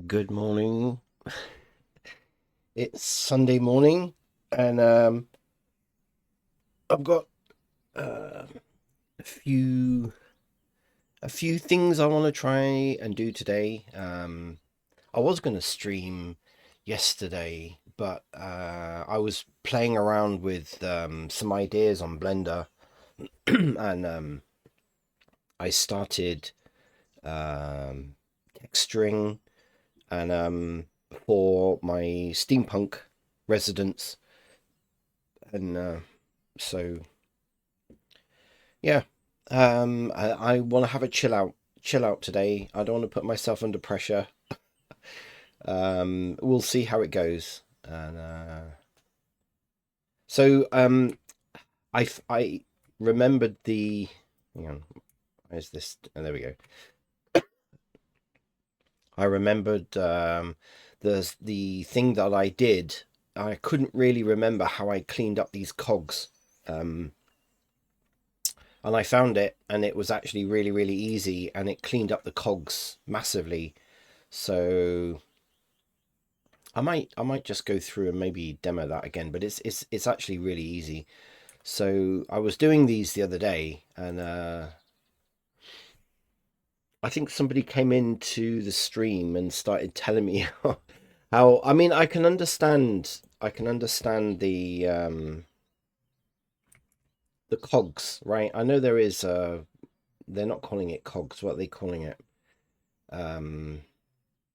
Good morning. It's Sunday morning, and I've got uh, a few things I want to try and do today. I was going to stream yesterday, but I was playing around with some ideas on Blender, and I started um, texturing and for my steampunk residence, and so yeah, I want to have a chill out today. I don't want to put myself under pressure. We'll see how it goes. And so I remembered the. Hang on, where's this? Oh, there we go. I remembered the thing that I did. I couldn't really remember how I cleaned up these cogs. Um, and I found it, and it was actually really easy, and it cleaned up the cogs massively. So I might just go through and maybe demo that again, but it's actually really easy. So I was doing these the other day, and I think somebody came into the stream and started telling me how I mean I can understand the cogs, right? I know there is they're not calling it cogs, what are they calling it? Um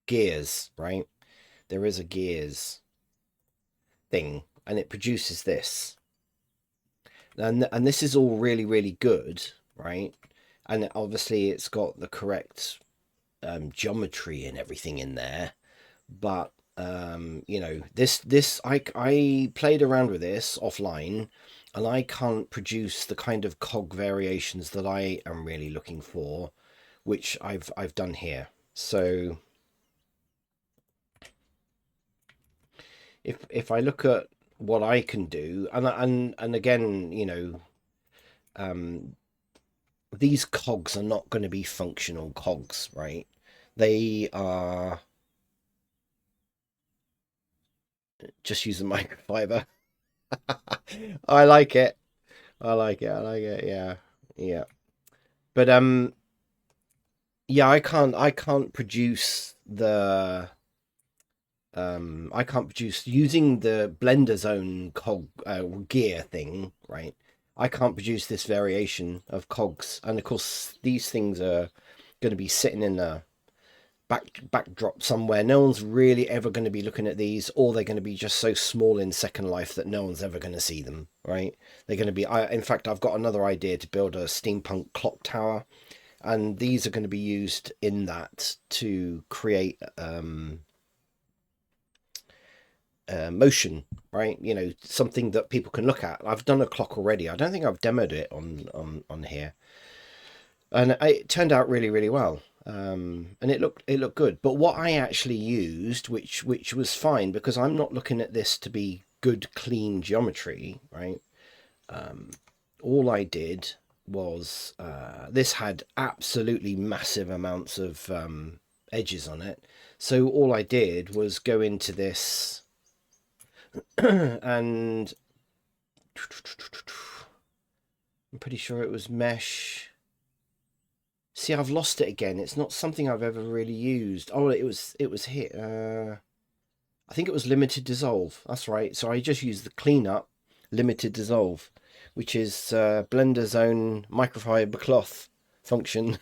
Gears, right? There is a gears thing, and it produces this. And this is all really good, right? And obviously it's got the correct geometry and everything in there, but this I played around with this offline, and I can't produce the kind of cog variations that I am really looking for, which I've done here. So if I look at what I can do, and again, um, these cogs are not going to be functional cogs, right? They are just using microfiber. I like it. I like it. I like it. Yeah, yeah. But yeah, I can't produce the I can't produce using the Blender's own cog gear thing, right? I can't produce this variation of cogs, and of course these things are going to be sitting in a backdrop somewhere. No one's really ever going to be looking at these, or they're going to be just so small in Second Life that no one's ever going to see them, right? They're going to be. In fact, I've got another idea to build a steampunk clock tower, and these are going to be used in that to create motion, right? Something that people can look at. I've done a clock already. I don't think I've demoed it on here, and it turned out really well. And it looked good. But what I actually used, which was fine, because I'm not looking at this to be good clean geometry, right? All I did was this had absolutely massive amounts of edges on it. So all I did was go into this and I'm pretty sure it was mesh. See, I've lost it again. It's not something I've ever really used. Oh, it was here. I think it was limited dissolve. That's right. So I just used the cleanup limited dissolve, which is Blender's own microfiber cloth function.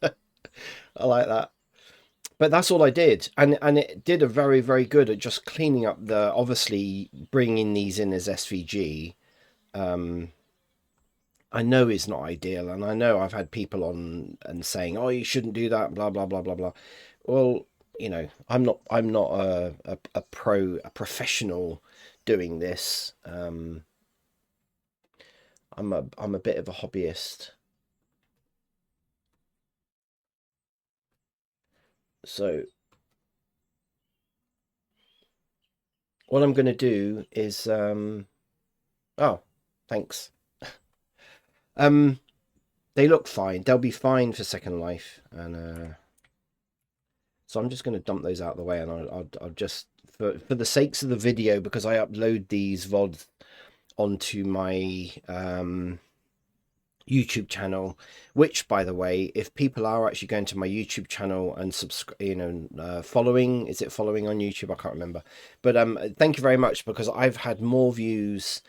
I like that. But that's all I did, and it did a very good at just cleaning up the obviously bringing these in as SVG. Um, I know it's not ideal, and I know I've had people on and saying, "Oh, you shouldn't do that," blah blah blah blah blah. Well, I'm not a professional doing this. I'm a bit of a hobbyist. So what I'm going to do is oh, thanks. Um, they look fine. They'll be fine for Second Life, and So I'm just going to dump those out of the way, and I'll just, for the sakes of the video, because I upload these VODs onto my YouTube channel, which, by the way, if people are actually going to my YouTube channel and subscribe, following, is it following on YouTube? I can't remember, but thank you very much, because I've had more views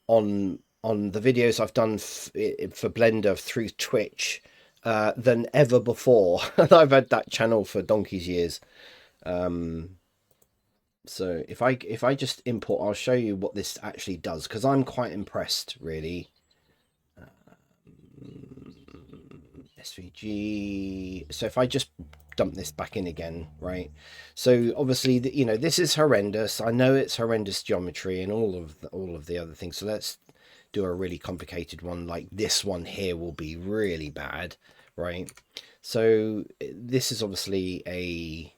on the videos I've done for Blender through Twitch than ever before. I've had that channel for donkey's years. So if I just import, I'll show you what this actually does, because I'm quite impressed, really. SVG. So if I just dump this back in again, right? So obviously, this is horrendous. I know it's horrendous geometry and all of the other things. So let's do a really complicated one, like this one here will be really bad, right? So this is obviously a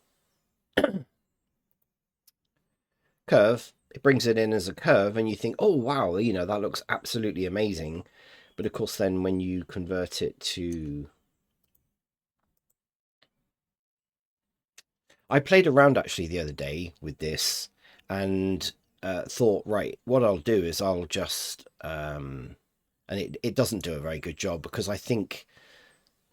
curve. It brings it in as a curve, and you think, oh wow, that looks absolutely amazing. But of course, then when you convert it to, I played around actually the other day with this, and thought, right, what I'll do is I'll just and it doesn't do a very good job, because I think,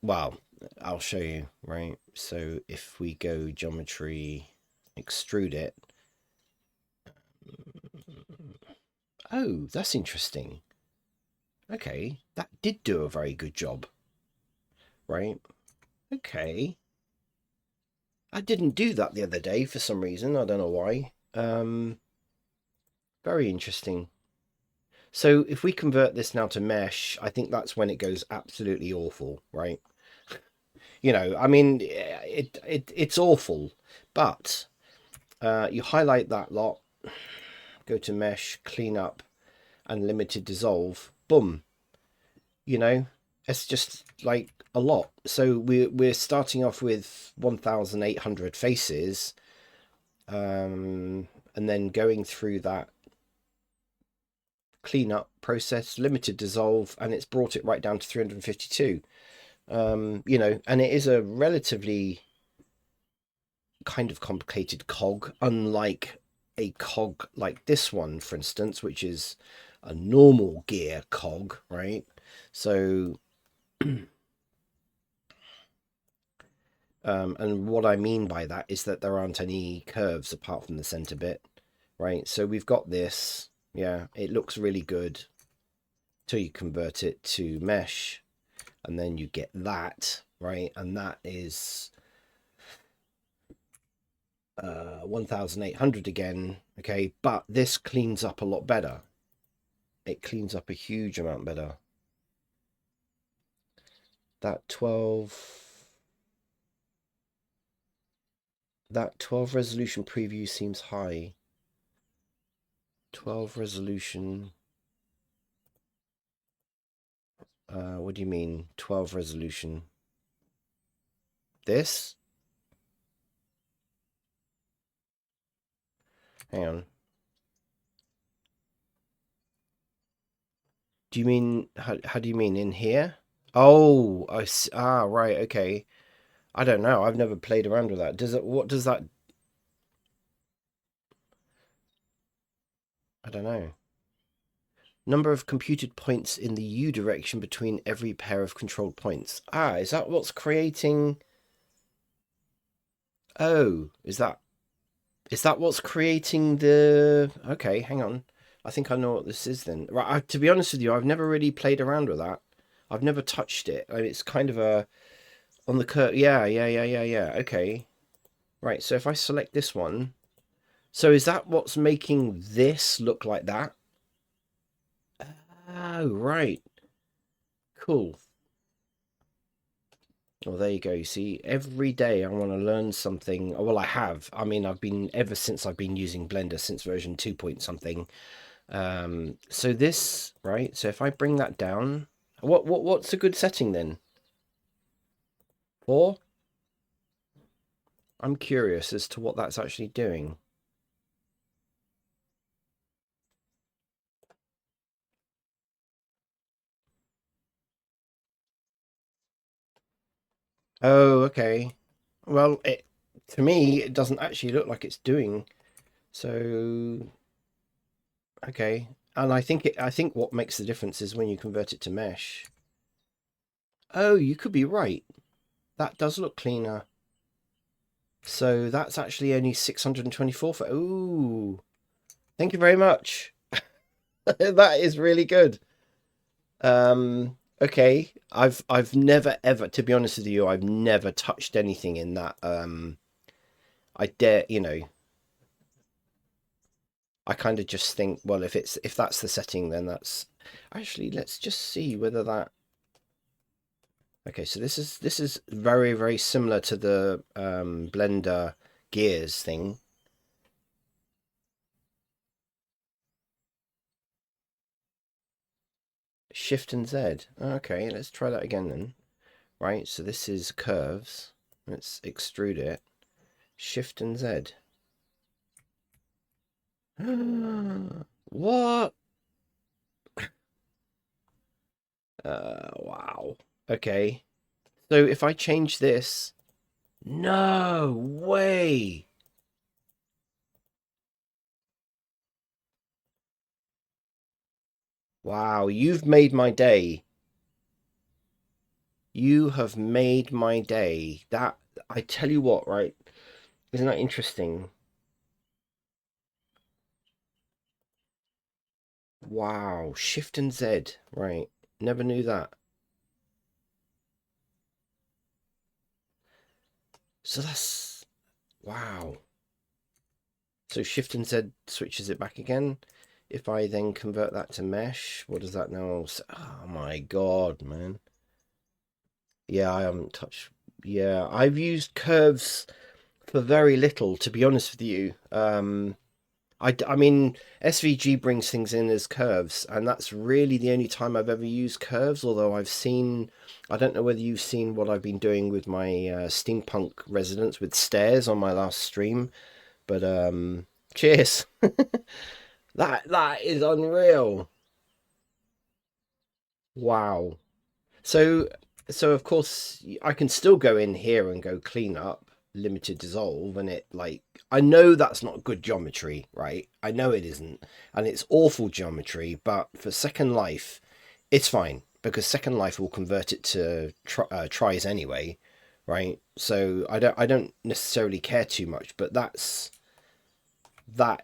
well, I'll show you, right? So if we go geometry, extrude it. Oh, that's interesting. Okay, that did do a very good job, right? Okay. I didn't do that the other day for some reason. I don't know why. Very interesting. So if we convert this now to mesh, I think that's when it goes absolutely awful, right? I mean, it's awful, but you highlight that lot, go to mesh, clean up, and limited dissolve. Boom. It's just like a lot. So we're starting off with 1,800 faces, and then going through that cleanup process, limited dissolve, and it's brought it right down to 352. And it is a relatively kind of complicated cog, unlike a cog like this one, for instance, which is a normal gear cog, right? So and what I mean by that is that there aren't any curves apart from the center bit, right? So we've got this. Yeah, it looks really good till you convert it to mesh, and then you get that, right? And that is 1,800 again. Okay, but this cleans up a lot better. It cleans up a huge amount better. That 12 resolution preview seems high. 12 resolution. What do you mean 12 resolution? This? Hang on. Do you mean, how do you mean in here? Oh, I see. Ah, right, okay. I don't know. I've never played around with that. What does that? I don't know. Number of computed points in the U direction between every pair of controlled points. Ah, is that what's creating? Oh, is that what's creating the? Okay, hang on. I think I know what this is then. Right, to be honest with you, I've never really played around with that. I've never touched it. I mean, it's kind of a on the curve. Yeah, yeah, yeah, yeah, yeah. Okay. Right, so if I select this one, so is that what's making this look like that? Oh, right. Cool. Well, there you go. You see, every day I want to learn something. Well, I have. I mean, I've been ever since I've been using Blender since version 2 point something. So this, right? So if I bring that down, what's a good setting then? 4? I'm curious as to what that's actually doing. Oh, okay. Well, To me, it doesn't actually look like it's doing. So, okay. And I think what makes the difference is when you convert it to mesh. Oh, you could be right. That does look cleaner. So that's actually only 624 for. Ooh, thank you very much. That is really good. Okay. I've never ever, to be honest with you, I've never touched anything in that. I dare, I kind of just think, well, if that's the setting, then that's actually, let's just see whether that. Okay, so this is very, very similar to the Blender gears thing. Shift and Z. Okay, let's try that again then. Right, so this is curves. Let's extrude it. Shift and Z. What? Wow. Okay. So if I change this, no way. Wow, you've made my day. You have made my day. That, I tell you what, right? Isn't that interesting? Wow, Shift and Z. Right. Never knew that. So that's wow. So Shift and Z switches it back again. If I then convert that to mesh, what does that now? Oh my God, man. Yeah, I haven't touched. Yeah, I've used curves for very little, to be honest with you. I mean, SVG brings things in as curves, and that's really the only time I've ever used curves. Although I've seen, I don't know whether you've seen what I've been doing with my steampunk residents with stairs on my last stream, but cheers. That is unreal. Wow. So so of course I can still go in here and go clean up limited dissolve and it like I know that's not good geometry, right? I know it isn't and it's awful geometry, but for Second Life it's fine because Second Life will convert it to tries anyway, right? So I don't necessarily care too much, but that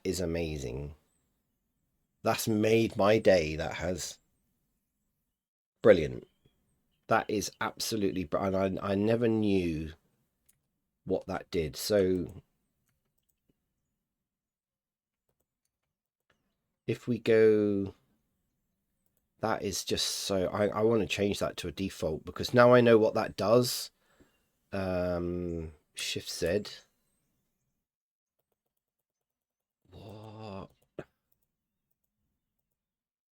is amazing. That's made my day. That has brilliant. That is absolutely, and I never knew what that did. So if we go, that is just so, I want to change that to a default because now I know what that does. Shift Z. What?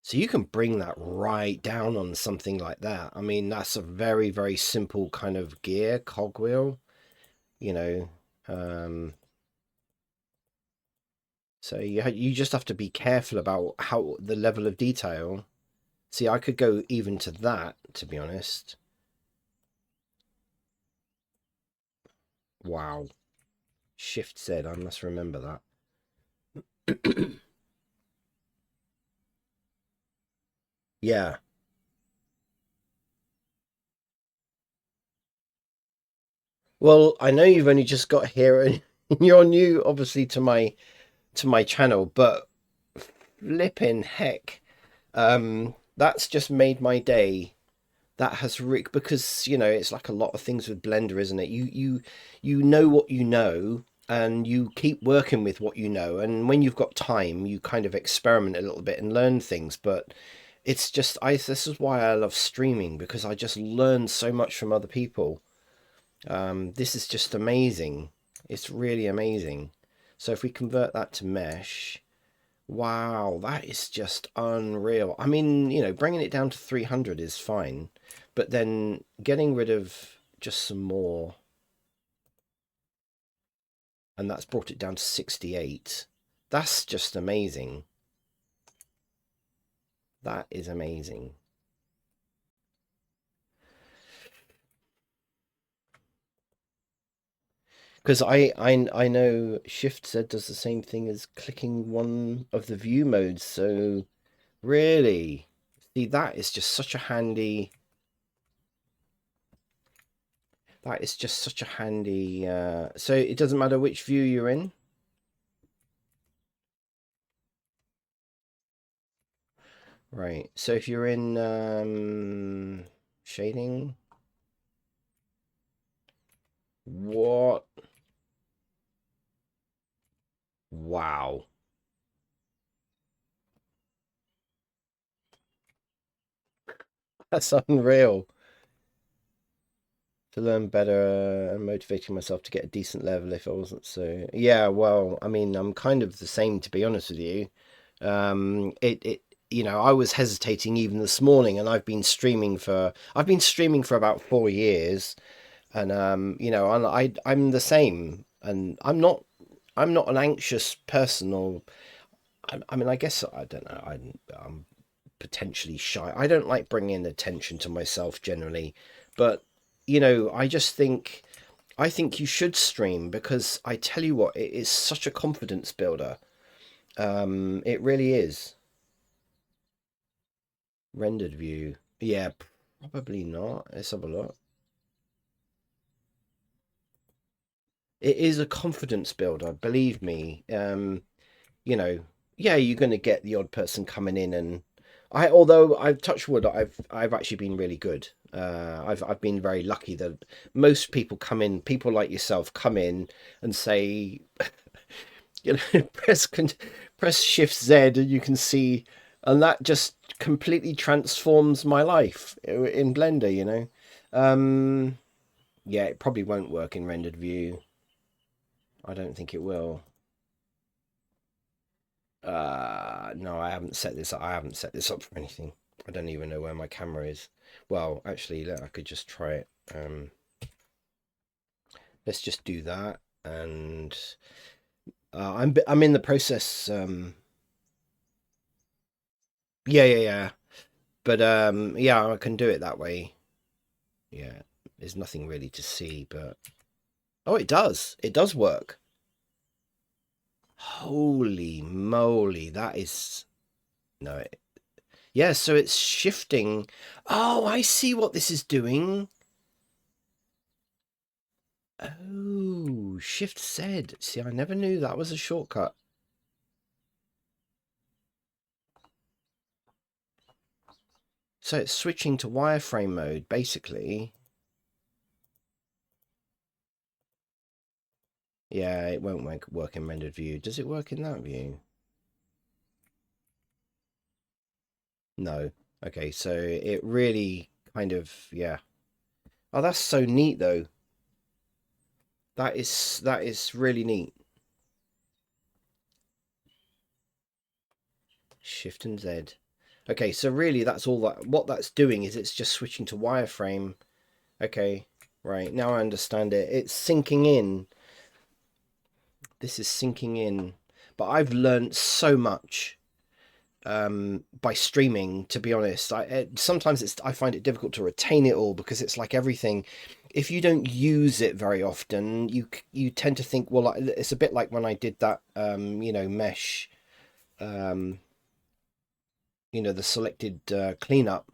So you can bring that right down on something like that. I mean, that's a very, very simple kind of gear, cogwheel, you know. Um, so you just have to be careful about how the level of detail. See, I could go even to that, to be honest. Wow. Shift Z, I must remember that. Yeah. Well, I know you've only just got here and you're new obviously to my channel, but flipping heck. That's just made my day. That has Rick because it's like a lot of things with Blender, isn't it? You know what you know and you keep working with what you know, and when you've got time you kind of experiment a little bit and learn things. But it's just I this is why I love streaming, because I just learn so much from other people. This is just amazing. It's really amazing. So if we convert that to mesh, wow, that is just unreal. I mean, bringing it down to 300 is fine, but then getting rid of just some more, and that's brought it down to 68. That's just amazing. That is amazing. Because I know Shift Z does the same thing as clicking one of the view modes. So really, see, that is just such a handy. That is just such a handy. So it doesn't matter which view you're in. Right. So if you're in shading, what? Wow. That's unreal. To learn better and motivating myself to get a decent level if I wasn't so. Yeah, well, I mean, I'm kind of the same, to be honest with you. It I was hesitating even this morning, and I've been streaming for about 4 years, and and I'm the same, and I'm not an anxious person, or I mean, I guess I don't know, I'm potentially shy. I don't like bringing attention to myself generally, but I just think I think you should stream because I tell you what, it is such a confidence builder. It really is. Rendered view. Yeah, probably not. Let's have a look. It is a confidence builder, believe me. You know, yeah, you're going to get the odd person coming in, and although I've touched wood, I've actually been really good. I've been very lucky that most people come in, people like yourself come in and say, press press Shift Z, and you can see, and that just completely transforms my life in Blender. Um, yeah, it probably won't work in rendered view. I don't think it will. No, I haven't set this up. I haven't set this up for anything. I don't even know where my camera is. Well, actually, I could just try it. Let's just do that, and I'm in the process. Yeah, yeah, yeah. But yeah, I can do it that way. Yeah, there's nothing really to see, but oh, it does. It does work. Holy moly, that is no. Yeah, so it's shifting. Oh, I see what this is doing. Oh, Shift Z. See, I never knew that was a shortcut. So it's switching to wireframe mode, basically. Yeah, it won't work in rendered view. Does it work in that view? No. Okay, so it really kind of, yeah. Oh, that's so neat, though. That is really neat. Shift and Z. Okay, so really that's all that what that's doing is it's just switching to wireframe. Okay, right, now I understand it. It's sinking in. This is sinking in. But I've learned so much by streaming, to be honest. Sometimes I find it difficult to retain it all because it's like everything. If you don't use it very often, you tend to think, well, it's a bit like when I did that, mesh, um, the selected cleanup.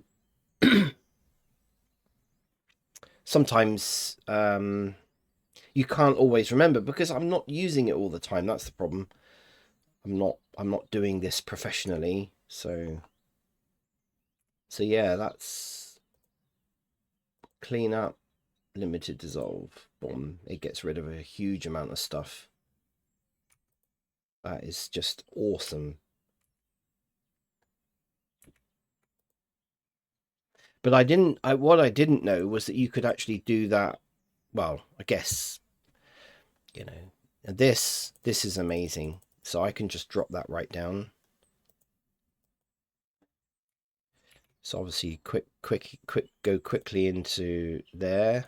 Sometimes you can't always remember because I'm not using it all the time. That's the problem. I'm not doing this professionally, so yeah, that's clean up, limited dissolve. Boom. It gets rid of a huge amount of stuff. That is just awesome. But what I didn't know was that you could actually do that. Well, I guess, you know, this is amazing. So I can just drop that right down. So obviously go quickly into there.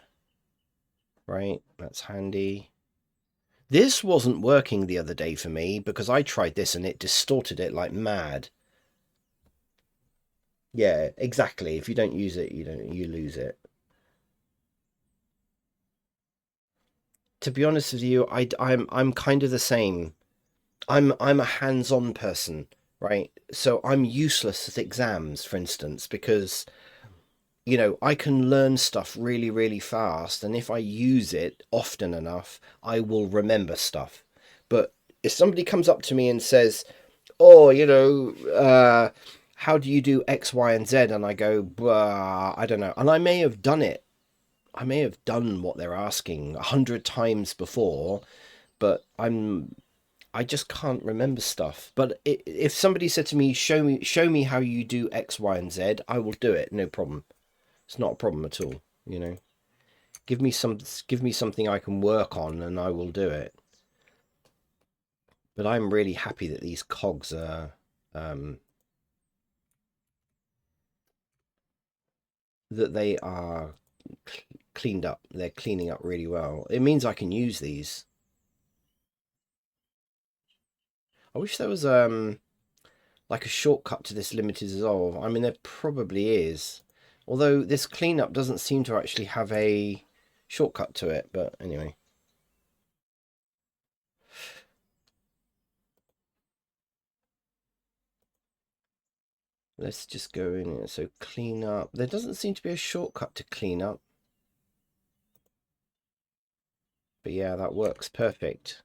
Right, that's handy. This wasn't working the other day for me because I tried this and it distorted it like mad. Yeah, exactly. If you don't use it, you lose it. to be honest with you, I'm kind of the same. I'm a hands-on person, right? So I'm useless at exams, for instance, because I can learn stuff really, really fast, and if I use it often enough, I will remember stuff. But if somebody comes up to me and says, "Oh, how do you do X, Y, and Z?" and I go, I don't know, and I may have done it. I may have done what they're asking 100 times before, but I just can't remember stuff. But if somebody said to me, show me how you do X, Y, and Z, I will do it, no problem. It's not a problem at all, you know. Give me something I can work on, and I will do it. But I'm really happy that these cogs are that they are cleaned up. They're cleaning up really well. It means I can use these. I wish there was like a shortcut to this limited dissolve. I mean, there probably is. Although this cleanup doesn't seem to actually have a shortcut to it, but anyway. Let's just go in. So clean up. There doesn't seem to be a shortcut to clean up. But yeah, that works perfect.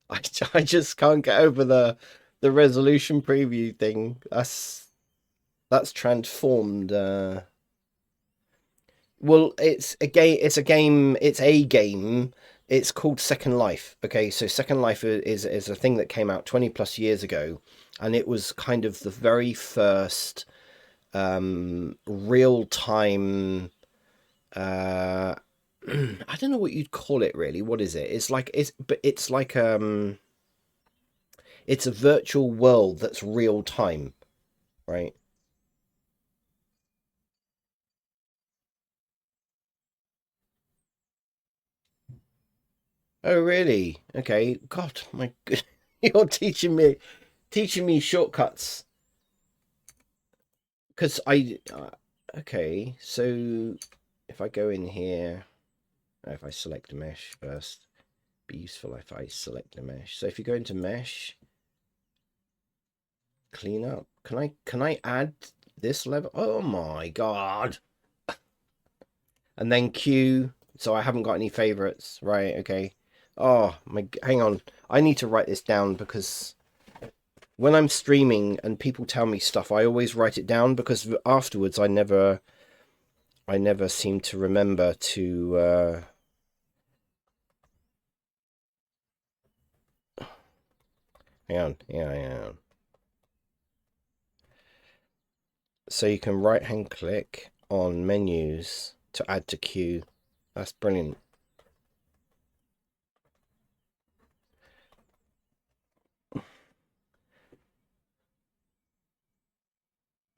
I just can't get over the resolution preview thing. That's transformed. Well, it's a game. It's a game. It's a game. It's called Second Life. Okay, so Second Life is a thing that came out 20 plus years ago, and it was kind of the very first real time. I don't know what you'd call it really. What is it? It's like it's a virtual world that's real time, right? Oh, really? Okay. God, my good, you're teaching me shortcuts because okay. So if I go in here, if I select a mesh first, be useful if I select a mesh. So if you go into mesh, clean up. Can I add this level? Oh my God. And then Q. So I haven't got any favorites, right? Okay. Oh my, hang on. I need to write this down because when I'm streaming and people tell me stuff, I always write it down because afterwards I never seem to remember to hang on. Yeah, yeah. So you can right hand click on menus to add to queue. That's brilliant.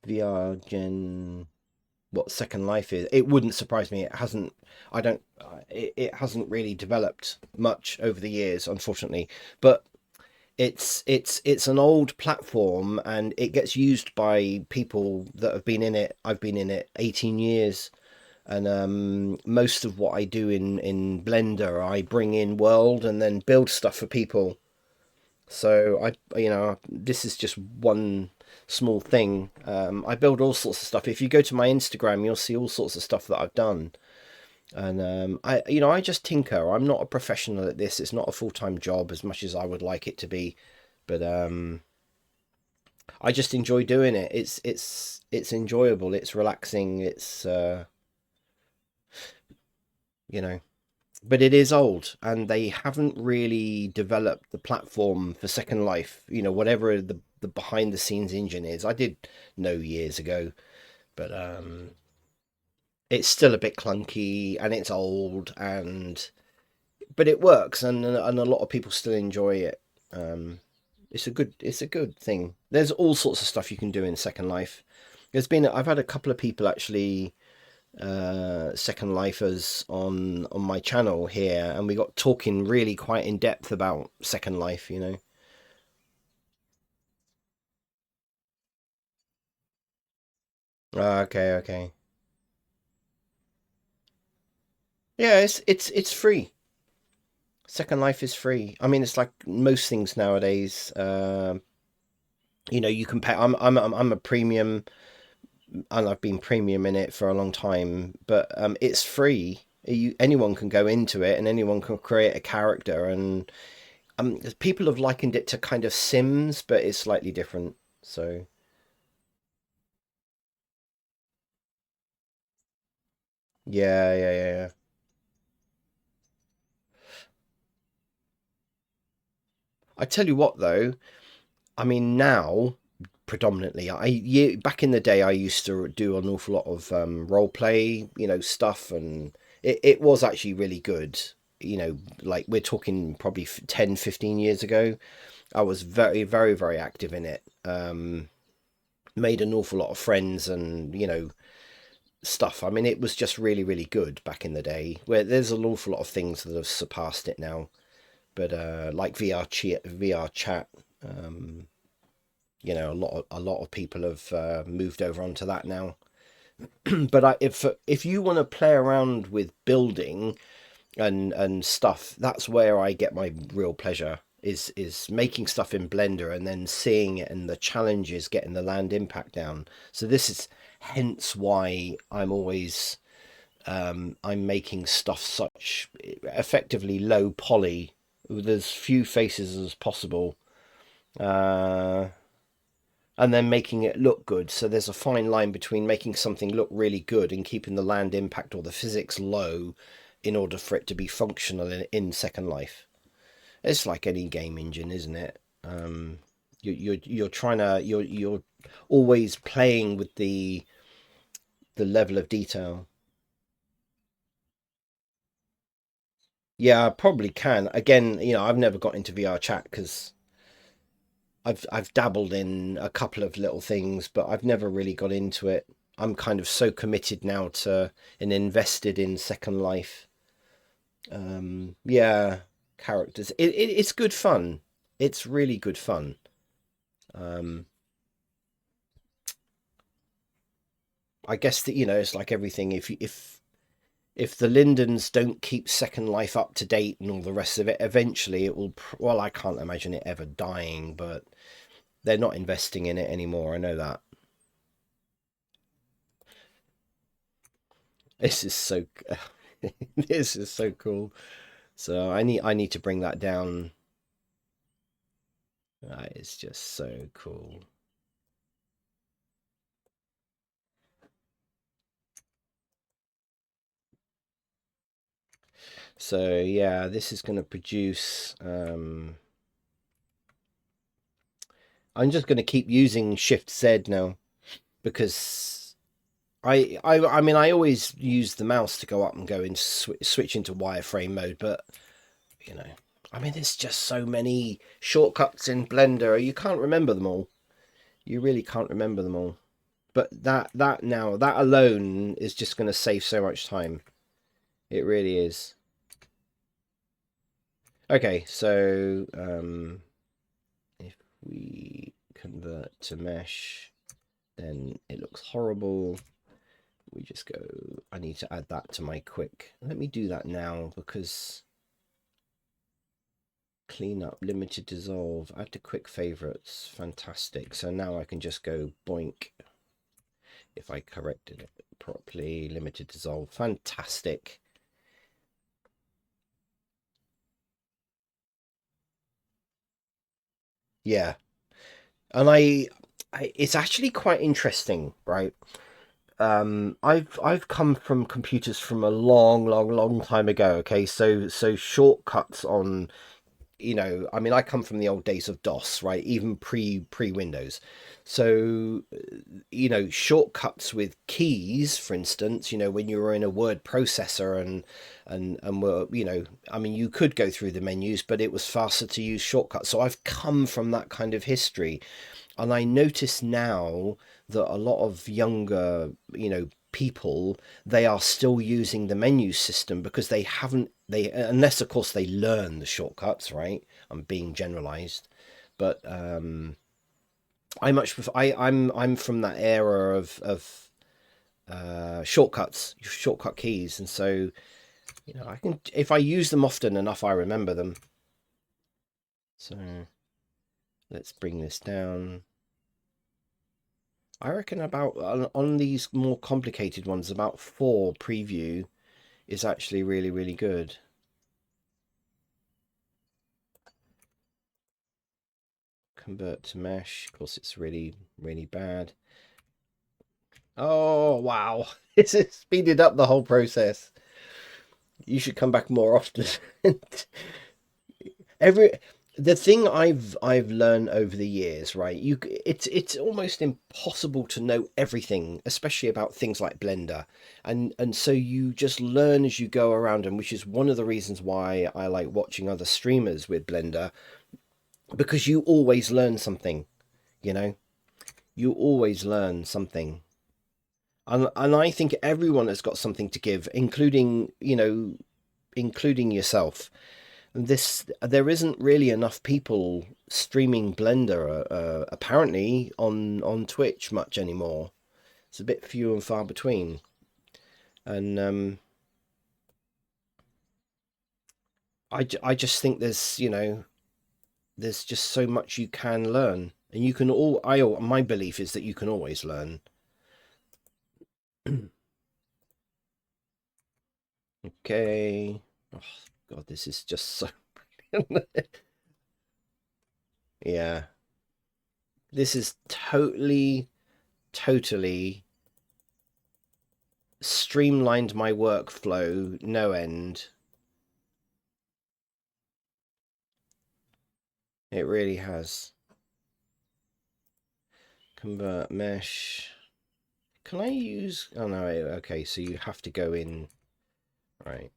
VR Gen what Second Life is. It wouldn't surprise me. It hasn't. I don't. It hasn't really developed much over the years, unfortunately. But it's an old platform, and it gets used by people that have been in it. I've been in it 18 years, and most of what I do in Blender, I bring in world and then build stuff for people. So this is just one small thing. I build all sorts of stuff. If you go to my Instagram, you'll see all sorts of stuff that I've done. And I just tinker. I'm not a professional at this. It's not a full-time job as much as I would like it to be, but I just enjoy doing it. It's enjoyable. It's relaxing. It's you know. But it is old, and they haven't really developed the platform for Second Life. Whatever the behind the scenes engine is. I did know years ago, but it's still a bit clunky and it's old, and but it works, and a lot of people still enjoy it. Um, it's a good thing. There's all sorts of stuff you can do in Second Life. I've had a couple of people actually Second Lifers on my channel here, and we got talking really quite in depth about Second Life. Okay, okay. Yeah, it's free. Second Life is free. I mean, it's like most things nowadays. You know, you can pay. I'm a premium, and I've been premium in it for a long time. But it's free. Anyone can go into it, and anyone can create a character. And people have likened it to kind of Sims, but it's slightly different. So yeah, yeah, yeah, yeah. I tell you what, though. I mean, now predominantly, back in the day, I used to do an awful lot of role play, stuff, and it was actually really good. Like we're talking probably 10, 15 years ago. I was very, very, very active in it. Made an awful lot of friends and, stuff. I mean, it was just really, really good back in the day. Where there's an awful lot of things that have surpassed it now. But like VR chat, um, a lot of people have moved over onto that now. But if you want to play around with building and stuff, that's where I get my real pleasure. Is making stuff in Blender and then seeing it and the challenges getting the land impact down. So this is hence why I'm making stuff such effectively low poly with as few faces as possible. Uh, and then making it look good. So there's a fine line between making something look really good and keeping the land impact or the physics low in order for it to be functional in Second Life. It's like any game engine, isn't it? You're trying to you're always playing with the level of detail. Yeah, I probably can. Again, I've never got into VR chat because I've dabbled in a couple of little things, but I've never really got into it. I'm kind of so committed now to and invested in Second Life. Yeah, characters. It's good fun. It's really good fun. Um, I guess that it's like everything. If the Lindens don't keep Second Life up to date and all the rest of it, eventually it will. Well, I can't imagine it ever dying, but they're not investing in it anymore. I know that. This is so. This is so cool. So I need to bring that down. It's just so cool. So yeah, this is going to produce. I'm just going to keep using Shift Z now because I mean I always use the mouse to go up and go and switch into wireframe mode, but you know, I mean there's just so many shortcuts in Blender, you can't remember them all. You really can't remember them all. But that alone is just going to save so much time. It really is. Okay, so if we convert to mesh, then it looks horrible. We just go, I need to add that to my quick. Let me do that now because clean up, limited dissolve, add to quick favorites. Fantastic. So now I can just go boink if I corrected it properly. Limited dissolve. Fantastic. Yeah. And it's actually quite interesting, right? I've come from computers from a long, long, long time ago. Okay, so shortcuts on, I mean, I come from the old days of DOS, right? Even pre Windows. So, shortcuts with keys, for instance, when you were in a word processor and were, I mean, you could go through the menus, but it was faster to use shortcuts. So I've come from that kind of history. And I notice now that a lot of younger, people, they are still using the menu system because they haven't, unless of course they learn the shortcuts, right? I'm being generalized, but I much prefer, I'm from that era of shortcuts, shortcut keys, and so You know, I can, if I use them often enough, I remember them. So let's bring this down. I reckon about on these more complicated ones, about 4 preview is actually really, really good. Convert to mesh. Of course, it's really, really bad. Oh, wow. This has speeded up the whole process. You should come back more often. Every the thing I've learned over the years, right? It's almost impossible to know everything, especially about things like Blender, and so you just learn as you go around, and which is one of the reasons why I like watching other streamers with Blender, because you always learn something, you know, you always learn something. And I think everyone has got something to give, including, you know, including yourself. This there isn't really enough people streaming Blender apparently on Twitch much anymore. It's a bit few and far between, and I just think there's, you know, there's just so much you can learn, and you can all I my belief is that you can always learn. Okay. Oh God, this is just so. Yeah, this is totally streamlined my workflow no end. It really has. Convert mesh. Can I use... Oh, no, okay, so you have to go in... Right.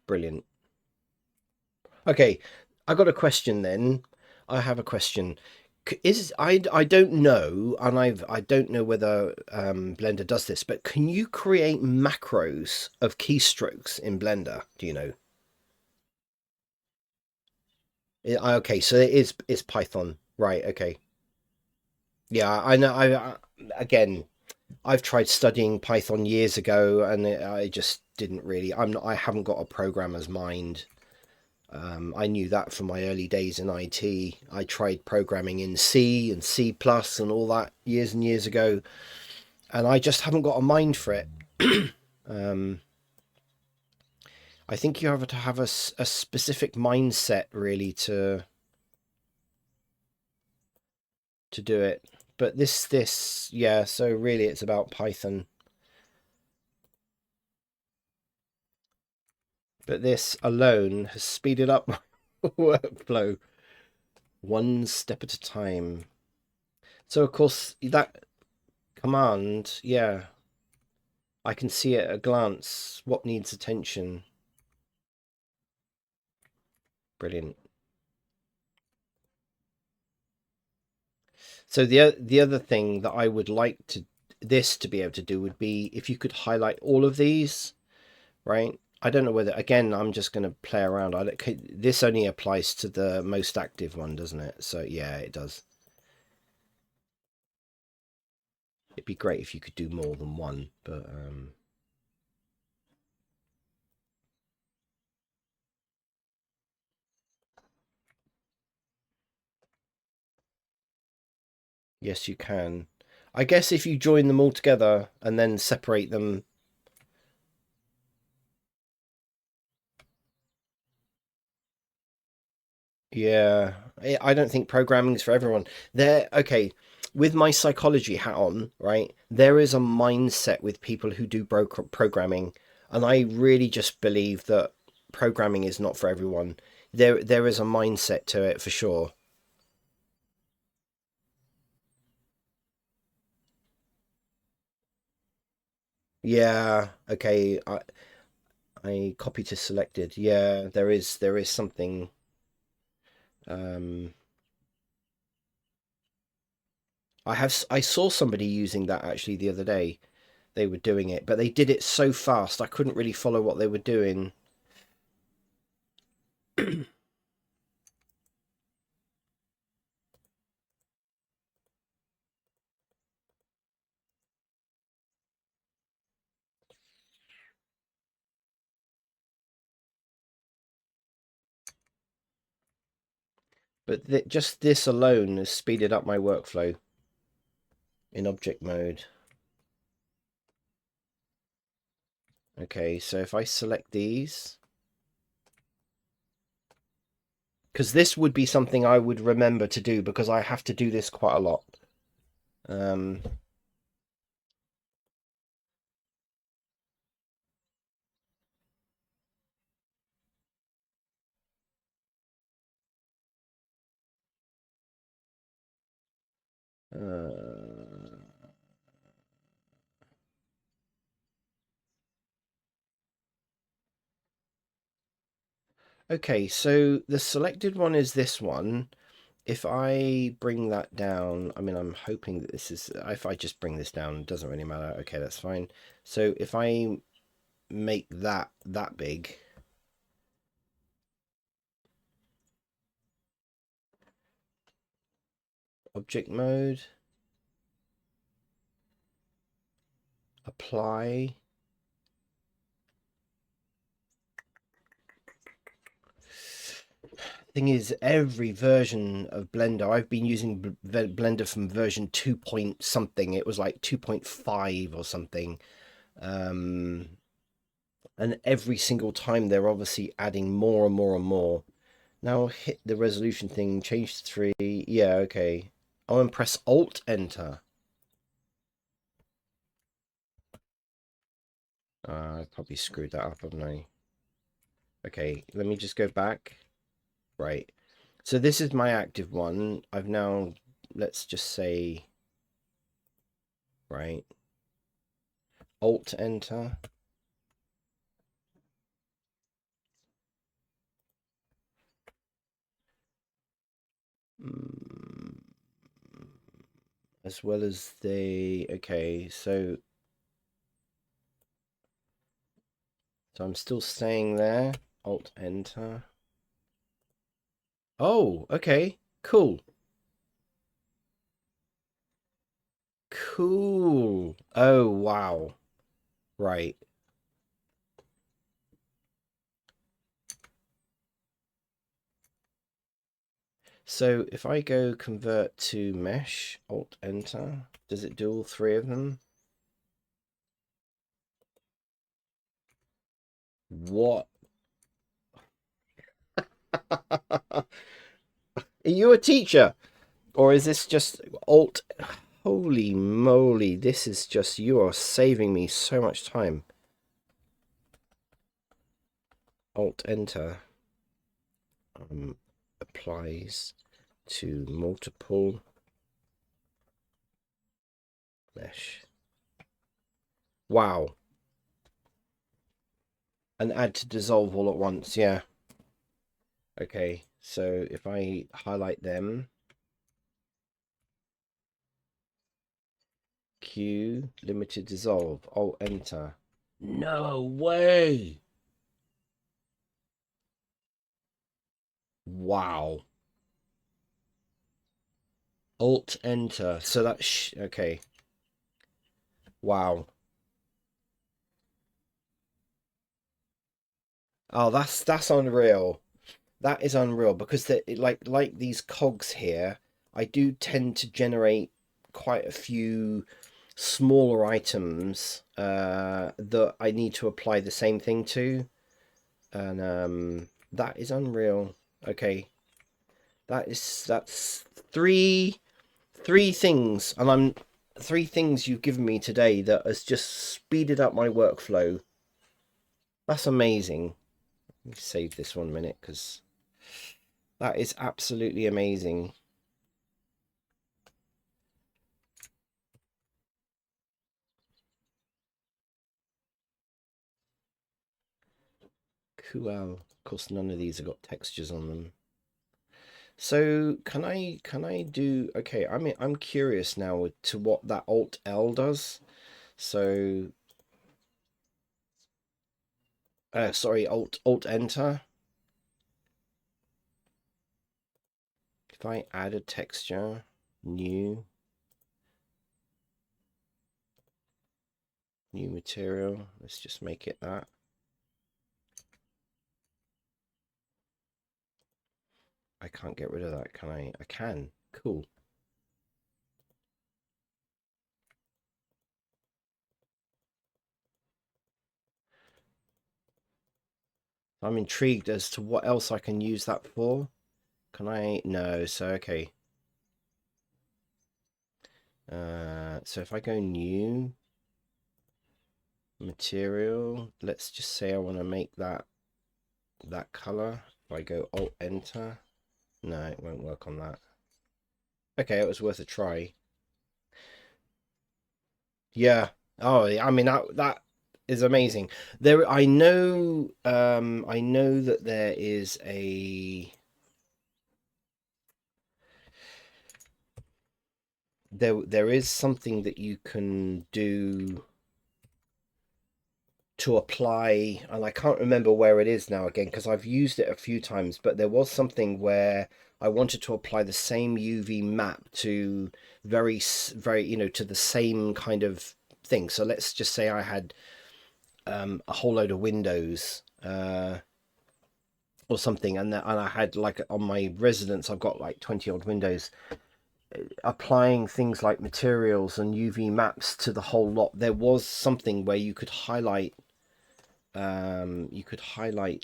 Brilliant. Okay, I got a question then. I have a question. Is I don't know, and I don't know whether Blender does this, but can you create macros of keystrokes in Blender? Do you know? Okay, so it's Python, right? Okay, yeah, I know. Again, I've tried studying Python years ago, and I just didn't really. I'm not. I haven't got a programmer's mind. I knew that from my early days in IT. I tried programming in C and C plus and all that years and years ago, and I just haven't got a mind for it. um, I think you have to have a specific mindset really to do it. But yeah. So really, it's about Python. But this alone has speeded up my workflow one step at a time. So of course that command, yeah, I can see at a glance what needs attention. Brilliant. So the other thing that I would like to be able to do would be if you could highlight all of these, right? I don't know whether, again, I'm just going to play around. This only applies to the most active one, doesn't it? So yeah, it does. It'd be great if you could do more than one, but yes, you can. I guess if you join them all together and then separate them. Yeah, I don't think programming is for everyone. Okay, with my psychology hat on, right? There is a mindset with people who do programming, and I really just believe that programming is not for everyone. There is a mindset to it for sure. Yeah, okay. I copy to selected. Yeah, there is something. Um, I saw somebody using that actually the other day. They were doing it, but they did it so fast I couldn't really follow what they were doing. But just this alone has speeded up my workflow in object mode. Okay, so if I select these, because this would be something I would remember to do because I have to do this quite a lot. Okay, so the selected one is this one. If I bring that down, I mean, I'm hoping that this is, if I just bring this down, it doesn't really matter. Okay, that's fine. So if I make that big, object mode, apply. Thing is, every version of Blender, I've been using Blender from version 2 point something. It was like 2.5 or something. And every single time they're obviously adding more and more and more. Now hit the resolution thing, change to 3. Yeah, okay. I'll and press Alt Enter. I probably screwed that up, haven't I? Okay, let me just go back. Right. So this is my active one. I've now, let's just say, right. Alt Enter. As well as the, okay, so I'm still staying there. Alt Enter. Oh, okay, cool. Cool. Oh, wow. Right. So if I go convert to mesh, Alt Enter, does it do all three of them? What? Are you a teacher? Or is this just Alt? Holy moly, this is just, you are saving me so much time. Alt Enter applies to multiple mesh. Wow. And add to dissolve all at once, yeah. Okay, so if I highlight them, Q, limited dissolve, Alt Enter. No way! Wow. Alt Enter. So that's okay. Wow. Oh, that's unreal. That is unreal because like these cogs here, I do tend to generate quite a few smaller items that I need to apply the same thing to, and that is unreal. Okay, that's three things, and I'm three things you've given me today that has just speeded up my workflow. That's amazing. Let me save this 1 minute because that is absolutely amazing. Cool. Of course, none of these have got textures on them. So can I do? Okay, I'm curious now to what that Alt L does. So, sorry, Alt Enter. If I add a texture, new material, let's just make it that. I can't get rid of that, can I? I can. Cool. I'm intrigued as to what else I can use that for. Can I? No, so okay. So if I go new material, let's just say I want to make that color. If I go Alt Enter, no, it won't work on that. Okay, it was worth a try. Yeah. Oh, I mean that is amazing. There, I know that there is something that you can do to apply, and I can't remember where it is now again because I've used it a few times, but there was something where I wanted to apply the same UV map to very, to the same kind of thing. So let's just say I had a whole load of windows or something, and I had, like, on my residence, I've got like 20 odd windows. Applying things like materials and UV maps to the whole lot, there was something where you could highlight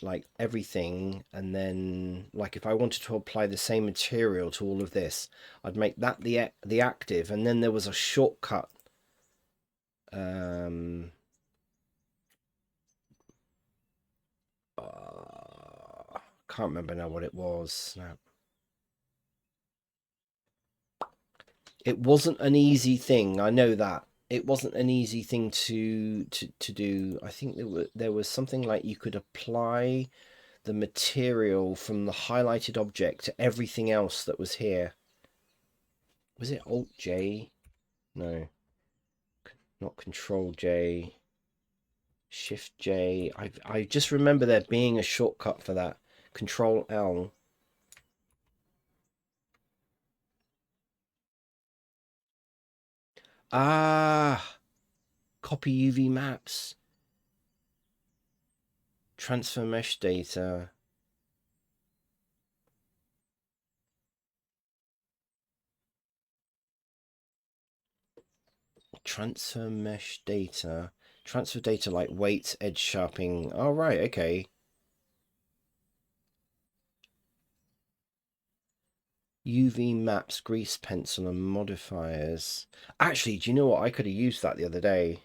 like everything, and then, like, if I wanted to apply the same material to all of this, I'd make that the active, and then there was a shortcut. Can't remember now what it was. No. It wasn't an easy thing. I know that it wasn't an easy thing to do. I think there was something like you could apply the material from the highlighted object to everything else that was here. Was it Alt J? No, not Control J. Shift J. I just remember there being a shortcut for that. Control L. Ah, copy UV maps. Transfer mesh data. Transfer mesh data. Transfer data like weights, edge sharpening. Oh, right, okay. UV maps, grease pencil, and modifiers. Actually, do you know what? I could have used that the other day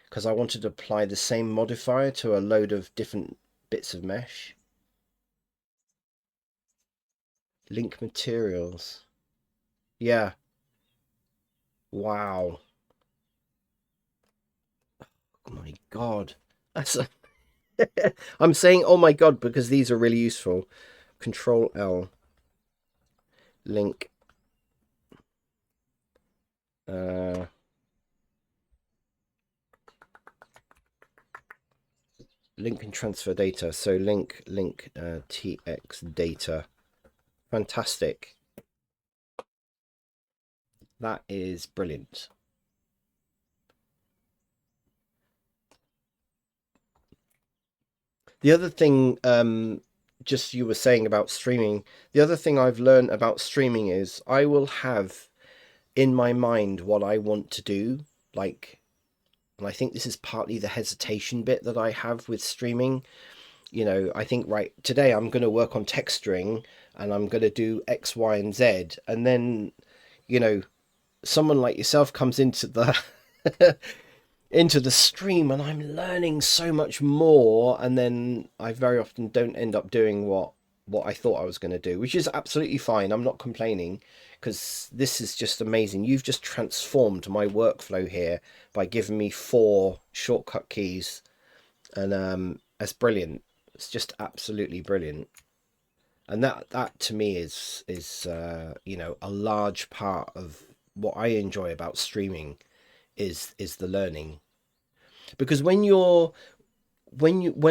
because I wanted to apply the same modifier to a load of different bits of mesh. Link materials. Yeah. Wow. Oh my God. That's a I'm saying oh my God because these are really useful. Control L. Link. Link and transfer data. So link TX data. Fantastic. That is brilliant. The other thing, just you were saying about streaming, the other thing I've learned about streaming is I will have in my mind what I want to do, like, and I think this is partly the hesitation bit that I have with streaming. I think, right, today I'm going to work on texturing and I'm going to do X, Y, and Z. And then, someone like yourself comes into the into the stream and I'm learning so much more, and then I very often don't end up doing what I thought I was going to do, which is absolutely fine. I'm not complaining because this is just amazing. You've just transformed my workflow here by giving me 4 shortcut keys, and that's brilliant. It's just absolutely brilliant. And that to me is a large part of what I enjoy about streaming is the learning. Because when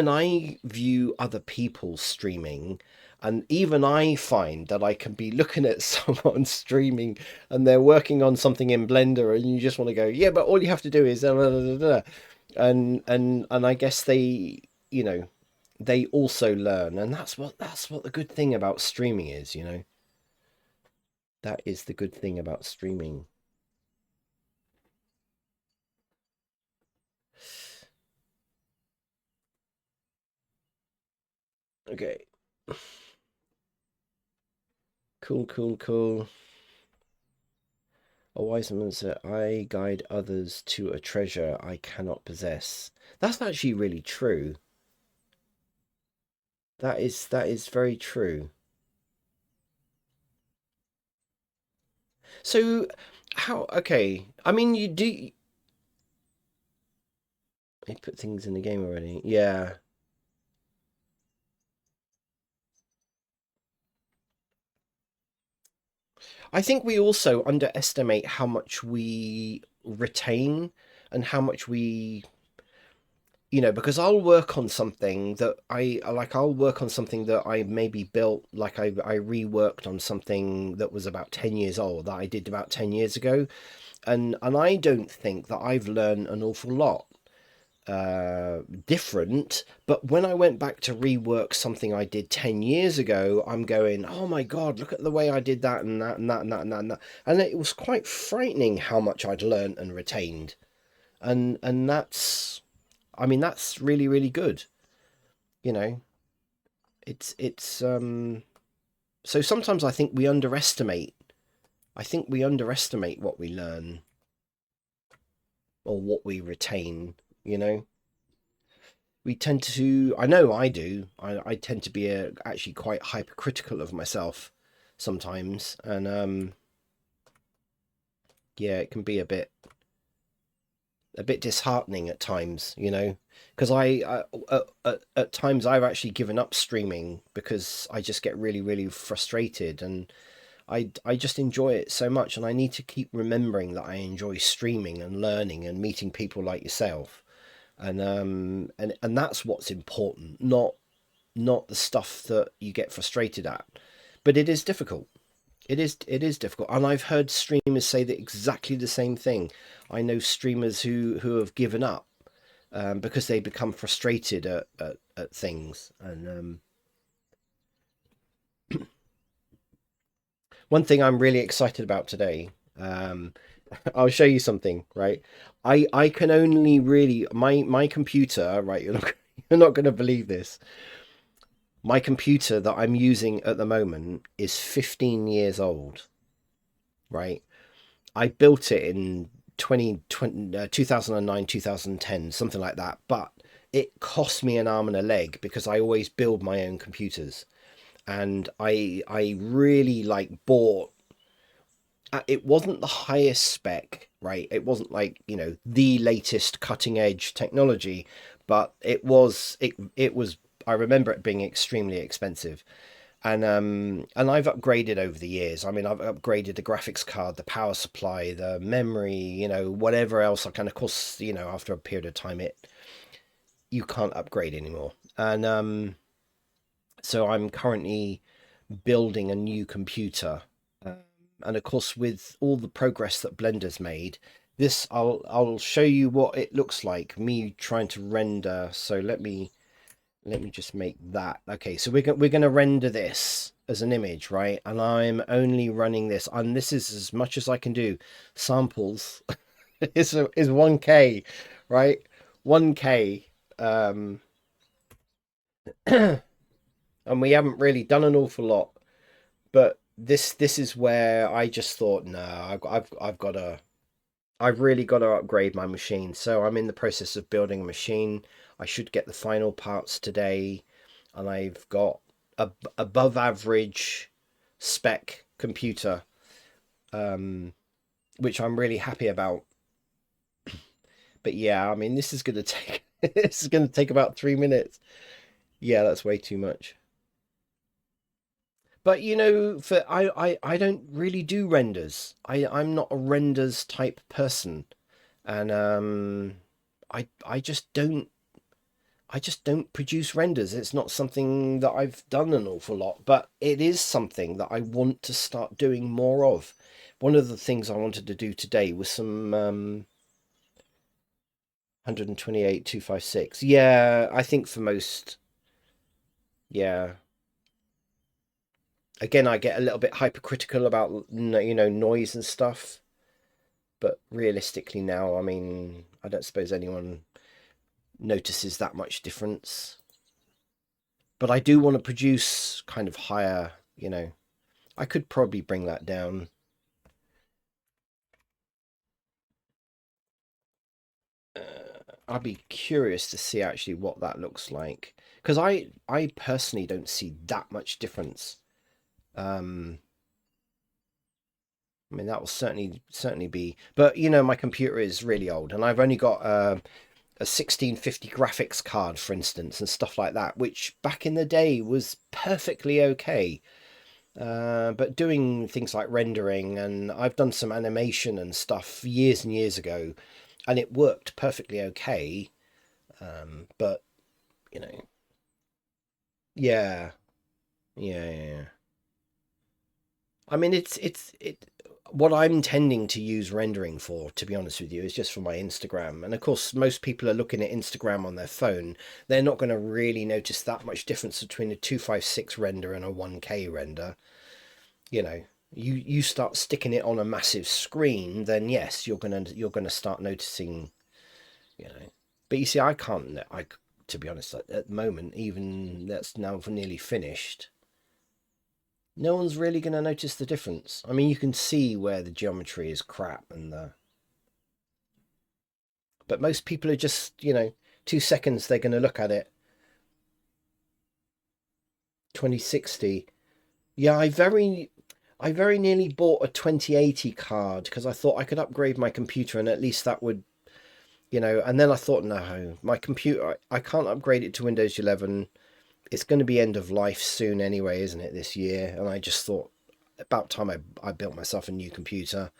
I view other people streaming, and even I find that I can be looking at someone streaming and they're working on something in Blender, and you just want to go, yeah, but all you have to do is and I guess they, they also learn, and that's what the good thing about streaming is, you know. That is the good thing about streaming. Okay. Cool, cool, cool. A wise man said, I guide others to a treasure I cannot possess. That's actually really true. That is very true. So how okay. I mean you do they put things in the game already. Yeah. I think we also underestimate how much we retain and how much we, you know, because I'll work on something that I'll work on something that I maybe built, like I reworked on something that was about 10 years old that I did about 10 years ago. And I don't think that I've learned an awful lot different. But when I went back to rework something I did 10 years ago, I'm going, oh my God, look at the way I did that and that and that and that and that. And that. And it was quite frightening how much I'd learned and retained. And that's, I mean, that's really, really good. You know, it's so sometimes I think we underestimate what we learn or what we retain, you know. We tend to, I know I do, I tend to be actually quite hypercritical of myself sometimes. And yeah, it can be a bit disheartening at times, you know, because at times I've actually given up streaming because I just get really, really frustrated. And I just enjoy it so much, and I need to keep remembering that I enjoy streaming and learning and meeting people like yourself. And that's what's important, not the stuff that you get frustrated at. But it is difficult. It is difficult, and I've heard streamers say that exactly the same thing. I know streamers who have given up because they become frustrated at things. And one thing I'm really excited about today, I'll show you something. Right, I can only really my computer. Right, you're not going to believe this. My computer that I'm using at the moment is 15 years old. Right, I built it in 2009, 2010, something like that. But it cost me an arm and a leg because I always build my own computers. And I really like bought, it wasn't the highest spec, right? It wasn't like, you know, the latest cutting edge technology, but it was I remember it being extremely expensive. And I've upgraded over the years. I mean, I've upgraded the graphics card, the power supply, the memory, you know, whatever else I can. Of course, you know, after a period of time, it you can't upgrade anymore. And so I'm currently building a new computer. Um, and of course, with all the progress that Blender's made, this I'll show you what it looks like. Me trying to render. So let me just make that. Okay, so we're going to render this as an image, right? And I'm only running this, and this is as much as I can do. Samples is 1K, right? 1K. Um, and we haven't really done an awful lot, but this is where I just thought, no, I've got to. I've really got to upgrade my machine. So I'm in the process of building a machine. I should get the final parts today, and I've got a above average spec computer, um, which I'm really happy about. But yeah, I mean, this is going to take this is going to take about 3 minutes. Yeah, that's way too much. But you know, for I don't really do renders. I'm not a renders type person, and I just don't produce renders. It's not something that I've done an awful lot, but it is something that I want to start doing more of. One of the things I wanted to do today was some 128 256. Yeah, I think for most. Yeah. Again, I get a little bit hypercritical about noise and stuff, but realistically now, I mean, I don't suppose anyone notices that much difference. But I do want to produce kind of higher. I could probably bring that down. I'd be curious to see actually what that looks like, because I personally don't see that much difference. Um, I mean, that will certainly be, but my computer is really old, and I've only got a 1650 graphics card, for instance, and stuff like that, which back in the day was perfectly okay. But doing things like rendering, and I've done some animation and stuff years and years ago, and it worked perfectly okay. But you know, yeah, yeah. I mean, it. What I'm tending to use rendering for, to be honest with you, is just for my Instagram. And of course, most people are looking at Instagram on their phone. They're not going to really notice that much difference between a 256 render and a 1K render. You know, you start sticking it on a massive screen, then yes, you're gonna start noticing. You know, but you see, I can't. To be honest, at the moment, even that's now nearly finished, no one's really going to notice the difference. I mean, you can see where the geometry is crap but most people are just, 2 seconds they're going to look at it. 2060. Yeah, I very nearly bought a 2080 card because I thought I could upgrade my computer and at least that would, and then I thought, no, my computer, I can't upgrade it to Windows 11. It's going to be end of life soon anyway, isn't it, this year? And I just thought about time I built myself a new computer.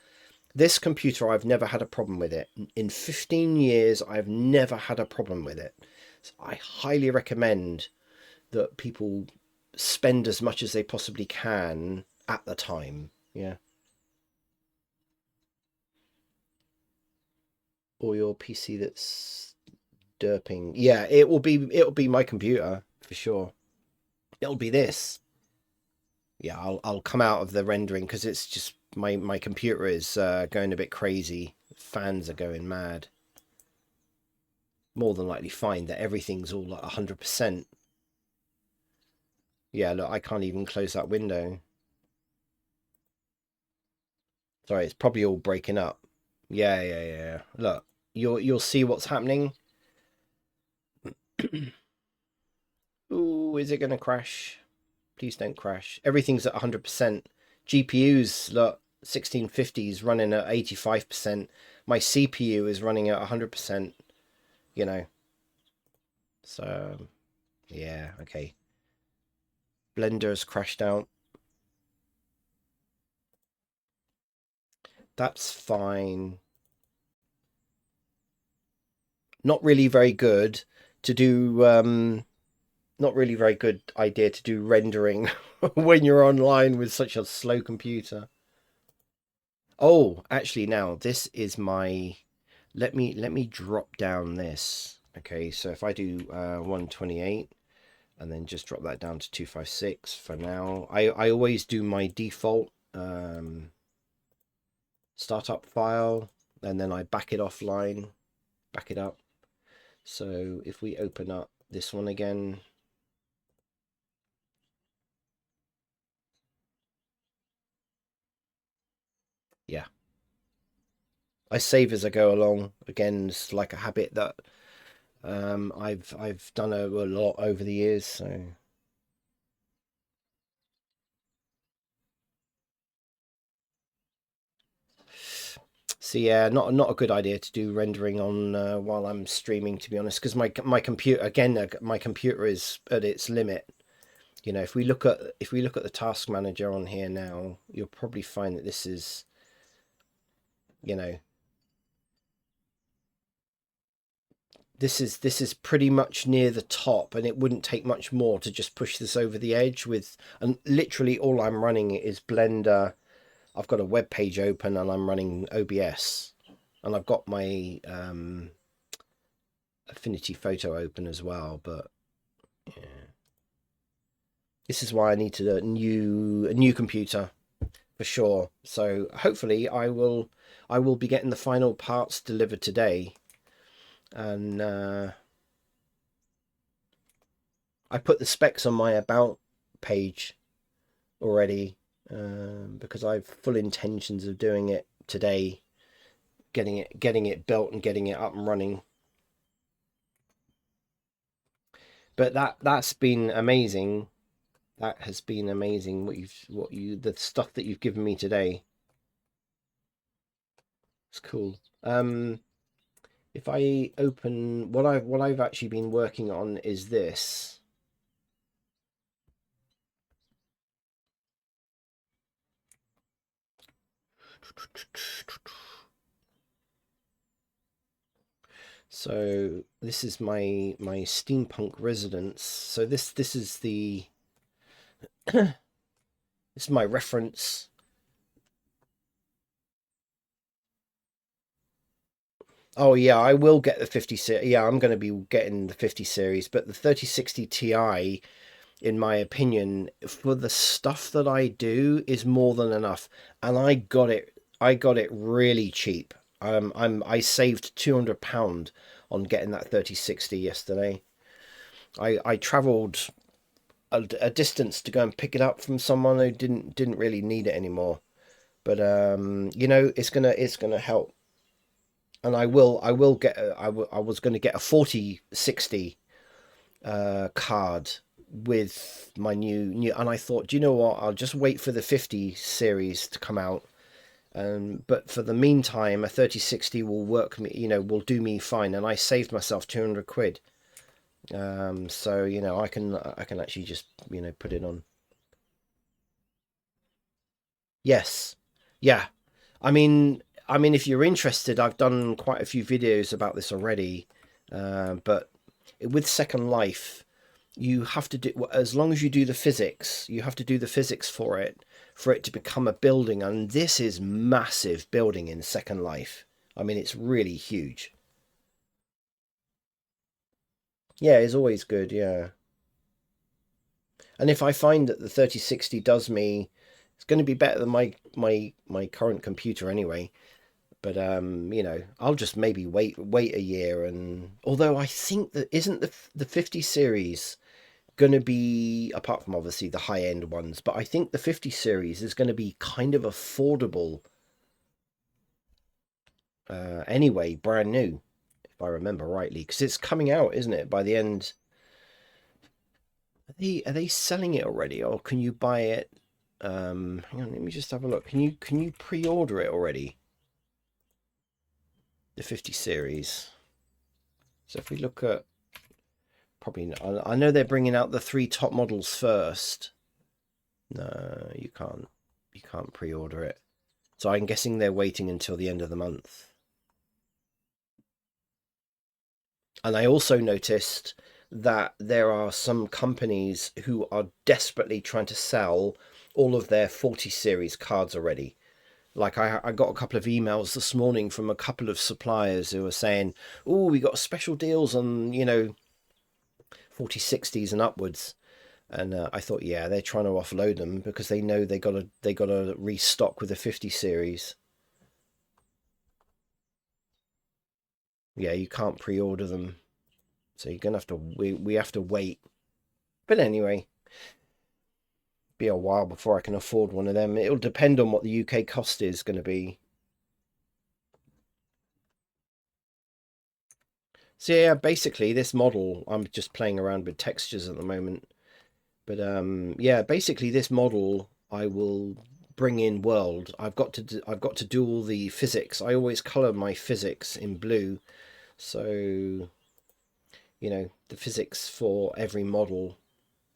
This computer, I've never had a problem with it. In 15 years, I've never had a problem with it. So I highly recommend that people spend as much as they possibly can at the time. Yeah. Or your PC that's derping. Yeah, it'll be my computer for sure. It'll be this. Yeah, I'll come out of the rendering because it's just my computer is going a bit crazy. Fans are going mad. More than likely find that everything's all like 100%. Yeah, look, I can't even close that window. Sorry, it's probably all breaking up. Yeah. Look, you'll see what's happening. Ooh, is it gonna crash? Please don't crash. Everything's at 100%. GPU's look 1650s running at 85%. My CPU is running at 100%. You know, so yeah, okay. Blender's crashed out. That's fine. Not really very good to do. Not really very good idea to do rendering when you're online with such a slow computer. Oh, actually, now this is my. Let me drop down this. Okay, so if I do 128 and then just drop that down to 256 for now. I always do my default startup file and then I back it offline, back it up. So if we open up this one again, yeah, I save as I go along. Again, it's like a habit that I've done a lot over the years. So yeah, not a good idea to do rendering on while I'm streaming, to be honest, because my computer again, my computer is at its limit. If we look at the task manager on here now, you'll probably find that this is, you know, this is pretty much near the top, and it wouldn't take much more to just push this over the edge with, and literally all I'm running is Blender. I've got a web page open and I'm running OBS, and I've got my Affinity Photo open as well. But yeah, This is why I need a new computer for sure. So hopefully I will be getting the final parts delivered today, and I put the specs on my about page already, because I have full intentions of doing it today, getting it built and getting it up and running. But that's been amazing. That has been amazing. The stuff that you've given me today. It's cool. If I open what I've actually been working on is this. So this is my steampunk residence. So this is the this is my reference. Oh yeah, I will get the 50 series. Yeah, I'm going to be getting the 50 series, but the 3060 Ti, in my opinion, for the stuff that I do, is more than enough. And I got it really cheap. I saved £200 on getting that 3060 yesterday. I travelled a distance to go and pick it up from someone who didn't really need it anymore. But it's gonna help. And I will get I was going to get a 4060 card with my new, and I thought, do you know what, I'll just wait for the 50 series to come out. But for the meantime, a 3060 will work me, will do me fine, and I saved myself 200 quid. So I can actually just put it on. Yes. Yeah. I mean, if you're interested, I've done quite a few videos about this already. But with Second Life, you have to do, as long as you do the physics, you have to do the physics for it to become a building. And this is massive building in Second Life. I mean, it's really huge. Yeah, it's always good. Yeah. And if I find that the 3060 does me, it's going to be better than my current computer anyway. But I'll just maybe wait a year. And although I think that isn't the 50 series going to be, apart from obviously the high end ones, but I think the 50 series is going to be kind of affordable anyway, brand new, if I remember rightly, because it's coming out, isn't it, by the end? Are they selling it already, or can you buy it? Hang on, let me just have a look. Can you pre-order it already? The 50 series. So if we look at, probably I know they're bringing out the 3 top models first. No, you can't. You can't pre-order it. So I'm guessing they're waiting until the end of the month. And I also noticed that there are some companies who are desperately trying to sell all of their 40 series cards already. Like I got a couple of emails this morning from a couple of suppliers who were saying, "Oh, we got special deals on 4060s and upwards." And I thought, yeah, they're trying to offload them because they know they gotta restock with the 50 series. Yeah, you can't pre-order them, so you're gonna have to we have to wait. But anyway, be a while before I can afford one of them. It'll depend on what the UK cost is going to be. So yeah, basically this model, I'm just playing around with textures at the moment. But yeah, basically this model I will bring in world. I've got to do all the physics. I always color my physics in blue. So, the physics for every model,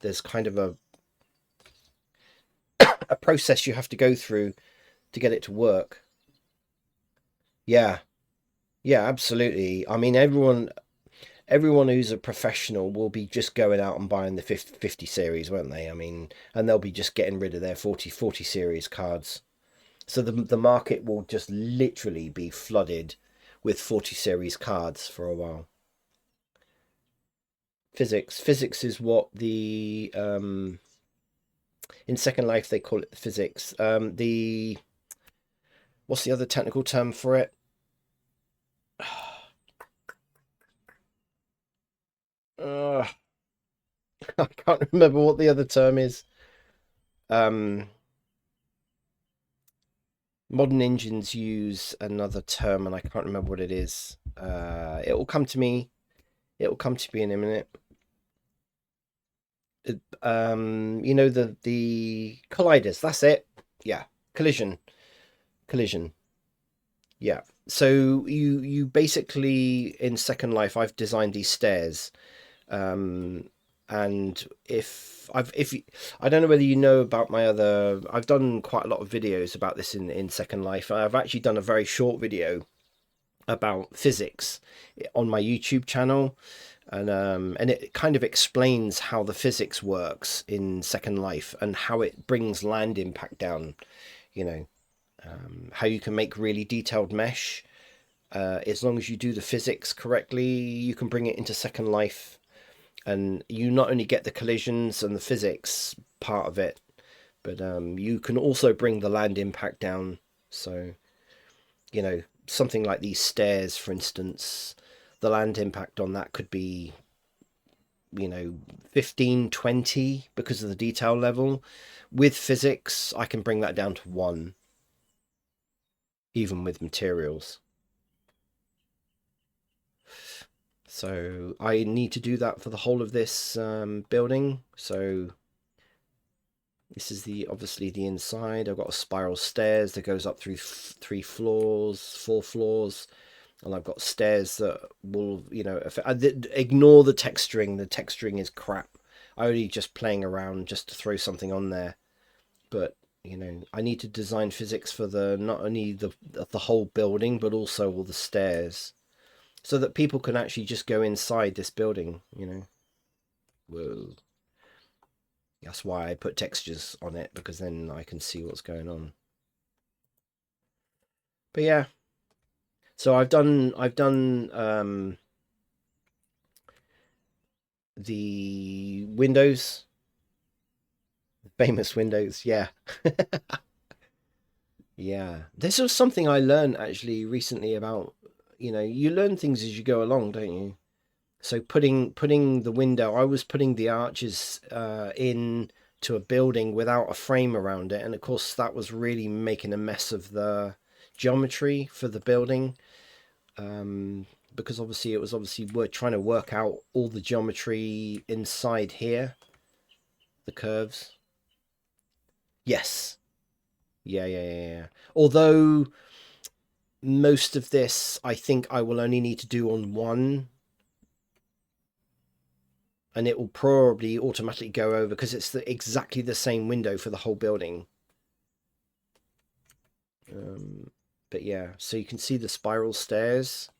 there's kind of a process you have to go through to get it to work. Yeah. Yeah, absolutely. I mean, everyone who's a professional will be just going out and buying the 50 series, won't they? I mean, and they'll be just getting rid of their 40 series cards. So the market will just literally be flooded with 40 series cards for a while. Physics is what the In Second Life, they call it physics. What's the other technical term for it? Uh, I can't remember what the other term is. Modern engines use another term, and I can't remember what it is. It will come to me. It will come to me in a minute. You know, the colliders. That's it. Yeah, collision. Yeah. So you basically, in Second Life, I've designed these stairs. And if I don't know whether you know about my other, I've done quite a lot of videos about this in Second Life. I've actually done a very short video about physics on my YouTube channel, and it kind of explains how the physics works in Second Life and how it brings land impact down. You know, how you can make really detailed mesh. As long as you do the physics correctly, you can bring it into Second Life, and you not only get the collisions and the physics part of it, but you can also bring the land impact down. So, you know, something like these stairs, for instance, the land impact on that could be, 15, 20 because of the detail level. With physics, I can bring that down to 1, even with materials. So I need to do that for the whole of this building. So this is obviously the inside. I've got a spiral stairs that goes up through 4 floors, and I've got stairs that will, ignore the texturing. The texturing is crap. I only just playing around just to throw something on there, but I need to design physics for not only the whole building, but also all the stairs, so that people can actually just go inside this building. Whoa. That's why I put textures on it, because then I can see what's going on. But yeah, so I've done the windows, famous windows. Yeah. Yeah, this was something I learned actually recently about, you learn things as you go along, don't you? So putting the window, I was putting the arches in to a building without a frame around it, and of course that was really making a mess of the geometry for the building, because obviously we're trying to work out all the geometry inside here, the curves. Yes. Yeah. Although most of this I think I will only need to do on one, and it will probably automatically go over because it's exactly the same window for the whole building. But yeah, so you can see the spiral stairs.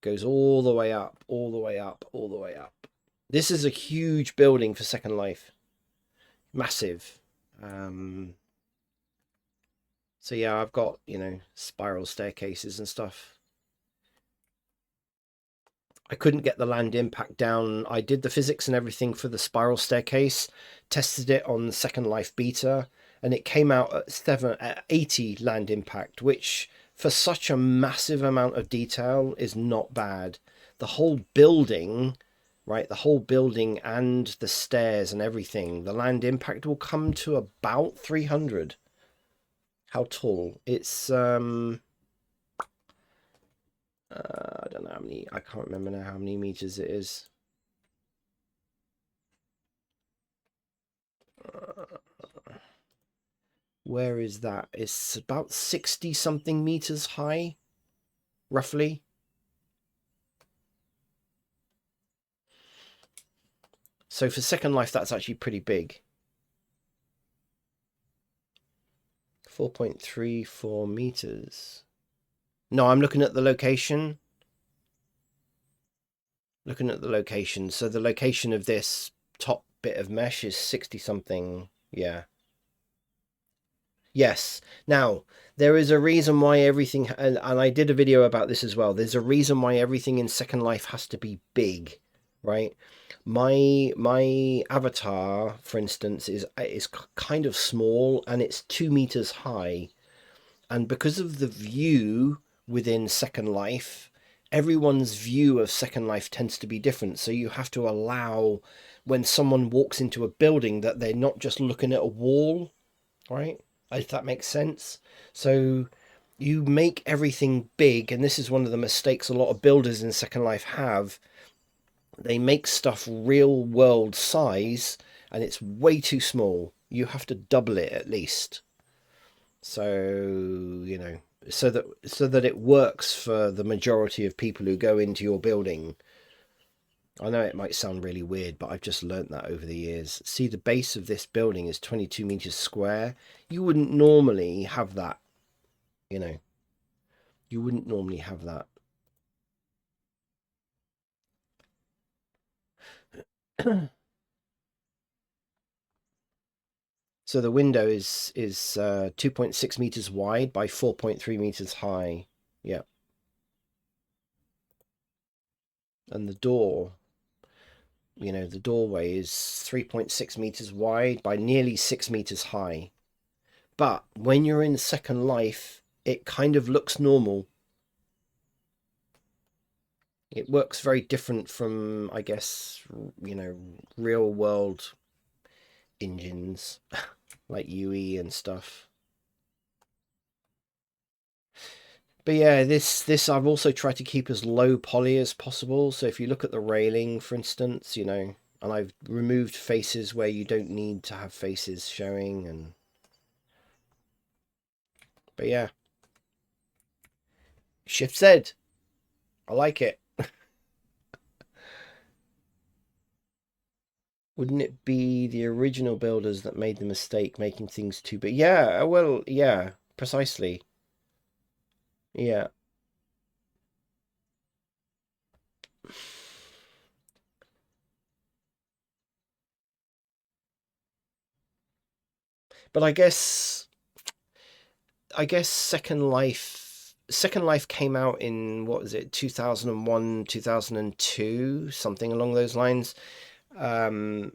Goes all the way up, all the way up, all the way up. This is a huge building for Second Life. Massive. So yeah, I've got, spiral staircases and stuff. I couldn't get the land impact down. I did the physics and everything for the spiral staircase, tested it on Second Life beta, and it came out at 80 land impact, which for such a massive amount of detail is not bad. The whole building, right, the whole building and the stairs and everything, the land impact will come to about 300. How tall? It's I don't know how many, I can't remember now how many meters it is. Where is that? It's about 60 something meters high, roughly. So for Second Life, that's actually pretty big. 4.34 meters. No, I'm looking at the location. So the location of this top bit of mesh is 60 something. Yeah. Yes. Now, there is a reason why everything, and I did a video about this as well. There's a reason why everything in Second Life has to be big, right? My avatar, for instance, is kind of small and it's 2 meters high. And because of the view within Second Life, everyone's view of Second Life tends to be different. So you have to allow when someone walks into a building that they're not just looking at a wall, right? If that makes sense. So you make everything big, and this is one of the mistakes a lot of builders in Second Life have. They make stuff real world size and it's way too small. You have to double it at least. So, so that it works for the majority of people who go into your building. I know it might sound really weird, but I've just learnt that over the years. See, the base of this building is 22 meters square. You wouldn't normally have that, you know. You wouldn't normally have that. So the window is 2.6 meters wide by 4.3 meters high. Yeah. And the door, the doorway is 3.6 meters wide by nearly 6 meters high. But when you're in Second Life, it kind of looks normal. It works very different from, I guess, real world engines like UE and stuff. But yeah, this I've also tried to keep as low poly as possible. So if you look at the railing, for instance, and I've removed faces where you don't need to have faces showing, and but yeah, Shift Z. I like it. Wouldn't it be the original builders that made the mistake making things too big? Yeah, well, yeah, precisely. Yeah. But I guess Second Life came out in what was it, 2001, 2002, something along those lines. Um,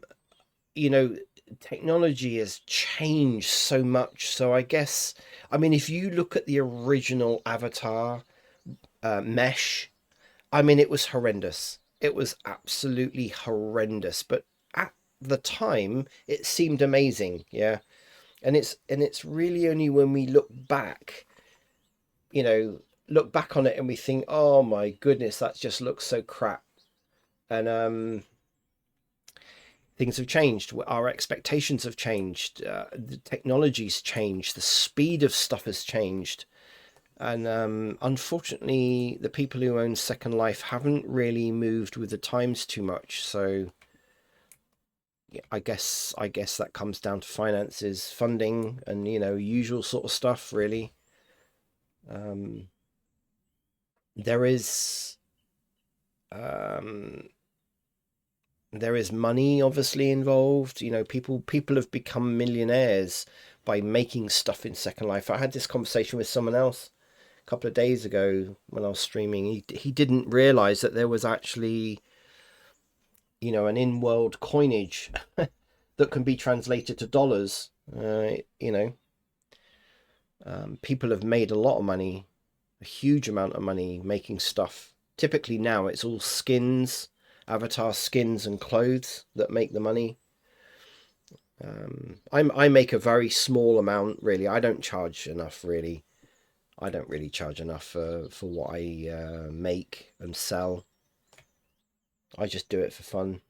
you know, technology has changed so much. So I mean, if you look at the original Avatar Mesh, I mean, it was horrendous. It was absolutely horrendous. But at the time, it seemed amazing. Yeah, and it's really only when we you know, look back on it and we think, oh my goodness, that just looks so crap. And things have changed. Our expectations have changed. The technology's changed. The speed of stuff has changed. And unfortunately, the people who own Second Life haven't really moved with the times too much. So yeah, I guess that comes down to finances, funding, and usual sort of stuff. Really, um, there is um, there is money obviously involved. People have become millionaires by making stuff in Second Life. I had this conversation with someone else a couple of days ago when I was streaming. He didn't realize that there was actually an in-world coinage that can be translated to dollars. People have made a lot of money, a huge amount of money making stuff. Typically now it's all skins, avatar skins and clothes that make the money. I make a very small amount, really. I don't charge enough, really. I don't really charge enough for what I make and sell. I just do it for fun.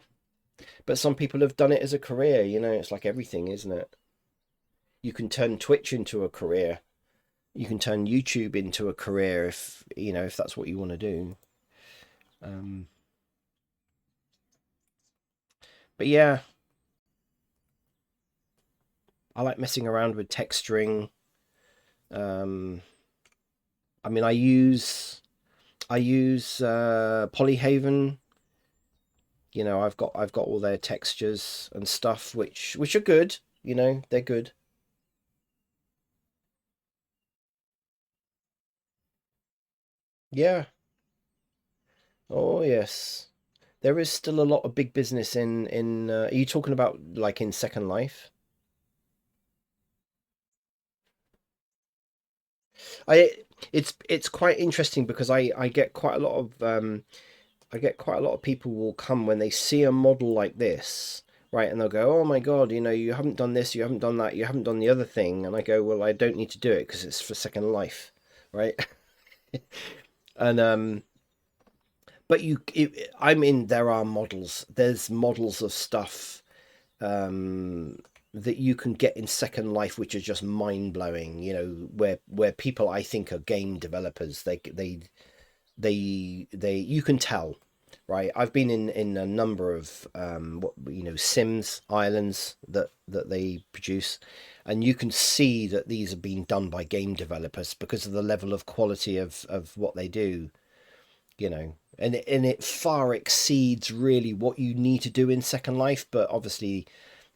But some people have done it as a career. It's like everything, isn't it? You can turn Twitch into a career. You can turn YouTube into a career if that's what you want to do. Um, but yeah, I like messing around with texturing. Um, I mean, I use Polyhaven. I've got all their textures and stuff, which are good. They're good. Yeah. Oh yes. There is still a lot of big business in. Are you talking about like in Second Life? I it's quite interesting because I get quite a lot of I get quite a lot of people will come when they see a model like this, right? And they'll go, "Oh my God, you know, you haven't done this, you haven't done that, you haven't done the other thing." And I go, "Well, I don't need to do it because it's for Second Life, right?" And but I mean, there are models. There's models of stuff that you can get in Second Life, which are just mind blowing. You know, where people I think are game developers. They you can tell, right? I've been in a number of what you know Sims islands that they produce, and you can see that these are being done by game developers because of the level of quality of what they do. You know, and it far exceeds really what you need to do in Second Life. But obviously,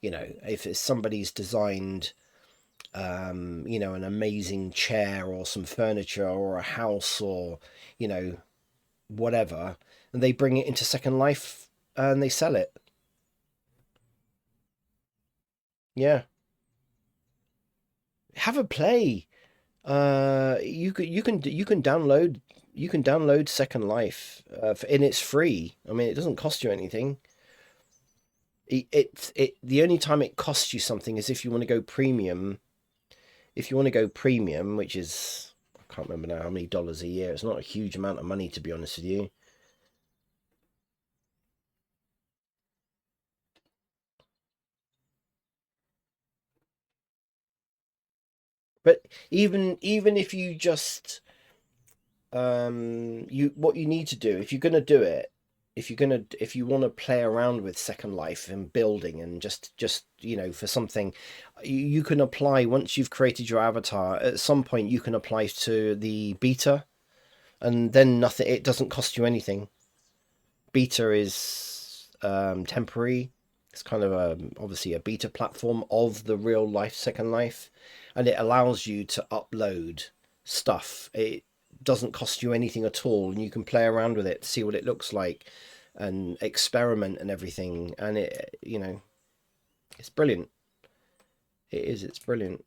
you know, if it's somebody's designed you know, an amazing chair or some furniture or a house or, you know, whatever, and they bring it into Second Life and they sell it. Yeah, have a play. You can download Second Life, and it's free. I mean, it doesn't cost you anything. The only time it costs you something is if you want to go premium. If you want to go premium, which is I can't remember now how many dollars a year. It's not a huge amount of money to be honest with you. But even if you just you what you need to do if you're gonna do it, if you want to play around with Second Life and building and just you know for something, you can apply once you've created your avatar. At some point, you can apply to the beta, and then nothing. It doesn't cost you anything. Beta is temporary. It's kind of obviously a beta platform of the real life Second Life, and it allows you to upload stuff. It doesn't cost you anything at all, and you can play around with it, see what it looks like, and experiment and everything. And it, you know, it's brilliant. It is. It's brilliant.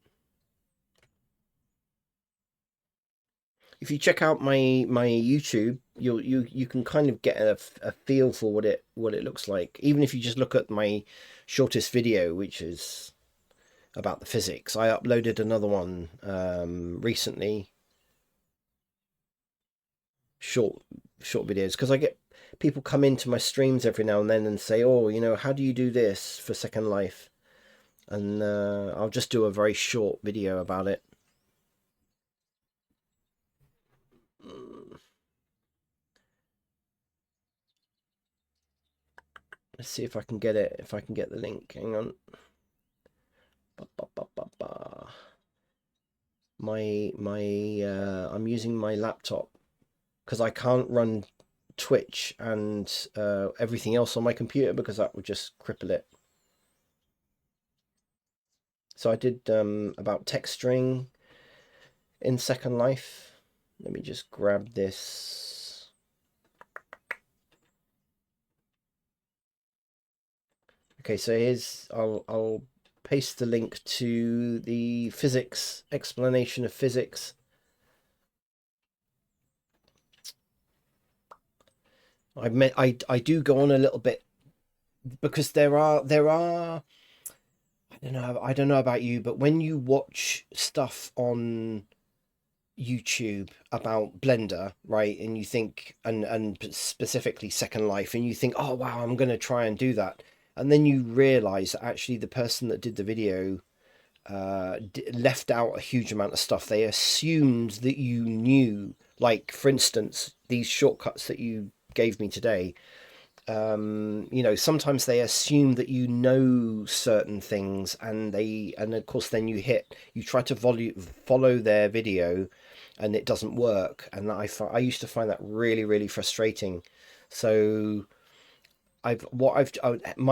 If you check out my YouTube, you can kind of get a feel for what it looks like. Even if you just look at my shortest video, which is about the physics. I uploaded another one recently, short short videos, because I get people come into my streams every now and then and say, "Oh, you know, how do you do this for Second Life?" And I'll just do a very short video about it. Let's see if I can get it. If I can get the link. Hang on. Ba, ba, ba, ba, ba. I'm using my laptop because I can't run Twitch and everything else on my computer because that would just cripple it. So I did about text string in Second Life. Let me just grab this. Okay, so here's I'll paste the link to the physics explanation of physics. I do go on a little bit because there are I don't know about you, but when you watch stuff on YouTube about Blender, right, and you think and specifically Second Life, and you think, oh wow, I'm gonna try and do that, and then you realize that actually the person that did the video left out a huge amount of stuff. They assumed that you knew, like for instance, these shortcuts that you gave me today. You know, sometimes they assume that you know certain things, and of course, then you try to follow their video, and it doesn't work. And I used to find that really frustrating. So my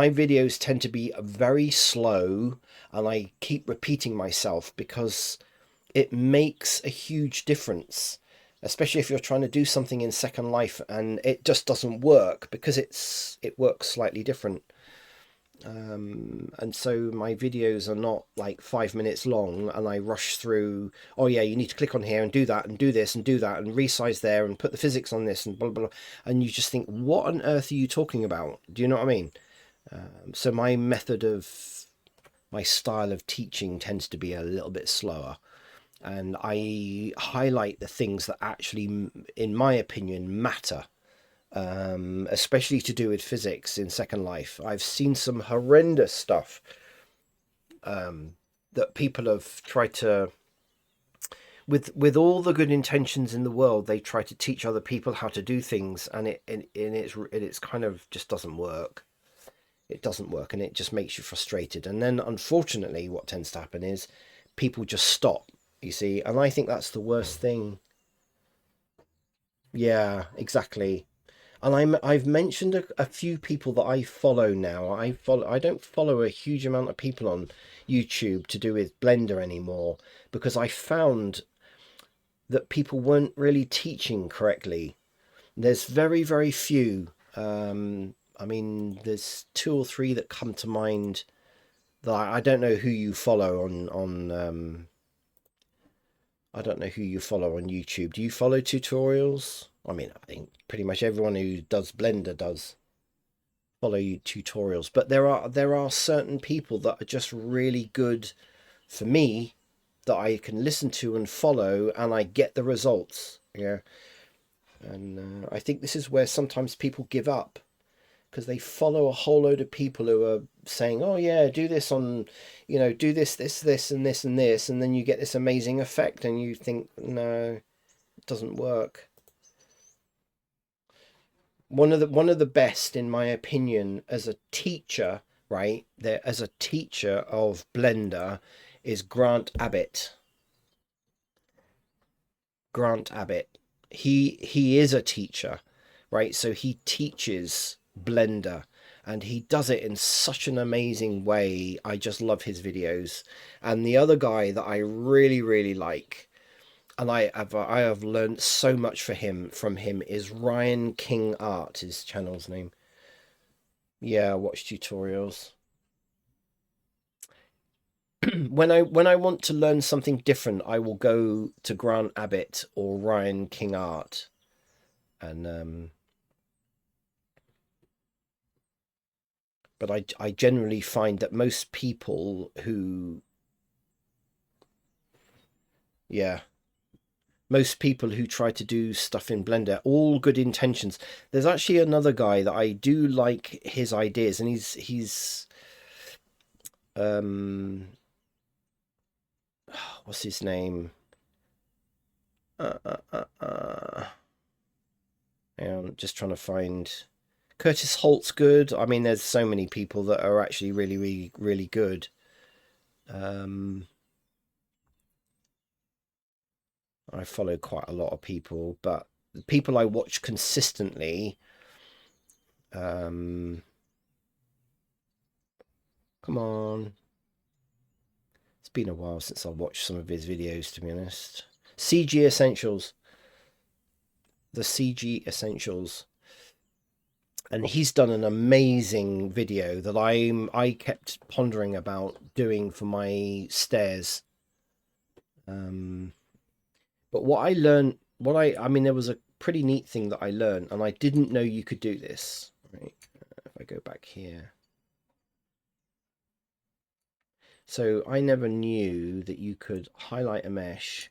videos tend to be very slow, and I keep repeating myself because it makes a huge difference. especially if you're trying to do something in Second Life and it just doesn't work because it works slightly different. And so my videos are not like 5 minutes long and I rush through, oh yeah, you need to click on here and do that and do this and do that and resize there and put the physics on this and blah, blah, blah. And you just think, what on earth are you talking about? Do you know what I mean? So my style of teaching tends to be a little bit slower. And I highlight the things that actually, in my opinion, matter. Especially to do with physics in Second Life. I've seen some horrendous stuff that people have tried to, with all the good intentions in the world, they try to teach other people how to do things, and it's kind of just doesn't work. It doesn't work, and it just makes you frustrated. And then, unfortunately, what tends to happen is people just stop. You see, and I think that's the worst thing. Yeah, exactly. And I've mentioned a few people that I follow now. I don't follow a huge amount of people on YouTube to do with Blender anymore because I found that people weren't really teaching correctly. There's very, very few. I mean, there's two or three that come to mind that I don't know who you follow on I don't know who you follow on YouTube. Do you follow tutorials? I mean, I think pretty much everyone who does Blender does follow tutorials, but there are certain people that are just really good for me that I can listen to and follow, and I get the results. Yeah, and I think this is where sometimes people give up because they follow a whole load of people who are saying, "Oh yeah, do this on, do this, and this, and this," and then you get this amazing effect, and you think, no, it doesn't work. One of the best, in my opinion, as a teacher, right there, as a teacher of Blender, is Grant Abbott. Grant Abbott. He is a teacher, right? So he teaches Blender and he does it in such an amazing way. I just love his videos. And the other guy that I really, really like, and I have learned so much from him is Ryan King Art, his channel's name. Yeah, watch tutorials. When I want to learn something different, I will go to Grant Abbott or Ryan King Art. And but I generally find that most people who, yeah, most people who try to do stuff in Blender, all good intentions. There's actually another guy that I do like his ideas, and he's um what's his name? I'm just trying to find Curtis Holt's good. I mean, there's so many people that are actually really, really, really good. I follow quite a lot of people, but the people I watch consistently, come on. It's been a while since I watched some of his videos, to be honest. CG Essentials. The CG Essentials. And he's done an amazing video that I kept pondering about doing for my stairs. But what I learned, I mean, there was a pretty neat thing that I learned, and I didn't know you could do this. Right? If I go back here. So I never knew that you could highlight a mesh,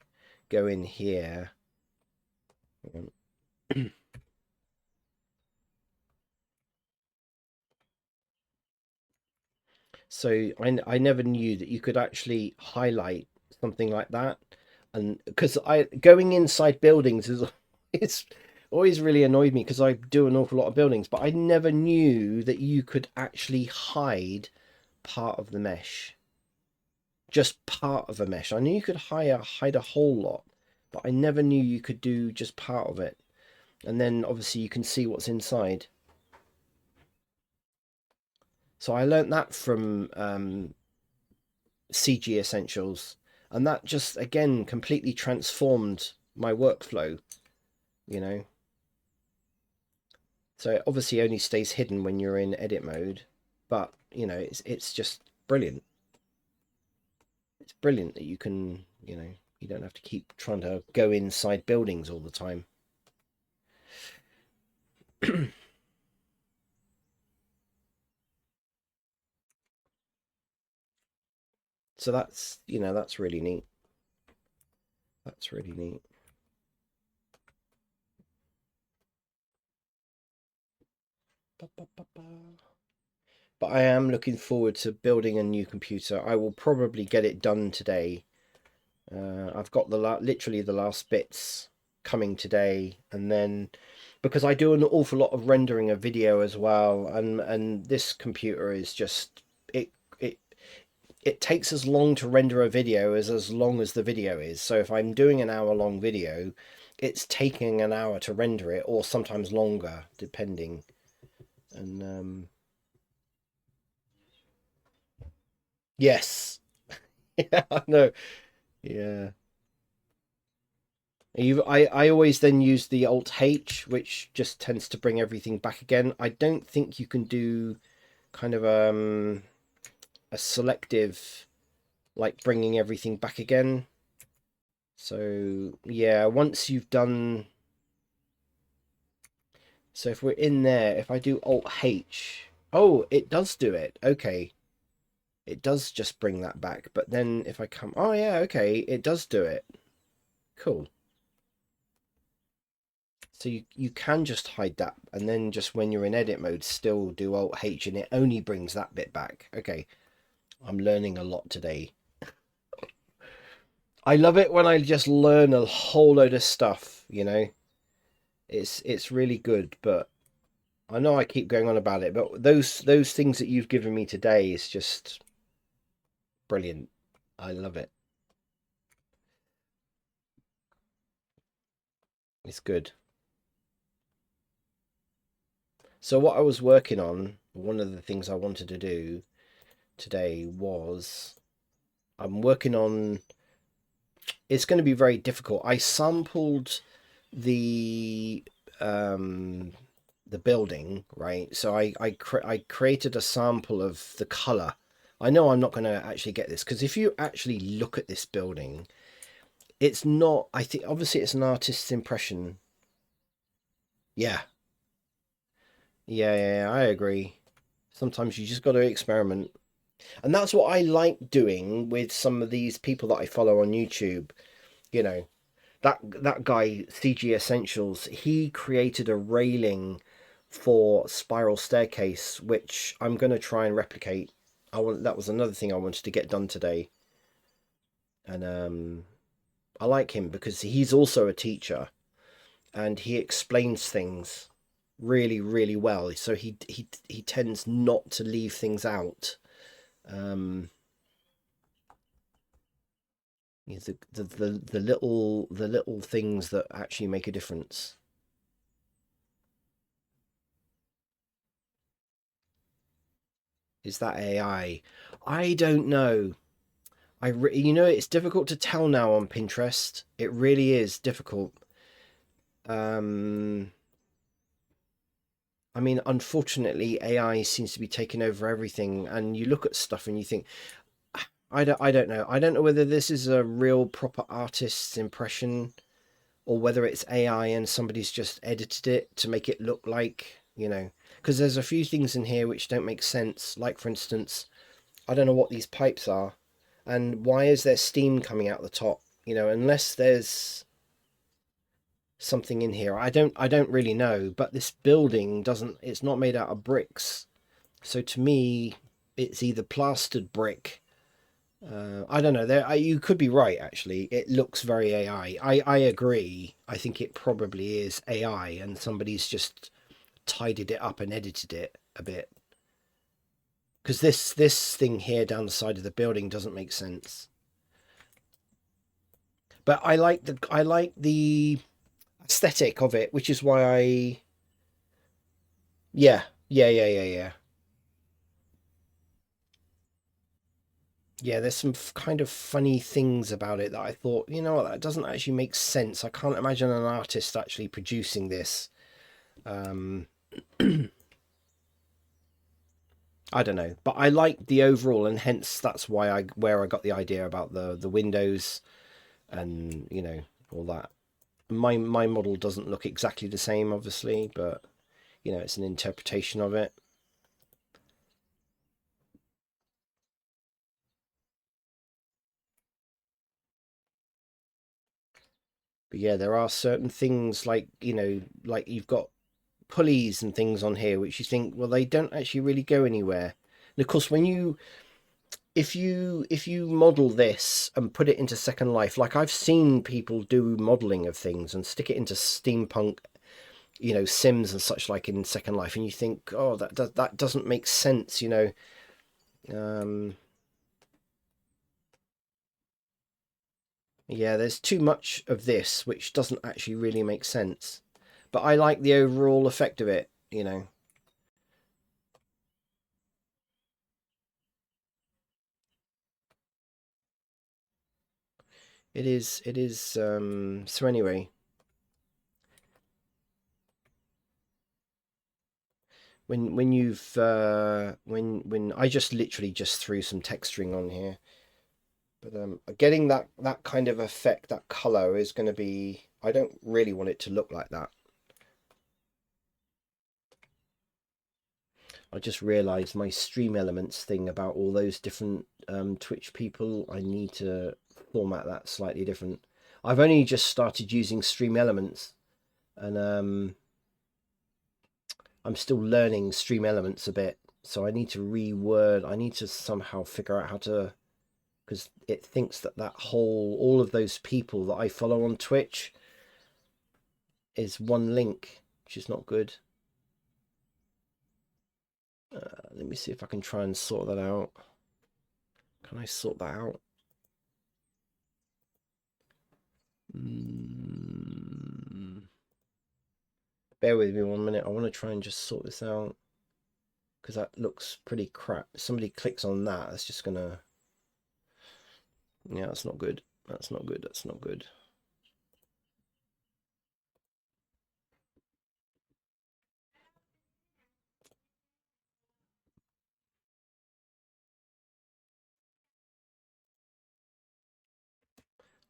go in here. So I never knew that you could actually highlight something like that. And because I going inside buildings is it's always really annoyed me because I do an awful lot of buildings, but I never knew that you could actually hide part of the mesh. Just part of a mesh. I knew you could hide a whole lot, but I never knew you could do just part of it. And then obviously you can see what's inside. So I learnt that from CG Essentials, and that just again completely transformed my workflow. you know. So it obviously only stays hidden when you're in edit mode, but you know, it's just brilliant. It's brilliant that you can, you know, you don't have to keep trying to go inside buildings all the time. So that's, you know, that's really neat. That's really neat. But I am looking forward to building a new computer. I will probably get it done today. I've got literally the last bits coming today, and then because I do an awful lot of rendering of video as well, and this computer is just it it takes as long to render a video as long as the video is. So if I'm doing an hour long video, it's taking an hour to render it, or sometimes longer, depending. And yes, yeah, I know, yeah. I always then use the Alt H, which just tends to bring everything back again. I don't think you can do kind of a selective, like bringing everything back again. So yeah, once you've done, so if we're in there, if I do Alt H, oh, it does do it. Okay, it does just bring that back. But then if I come, oh yeah, okay, it does do it. Cool. So you can just hide that, and then just when you're in edit mode, still do Alt H, and it only brings that bit back. Okay, I'm learning a lot today. I love it when I just learn a whole load of stuff, you know. It's really good, but I know I keep going on about it, but those things that you've given me today is just brilliant. I love it. It's good. So what I was working on, one of the things I wanted to do today was I'm working on, it's going to be very difficult. I sampled the um the building, right? So I created a sample of the color. I know I'm not going to actually get this because if you actually look at this building, it's not, I think obviously it's an artist's impression. Yeah. Yeah, I agree. Sometimes you just got to experiment. And that's what I like doing with some of these people that I follow on YouTube, you know. That guy CG Essentials, he created a railing for Spiral Staircase, which I'm going to try and replicate. That was another thing I wanted to get done today. And I like him because he's also a teacher and he explains things really well. So he tends not to leave things out. Um, the little things that actually make a difference. Is that AI? I don't know. You know, it's difficult to tell now on Pinterest. It really is difficult. Um, I mean, unfortunately, AI seems to be taking over everything, and you look at stuff and you think, I don't know. I don't know whether this is a real proper artist's impression or whether it's AI and somebody's just edited it to make it look like, you know, because there's a few things in here which don't make sense. Like, for instance, I don't know what these pipes are, and why is there steam coming out the top? You know, unless there's something in here, I don't really know. But this building doesn't. It's not made out of bricks, so to me, it's either plastered brick. I don't know. You could be right. Actually, it looks very AI. I agree. I think it probably is AI, and somebody's just tidied it up and edited it a bit. Because this thing here down the side of the building doesn't make sense. But I like the aesthetic of it, which is why yeah. Yeah, there's some kind of funny things about it that I thought, you know what, that doesn't actually make sense. I can't imagine an artist actually producing this. Um, I don't know, but I like the overall, and hence that's why I got the idea about the windows and all that. My model doesn't look exactly the same, obviously, but it's an interpretation of it. But yeah, there are certain things like like you've got pulleys and things on here which you think, well, they don't actually really go anywhere. And of course, when you if you model this and put it into Second Life, like I've seen people do modeling of things and stick it into steampunk, Sims and such like in Second Life, and you think, oh, that doesn't make sense. Um, yeah, there's too much of this which doesn't actually really make sense. But I like the overall effect of it. It is so anyway, when you've when I just literally just threw some texturing on here, but getting that kind of effect, that color is going to be, I don't really want it to look like that. I just realized my stream elements thing about all those different Twitch people, I need to format that slightly different. I've only just started using stream elements, and I'm still learning stream elements a bit, so I need to reword. I need to somehow figure out how to, because it thinks that all of those people that I follow on Twitch is one link, which is not good. Let me see if I can try and sort that out. Can I sort that out? Bear with me 1 minute. I want to try and just sort this out, because that looks pretty crap. If somebody clicks on that, that's just gonna. Yeah, that's not good. That's not good. That's not good.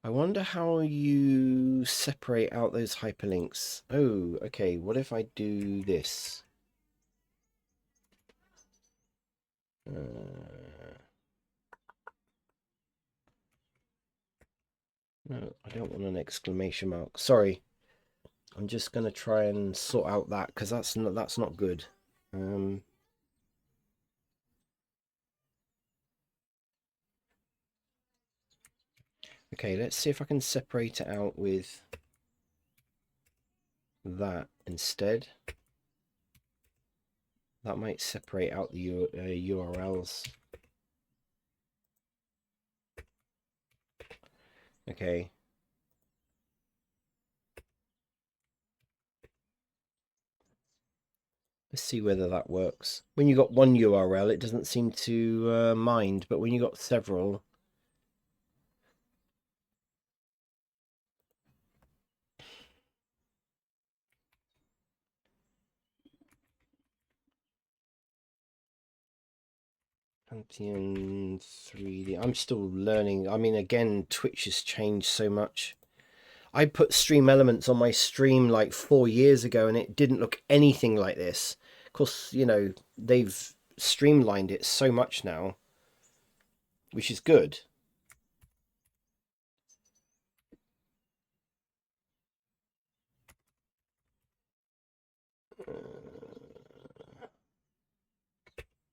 I wonder how you separate out those hyperlinks. Oh, okay. What if I do this? No, I don't want an exclamation mark. Sorry. I'm just gonna try and sort out that, because that's not good. Um, okay, let's see if I can separate it out with that instead. That might separate out the URLs. Okay. Let's see whether that works. When you got one URL, it doesn't seem to mind, but when you got several, Pantheon 3D. I'm still learning. I mean, again, Twitch has changed so much. I put stream elements on my stream like 4 years ago, and it didn't look anything like this. Of course, they've streamlined it so much now, which is good.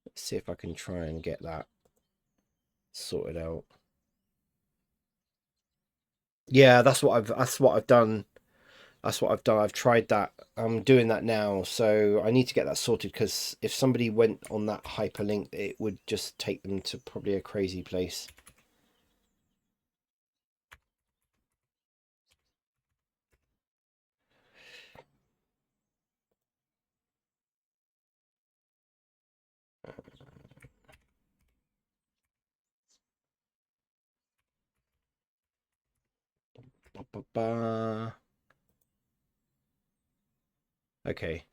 Let's see if I can try and get that sorted out. Yeah, that's what I've done. That's what I've done. I've tried that. I'm doing that now. So I need to get that sorted, because if somebody went on that hyperlink, it would just take them to probably a crazy place. Ba-ba-ba. Okay.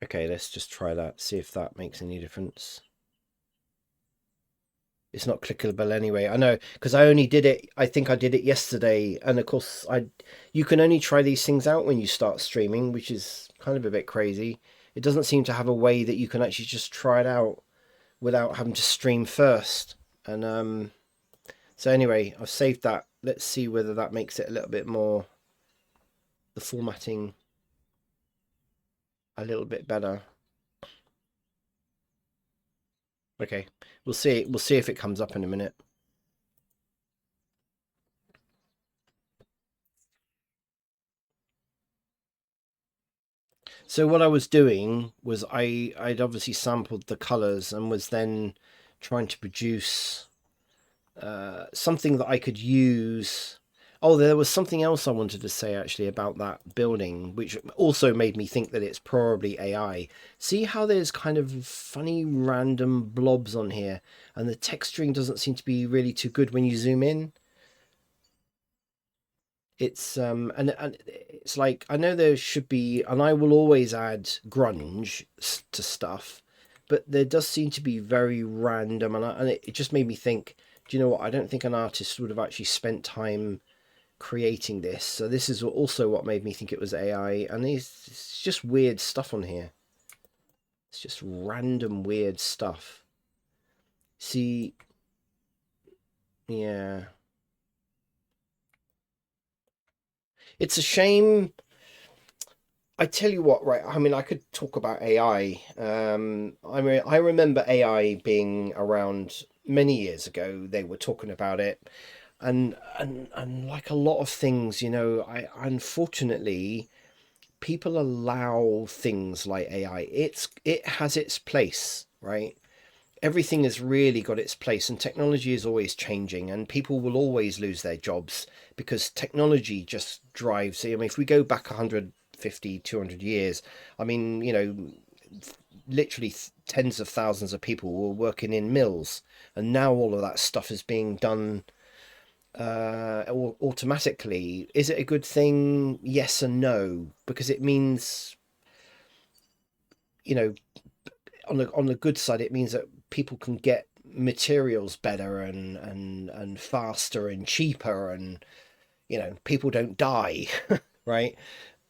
Okay, let's just try that, see if that makes any difference. It's not clickable anyway. I know, because I only did it, I think I did it yesterday, and of course you can only try these things out when you start streaming, which is kind of a bit crazy. It doesn't seem to have a way that you can actually just try it out without having to stream first. And so anyway, I've saved that. Let's see whether that makes it a little bit more, the formatting a little bit better. Okay, we'll see. We'll see if it comes up in a minute. So what I was doing was I'd obviously sampled the colors and was then trying to produce something that I could use. Oh, there was something else I wanted to say actually about that building, which also made me think that it's probably AI. See how there's kind of funny random blobs on here, and the texturing doesn't seem to be really too good when you zoom in. It's and it's like, I know there should be, and I will always add grunge to stuff, but there does seem to be very random, and it just made me think, do you know what, I don't think an artist would have actually spent time creating this. So this is also what made me think it was AI. And it's just weird stuff on here. It's just random weird stuff. See, yeah, it's a shame. I tell you what, right? I mean, I could talk about AI. I mean, I remember AI being around many years ago. They were talking about it, and like a lot of things, I unfortunately, people allow things like AI. It has its place, right? Everything has really got its place, and technology is always changing, and people will always lose their jobs because technology just drives. I mean, if we go back 150, 200 years, I mean, literally tens of thousands of people were working in mills, and now all of that stuff is being done automatically. Is it a good thing? Yes and no, because it means, you know, on the good side, it means that people can get materials better and faster and cheaper, and people don't die, right?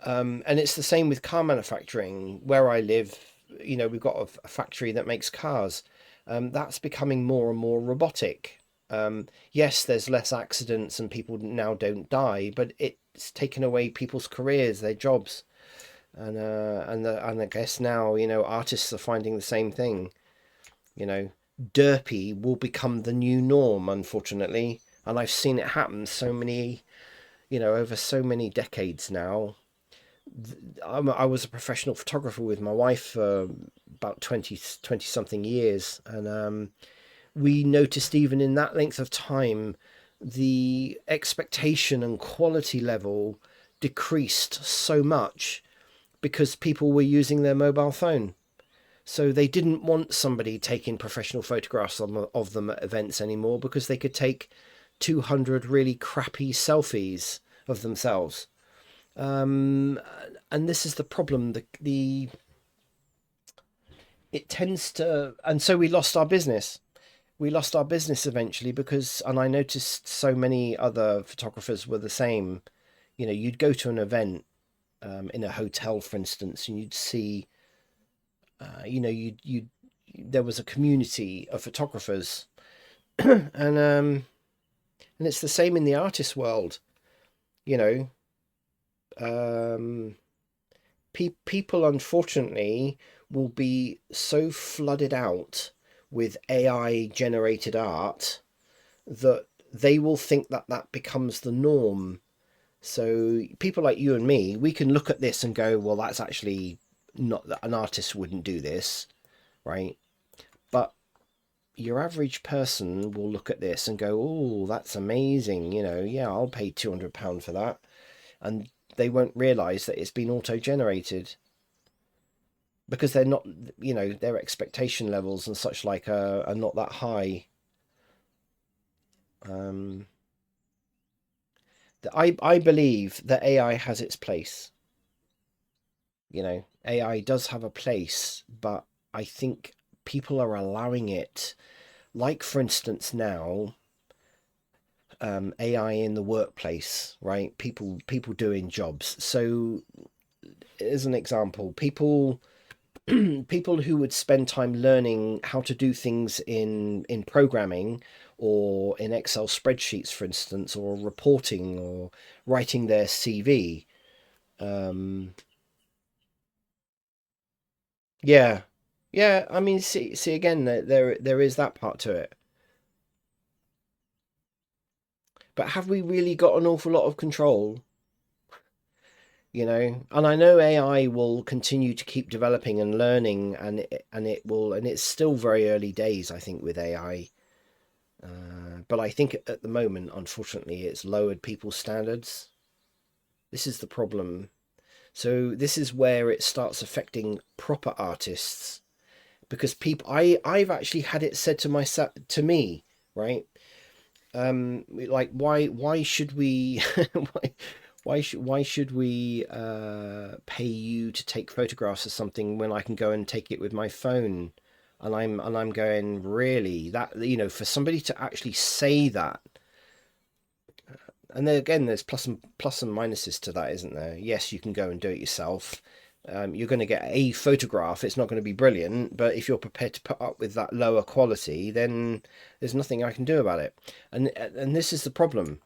And it's the same with car manufacturing. Where I live, we've got a factory that makes cars. That's becoming more and more robotic. Yes, there's less accidents and people now don't die, but it's taken away people's careers, their jobs. And I guess now, artists are finding the same thing. You know, derpy will become the new norm, unfortunately, and I've seen it happen so many, over so many decades now. I was a professional photographer with my wife for about 20 something years, and we noticed even in that length of time, the expectation and quality level decreased so much because people were using their mobile phone. So they didn't want somebody taking professional photographs of them at events anymore because they could take 200 really crappy selfies of themselves. Um, and this is the problem. The It tends to, and so we lost our business. We lost our business eventually because, and I noticed so many other photographers were the same. You'd go to an event in a hotel, for instance, and you'd see, you there was a community of photographers, and it's the same in the artist world. You know, um, people unfortunately will be so flooded out with AI generated art that they will think that that becomes the norm. So people like you and me, we can look at this and go, well, that's actually not, that an artist wouldn't do this, right? But your average person will look at this and go, oh, that's amazing. Yeah, I'll pay £200 for that. And they won't realize that it's been auto generated. because they're not, their expectation levels and such like are not that high. Um, I believe that AI has its place. AI does have a place, but I think people are allowing it. Like, for instance, now, AI in the workplace, right? People doing jobs. So, as an example, people who would spend time learning how to do things in programming or in Excel spreadsheets, for instance, or reporting or writing their CV. Yeah, yeah. I mean, see again, there is that part to it. But have we really got an awful lot of control? And I know AI will continue to keep developing and learning, and it's still very early days, I think, with AI. But I think at the moment, unfortunately, it's lowered people's standards. This is the problem. So this is where it starts affecting proper artists, because I've actually had it said to me, right? Like, why should we why should we pay you to take photographs of something when I can go and take it with my phone? And I'm going, really, that, for somebody to actually say that. And then again, there's plus and minuses to that, isn't there? Yes, you can go and do it yourself. You're going to get a photograph. It's not going to be brilliant, but if you're prepared to put up with that lower quality, then there's nothing I can do about it. And this is the problem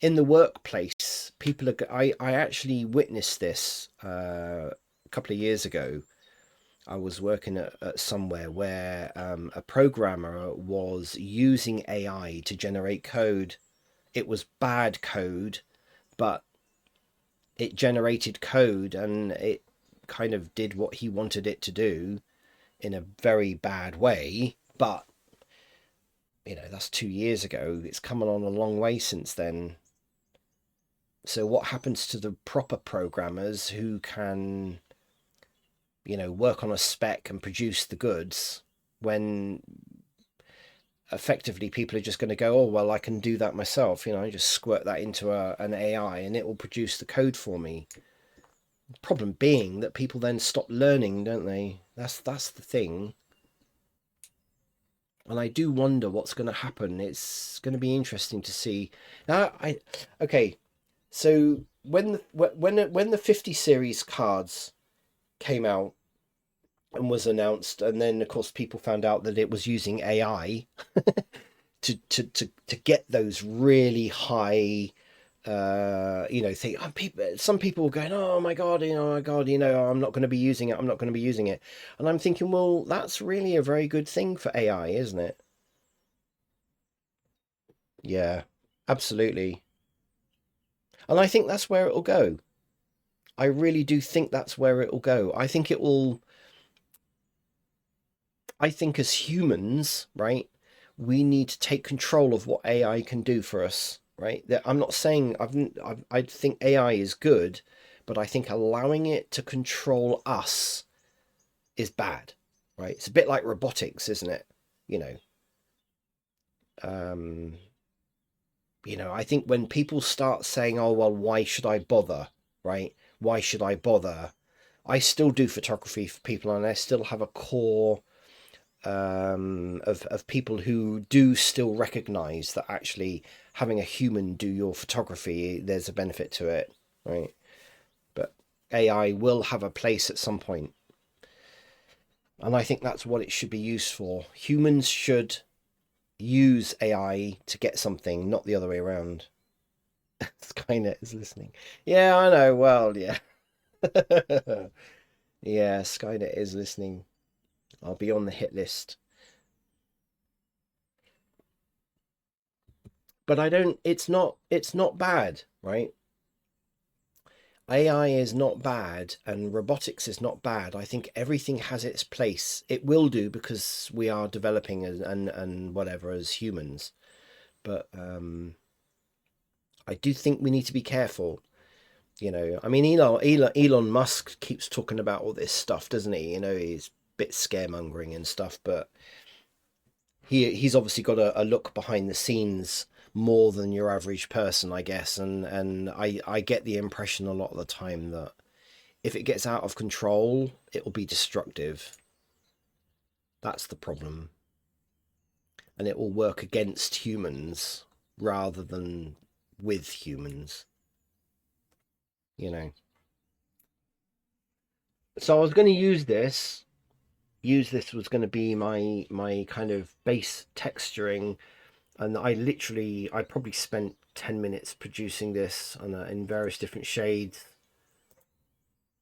in the workplace. People are. I actually witnessed this a couple of years ago. I was working at somewhere where a programmer was using AI to generate code. It was bad code, but it generated code and it kind of did what he wanted it to do in a very bad way. But, that's 2 years ago. It's come on a long way since then. So, what happens to the proper programmers who can, work on a spec and produce the goods when effectively people are just going to go, oh, well, I can do that myself. I just squirt that into an AI and it will produce the code for me. Problem being that people then stop learning, don't they? That's the thing. And I do wonder what's going to happen. It's going to be interesting to see. Now, okay. So when the 50 series cards came out and was announced, and then of course people found out that it was using AI to get those really high think some people were going, oh my god, I'm not going to be using it, I'm not going to be using it. And I'm thinking, well, that's really a very good thing for AI, isn't it? Yeah, absolutely. And I think that's where it'll go. I really do think that's where it'll go. I think as humans, right, we need to take control of what AI can do for us, right? That I'm not saying I think AI is good, but I think allowing it to control us is bad, right? It's a bit like robotics, isn't it? You know, um, I think when people start saying, "Oh well, why should I bother?" Right? Why should I bother? I still do photography for people, and I still have a core of people who do still recognise that actually having a human do your photography, there's a benefit to it, right? But AI will have a place at some point, and I think that's what it should be used for. Humans should use AI to get something, not the other way around. Skynet is listening. Yeah, I know. Well, yeah. Yeah, Skynet is listening. I'll be on the hit list. But I don't it's not bad, right? AI is not bad and robotics is not bad. I think everything has its place. It will do because we are developing and whatever as humans. But I do think we need to be careful. You know, I mean, Elon Musk keeps talking about all this stuff, doesn't he? You know, he's a bit scaremongering and stuff, but he's obviously got a look behind the scenes more than your average person, I guess. And I get the impression a lot of the time that if it gets out of control, it will be destructive. That's the problem. And it will work against humans rather than with humans, you know. So I was going to use this was going to be my kind of base texturing, and I probably spent 10 minutes producing this in various different shades,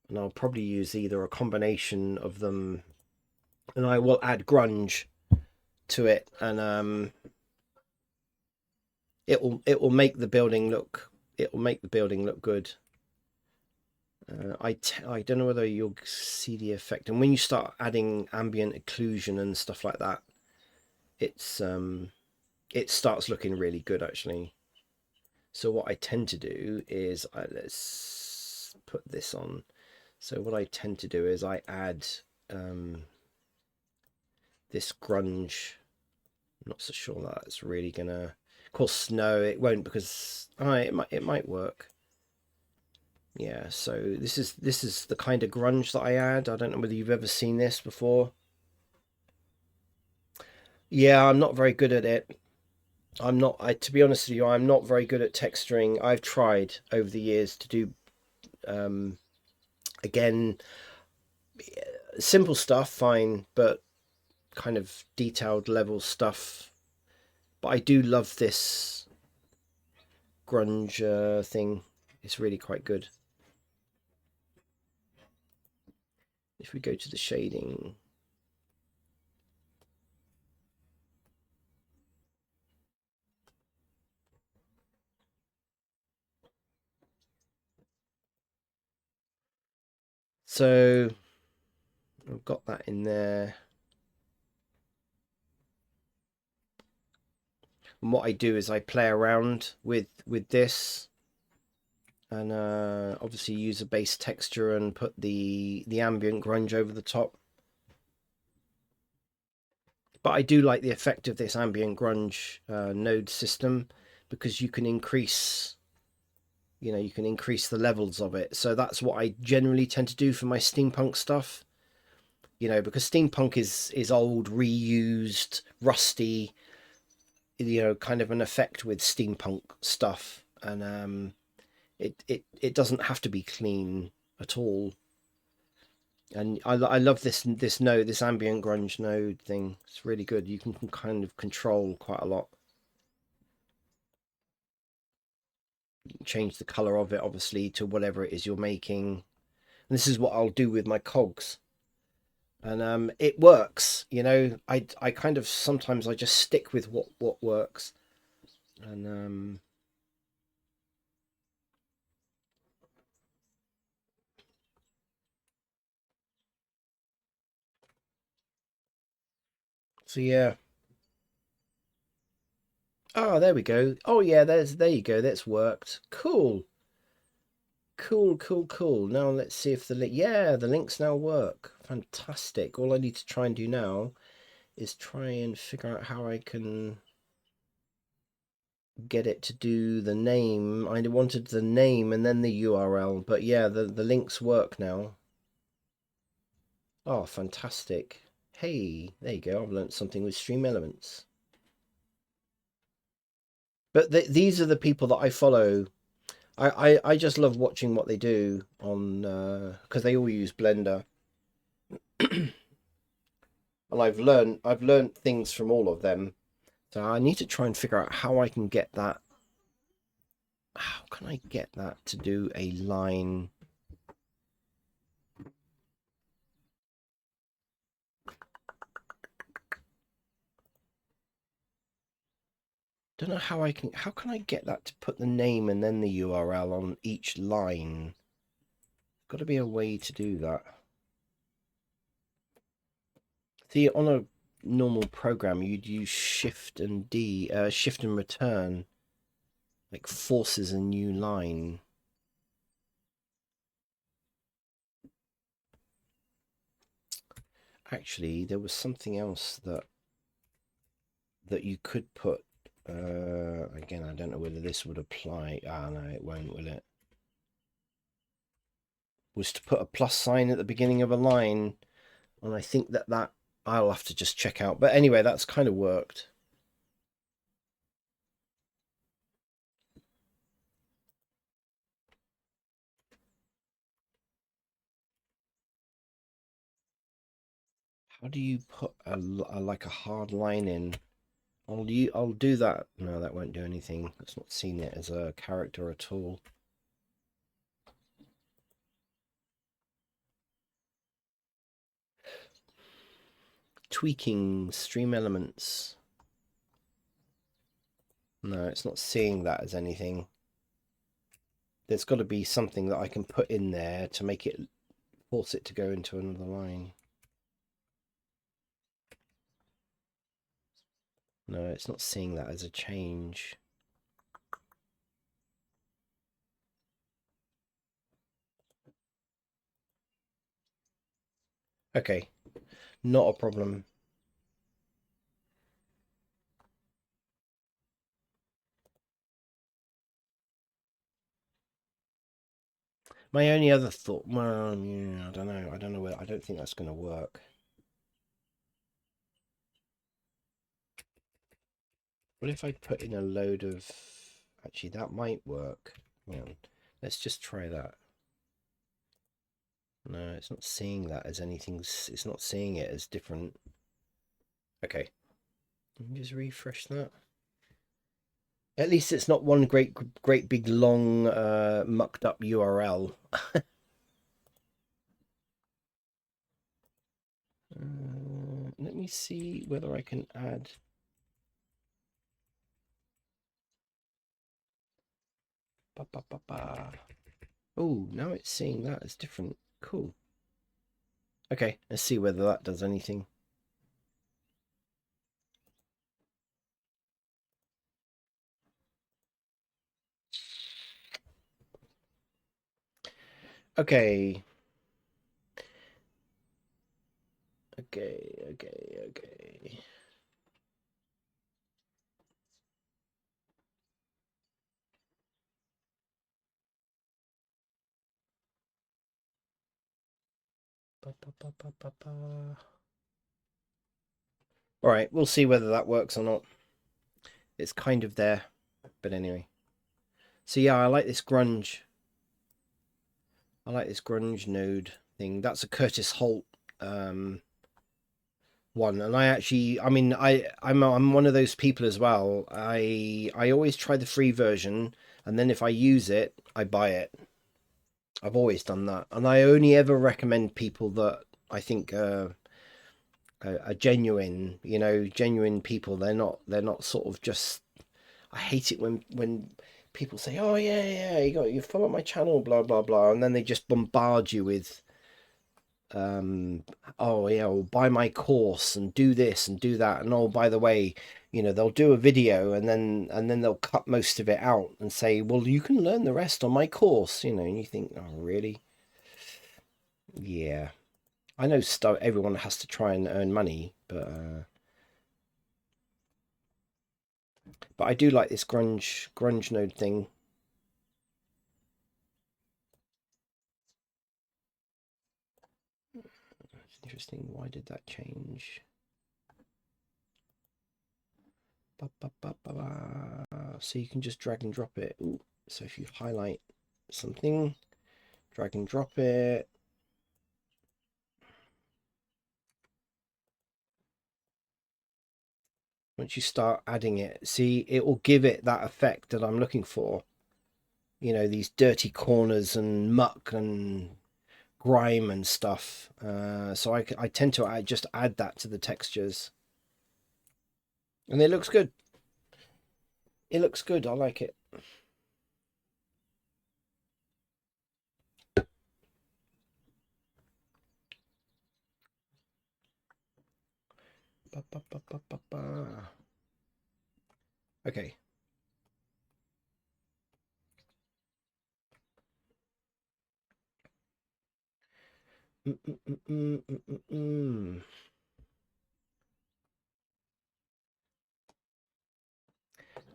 and I'll probably use either a combination of them, and I will add grunge to it, and it will make the building look good. I don't know whether you'll see the effect, and when you start adding ambient occlusion and stuff like that, it starts looking really good actually. So what I tend to do is let's put this on. So what I tend to do is I add this grunge. I'm not so sure that's really gonna. Of course, no, it won't, because it might work. Yeah, so this is the kind of grunge that I add. I don't know whether you've ever seen this before. Yeah, I'm not very good at it. To be honest with you, I'm not very good at texturing. I've tried over the years to do, um, again, simple stuff, fine, but kind of detailed level stuff. But I do love this grunge thing. It's really quite good. If we go to the shading, so I've got that in there. And what I do is I play around with this, and obviously use a base texture and put the ambient grunge over the top. But I do like the effect of this ambient grunge node system, because you can increase the levels of it. So that's what I generally tend to do for my steampunk stuff. Because steampunk is old, reused, rusty, kind of an effect with steampunk stuff, and it doesn't have to be clean at all. And I love this node, this ambient grunge node thing. It's really good. You can kind of control quite a lot. You can change the color of it, obviously, to whatever it is you're making. And this is what I'll do with my cogs. And it works. I kind of sometimes I just stick with what works. And so yeah. Oh, there we go. Oh yeah, there you go. That's worked. Cool. Cool, cool, cool. Now let's see if the links now work. Fantastic. All I need to try and do now is try and figure out how I can get it to do the name. I wanted the name and then the URL, but yeah, the links work now. Oh, fantastic. Hey, there you go. I've learnt something with Stream Elements. But these are the people that I follow. I just love watching what they do on, because they all use Blender. And I've learned things from all of them. So I need to try and figure out how I can get that. How can I get that to do a line? Don't know how can I get that to put the name and then the URL on each line? Got to be a way to do that. See, on a normal program, you'd use Shift and Shift and return, like forces a new line. Actually, there was something else that you could put. Again, I don't know whether this would apply. Ah, no, it won't, will it? Was to put a plus sign at the beginning of a line, and I think that I'll have to just check out. But anyway, that's kind of worked. How do you put a like a hard line in? I'll do that. No, that won't do anything. It's not seen it as a character at all. Tweaking stream elements. No, it's not seeing that as anything. There's got to be something that I can put in there to make it force it to go into another line. No, it's not seeing that as a change. Okay, not a problem. My only other thought, well, yeah, I don't know. I don't know where. I don't think that's going to work. What if I put in a load of? Actually, that might work. Hang on. Let's just try that. No, it's not seeing that as anything. It's not seeing it as different. Okay. Let me just refresh that. At least it's not one great big long mucked up URL. Let me see whether I can add. Oh, now it's seeing that as different. Cool. Okay, let's see whether that does anything. Okay. Okay. All right, we'll see whether that works or not. It's kind of there, but anyway. So yeah, I like this grunge. I like this grunge node thing. That's a Curtis Holt one, and I'm one of those people as well. I always try the free version, and then if I use it, I buy it. I've always done that, and I only ever recommend people that I think are genuine. You know, genuine people. They're not sort of just. I hate it when people say, "Oh yeah, you follow my channel, blah blah blah," and then they just bombard you with oh yeah, well, buy my course and do this and do that, and oh by the way, they'll do a video and then they'll cut most of it out and say, well, you can learn the rest on my course, and you think, oh really? Yeah, I know everyone has to try and earn money, but I do like this grunge node thing. It's interesting. Why did that change? So you can just drag and drop it. Ooh, so if you highlight something, drag and drop it. Once you start adding it, see, it will give it that effect that I'm looking for. These dirty corners and muck and grime and stuff. So I tend to just add that to the textures. And it looks good. It looks good. I like it. Okay.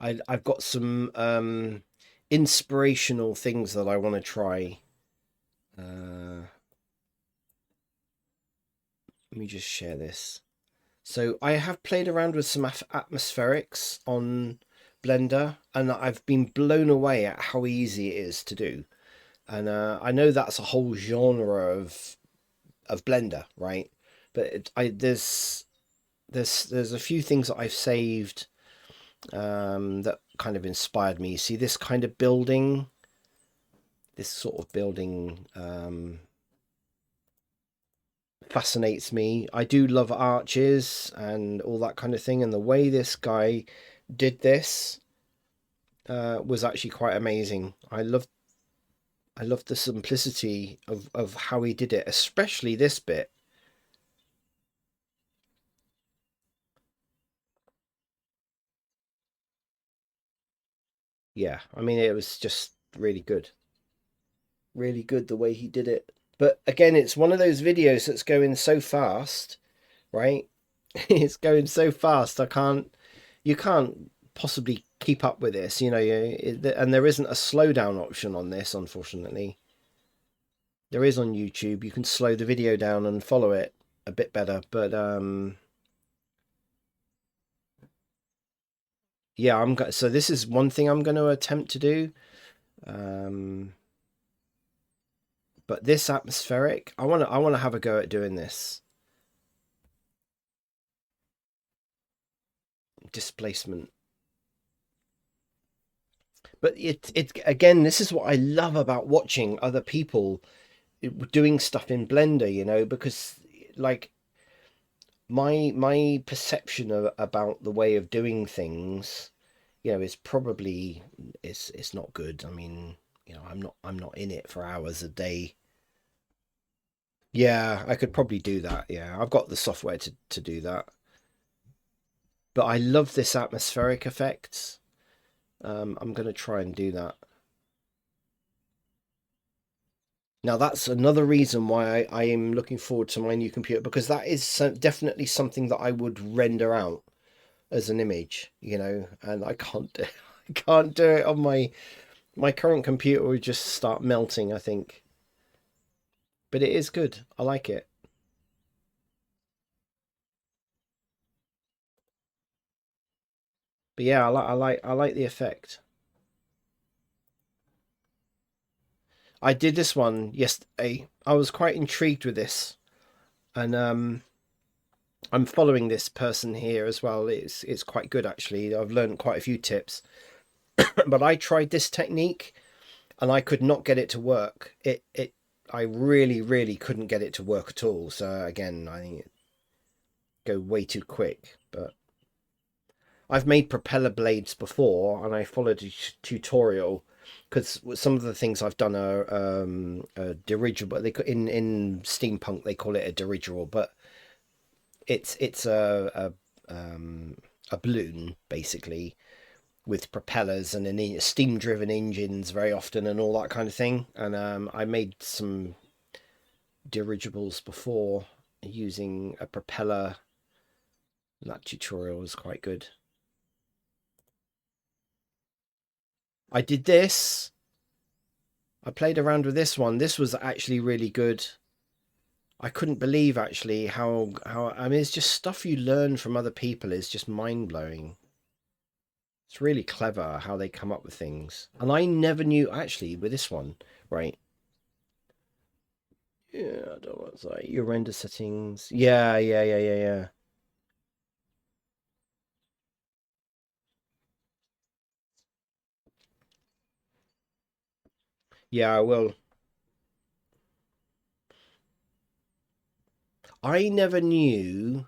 I've got some inspirational things that I want to try. Let me just share this. So I have played around with some atmospherics on Blender, and I've been blown away at how easy it is to do. And I know that's a whole genre of Blender, right? But there's a few things that I've saved that kind of inspired me. See this kind of building, this sort of building fascinates me. I do love arches and all that kind of thing, and the way this guy did this was actually quite amazing. I love the simplicity of how he did it, especially this bit. Yeah, I mean, it was just really good. Really good the way he did it. But again, it's one of those videos that's going so fast, right? It's going so fast. You can't possibly keep up with this, you know, and there isn't a slowdown option on this, unfortunately. There is on YouTube. You can slow the video down and follow it a bit better, but yeah, so this is one thing I'm going to attempt to do. Um, but this atmospheric, I want to have a go at doing this. Displacement. But it again, this is what I love about watching other people doing stuff in Blender, you know, because like my perception about the way of doing things, you know, is probably it's not good. I mean, you know, I'm not in it for hours a day. Yeah, I could probably do that. Yeah, I've got the software to do that. But I love this atmospheric effects. I'm going to try and do that. Now that's another reason why I am looking forward to my new computer, because that is definitely something that I would render out as an image, you know, and I can't do, I can't do it on my current computer. Would just start melting, I think. But it is good. I like it. But yeah, I like the effect. I did this one yesterday. I was quite intrigued with this, and I'm following this person here as well. It's quite good actually. I've learned quite a few tips. But I tried this technique and I could not get it to work. I really couldn't get it to work at all. So again, I think it go way too quick. But I've made propeller blades before, and I followed a tutorial because some of the things I've done are a dirigible. They in steampunk they call it a dirigible, but it's a balloon basically with propellers and an steam driven engines very often and all that kind of thing. And I made some dirigibles before using a propeller. That tutorial was quite good. I did this. I played around with this one. This was actually really good. I couldn't believe actually how I mean it's just stuff you learn from other people is just mind blowing. It's really clever how they come up with things. And I never knew actually with this one, right? Yeah, I don't know what's like your render settings. Yeah. Yeah, I will. I never knew,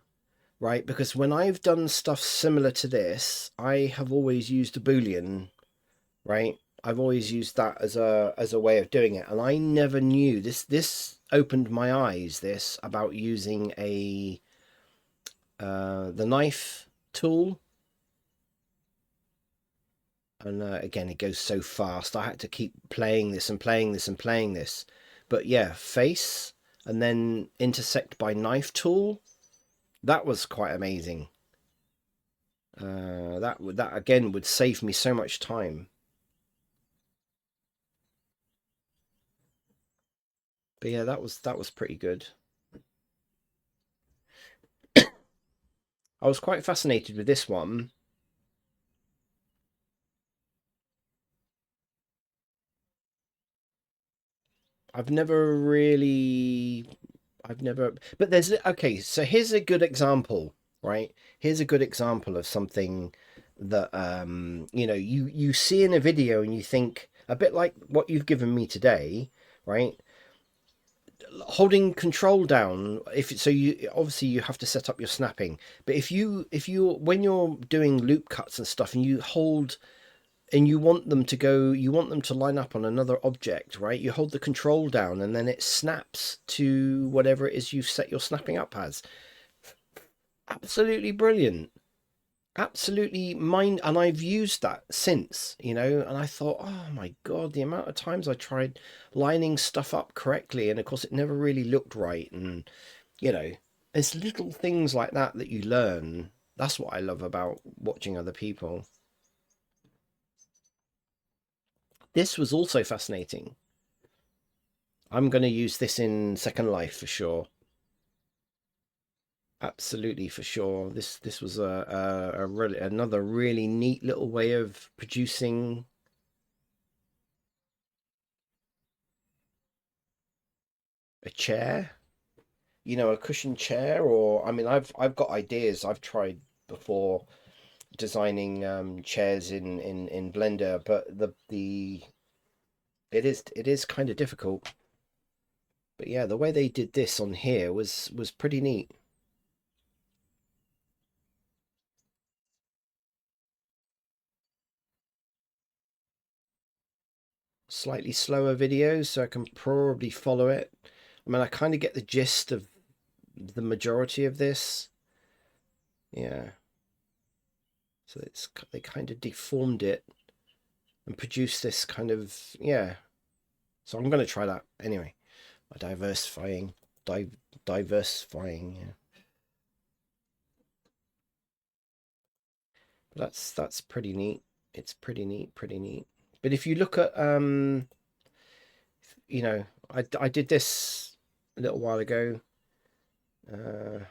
right? Because when I've done stuff similar to this, I have always used a Boolean, right? I've always used that as a way of doing it, and I never knew this. This opened my eyes. This about using a the knife tool, and again it goes so fast. I had to keep playing this and playing this and playing this, but yeah, face and then intersect by knife tool. That was quite amazing. That again would save me so much time. But yeah, that was pretty good. I was quite fascinated with this one. I've never really, I've never, but there's, okay, so here's a good example, right? Here's a good example of something that, you know, you see in a video and you think, a bit like what you've given me today, right? Holding control down, if so, you obviously you have to set up your snapping, but if you when you're doing loop cuts and stuff and you hold and you want them to go, you want them to line up on another object, right? You hold the control down and then it snaps to whatever it is you've set your snapping up as. Absolutely brilliant. Absolutely mind. And I've used that since, you know, and I thought, oh my God, the amount of times I tried lining stuff up correctly. And of course, it never really looked right. And, you know, there's little things like that that you learn. That's what I love about watching other people. This was also fascinating. I'm going to use this in Second Life for sure. Absolutely for sure. This was a really another really neat little way of producing a chair. You know, a cushion chair, or I mean, I've got ideas. I've tried before designing chairs in Blender, but the it is kind of difficult. But yeah, the way they did this on here was pretty neat. Slightly slower videos, so I can probably follow it. I mean, I kind of get the gist of the majority of this. Yeah. So they kind of deformed it and produced this kind of, yeah. So I'm going to try that anyway. Diversifying, di diversifying. Yeah. But that's pretty neat. It's pretty neat, pretty neat. But if you look at you know, I did this a little while ago. Uh,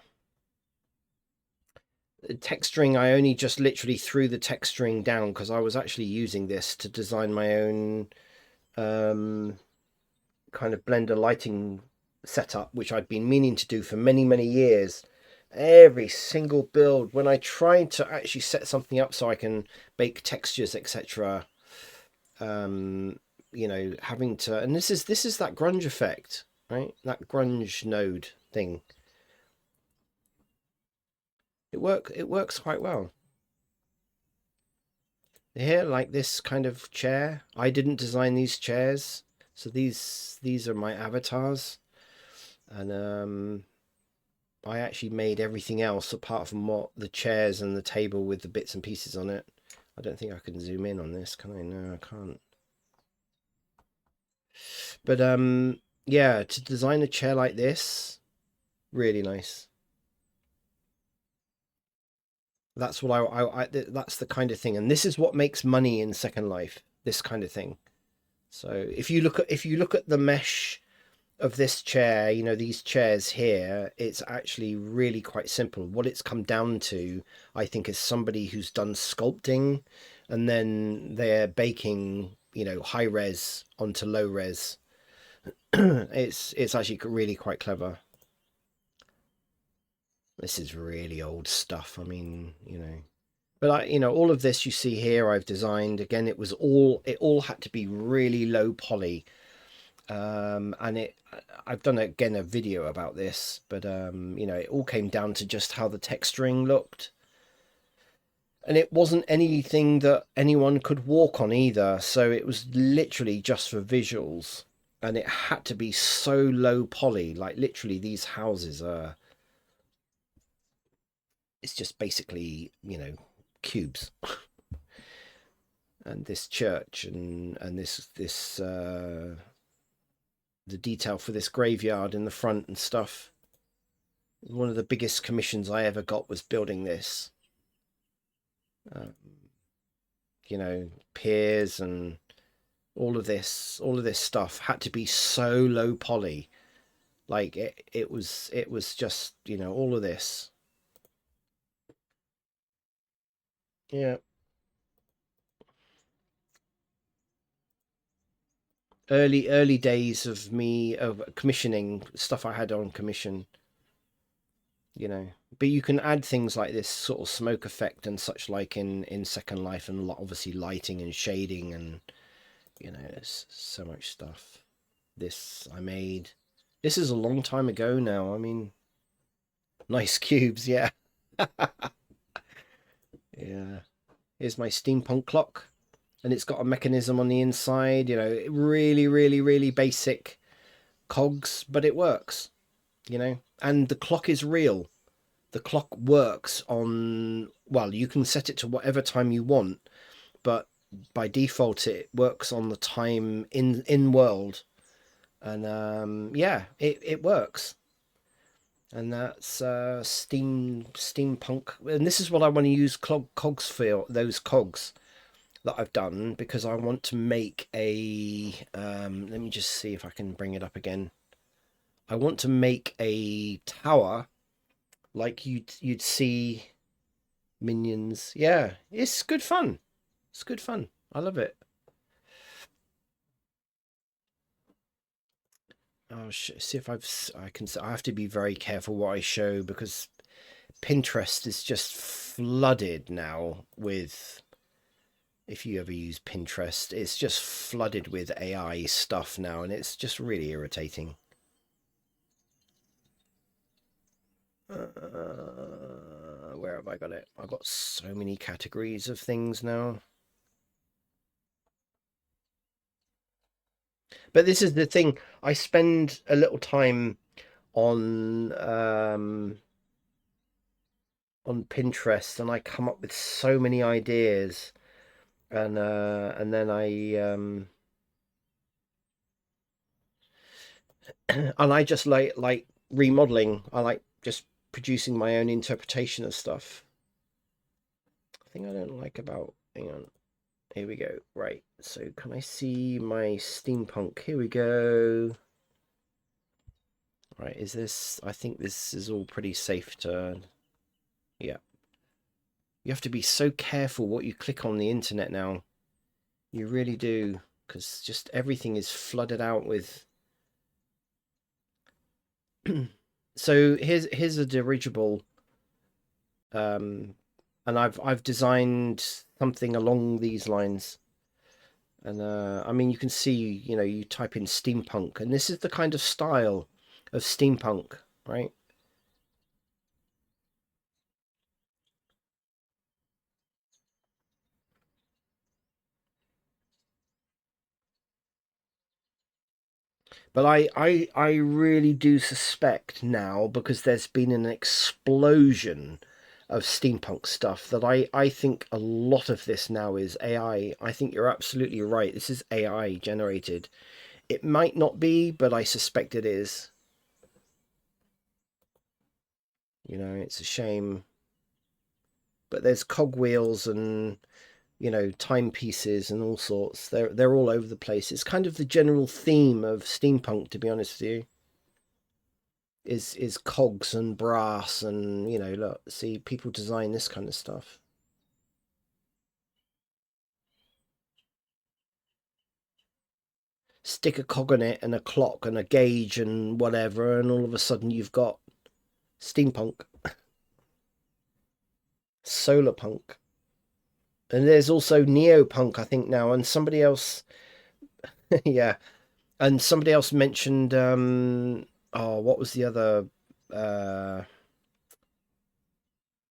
Texturing, I only just literally threw the texturing down because I was actually using this to design my own kind of Blender lighting setup, which I'd been meaning to do for many, many years. Every single build, when I try to actually set something up so I can bake textures, etc., you know, having to, and this is that grunge effect, right? That grunge node thing. It works quite well. Here, like this kind of chair, I didn't design these chairs, so these are my avatars, and I actually made everything else apart from what the chairs and the table with the bits and pieces on it. I don't think I can zoom in on this, can I? No, I can't. But yeah, to design a chair like this, really nice. That's what that's the kind of thing, and this is what makes money in Second Life. This kind of thing. So if you look at the mesh of this chair, you know, these chairs here, it's actually really quite simple. What it's come down to, I think, is somebody who's done sculpting and then they're baking, you know, high res onto low res. It's actually really quite clever. This is really old stuff. I mean, you know, but you know, all of this you see here, I've designed. Again, it all had to be really low poly. And I've done again a video about this, but you know, it all came down to just how the texturing looked, and it wasn't anything that anyone could walk on either, so it was literally just for visuals, and it had to be so low poly, like literally these houses are, it's just basically, you know, cubes. And this church and this the detail for this graveyard in the front and stuff. One of the biggest commissions I ever got was building this. Um, you know, piers and all of this stuff had to be so low poly. Like it was just, all of this. Yeah. Early days of me of commissioning stuff I had on commission, you know. But you can add things like this sort of smoke effect and such like in Second Life, and obviously lighting and shading, and there's so much stuff. This I made. This is a long time ago now. I mean, nice cubes, yeah. Yeah. Here's my steampunk clock, and it's got a mechanism on the inside, really, really, really basic cogs, but it works, and the clock is real. The clock works on, well, you can set it to whatever time you want, but by default it works on the time in world, and yeah, it works. And that's steampunk, and this is what I want to use cogs for, those cogs that I've done, because I want to make a let me just see if I can bring it up again. I want to make a tower like you'd see Minions. Yeah, it's good fun. It's good fun. I love it. Oh, see if I can. I have to be very careful what I show, because Pinterest is just flooded now with. If you ever use Pinterest, it's just flooded with AI stuff now, and it's just really irritating. Where have I got it? I've got so many categories of things now. But this is the thing. I spend a little time on on Pinterest, and I come up with so many ideas, and then I and I just like remodeling. I like just producing my own interpretation of stuff. The thing I don't like about, hang on, here we go. Right, so can I see my steampunk? Here we go. Right, is this? I think this is all pretty safe to. Yeah. You have to be so careful what you click on the internet now. You really do, because just everything is flooded out with. So here's a dirigible, um, and I've designed something along these lines. And I mean, you can see, you type in steampunk, and this is the kind of style of steampunk, right? But I really do suspect now, because there's been an explosion of steampunk stuff, that I think a lot of this now is AI. I think you're absolutely right. This is AI generated. It might not be, but I suspect it is. It's a shame. But there's cogwheels and, timepieces and all sorts. They're all over the place. It's kind of the general theme of steampunk, to be honest with you. Is cogs and brass, and look, see, people design this kind of stuff. Stick a cog on it and a clock and a gauge and whatever, and all of a sudden you've got steampunk, solar punk, and there's also neopunk, I think, now. And somebody else, yeah, and somebody else mentioned, oh, what was the other? Uh,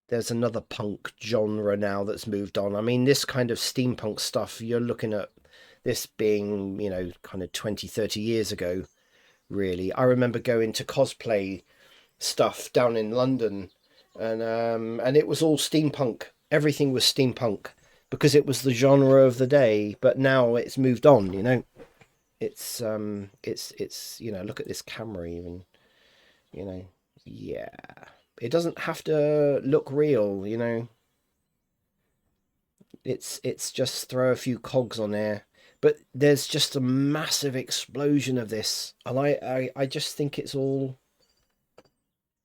there's another punk genre now that's moved on. I mean, this kind of steampunk stuff, you're looking at this being, kind of 20, 30 years ago, really. I remember going to cosplay stuff down in London, and it was all steampunk. Everything was steampunk, because it was the genre of the day. But now it's moved on, it's look at this camera even, you know. Yeah. It doesn't have to look real. It's just throw a few cogs on there. But there's just a massive explosion of this. And I just think it's all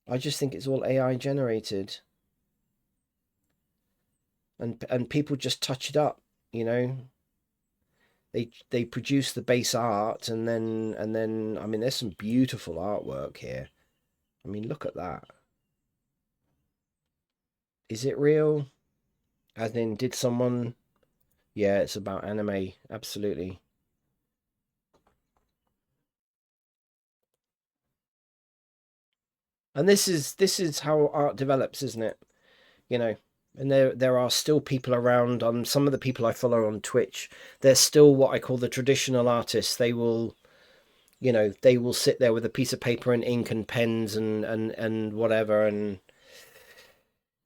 AI generated. And people just touch it up, you know. They produce the base art and then I mean there's some beautiful artwork here. I mean look at that. Is it real? As in did someone Yeah, it's about anime, absolutely. And this is how art develops, isn't it? You know, and there are still people around. Some of the people I follow on Twitch, they're still what I call the traditional artists. They will sit there with a piece of paper and ink and pens and whatever, and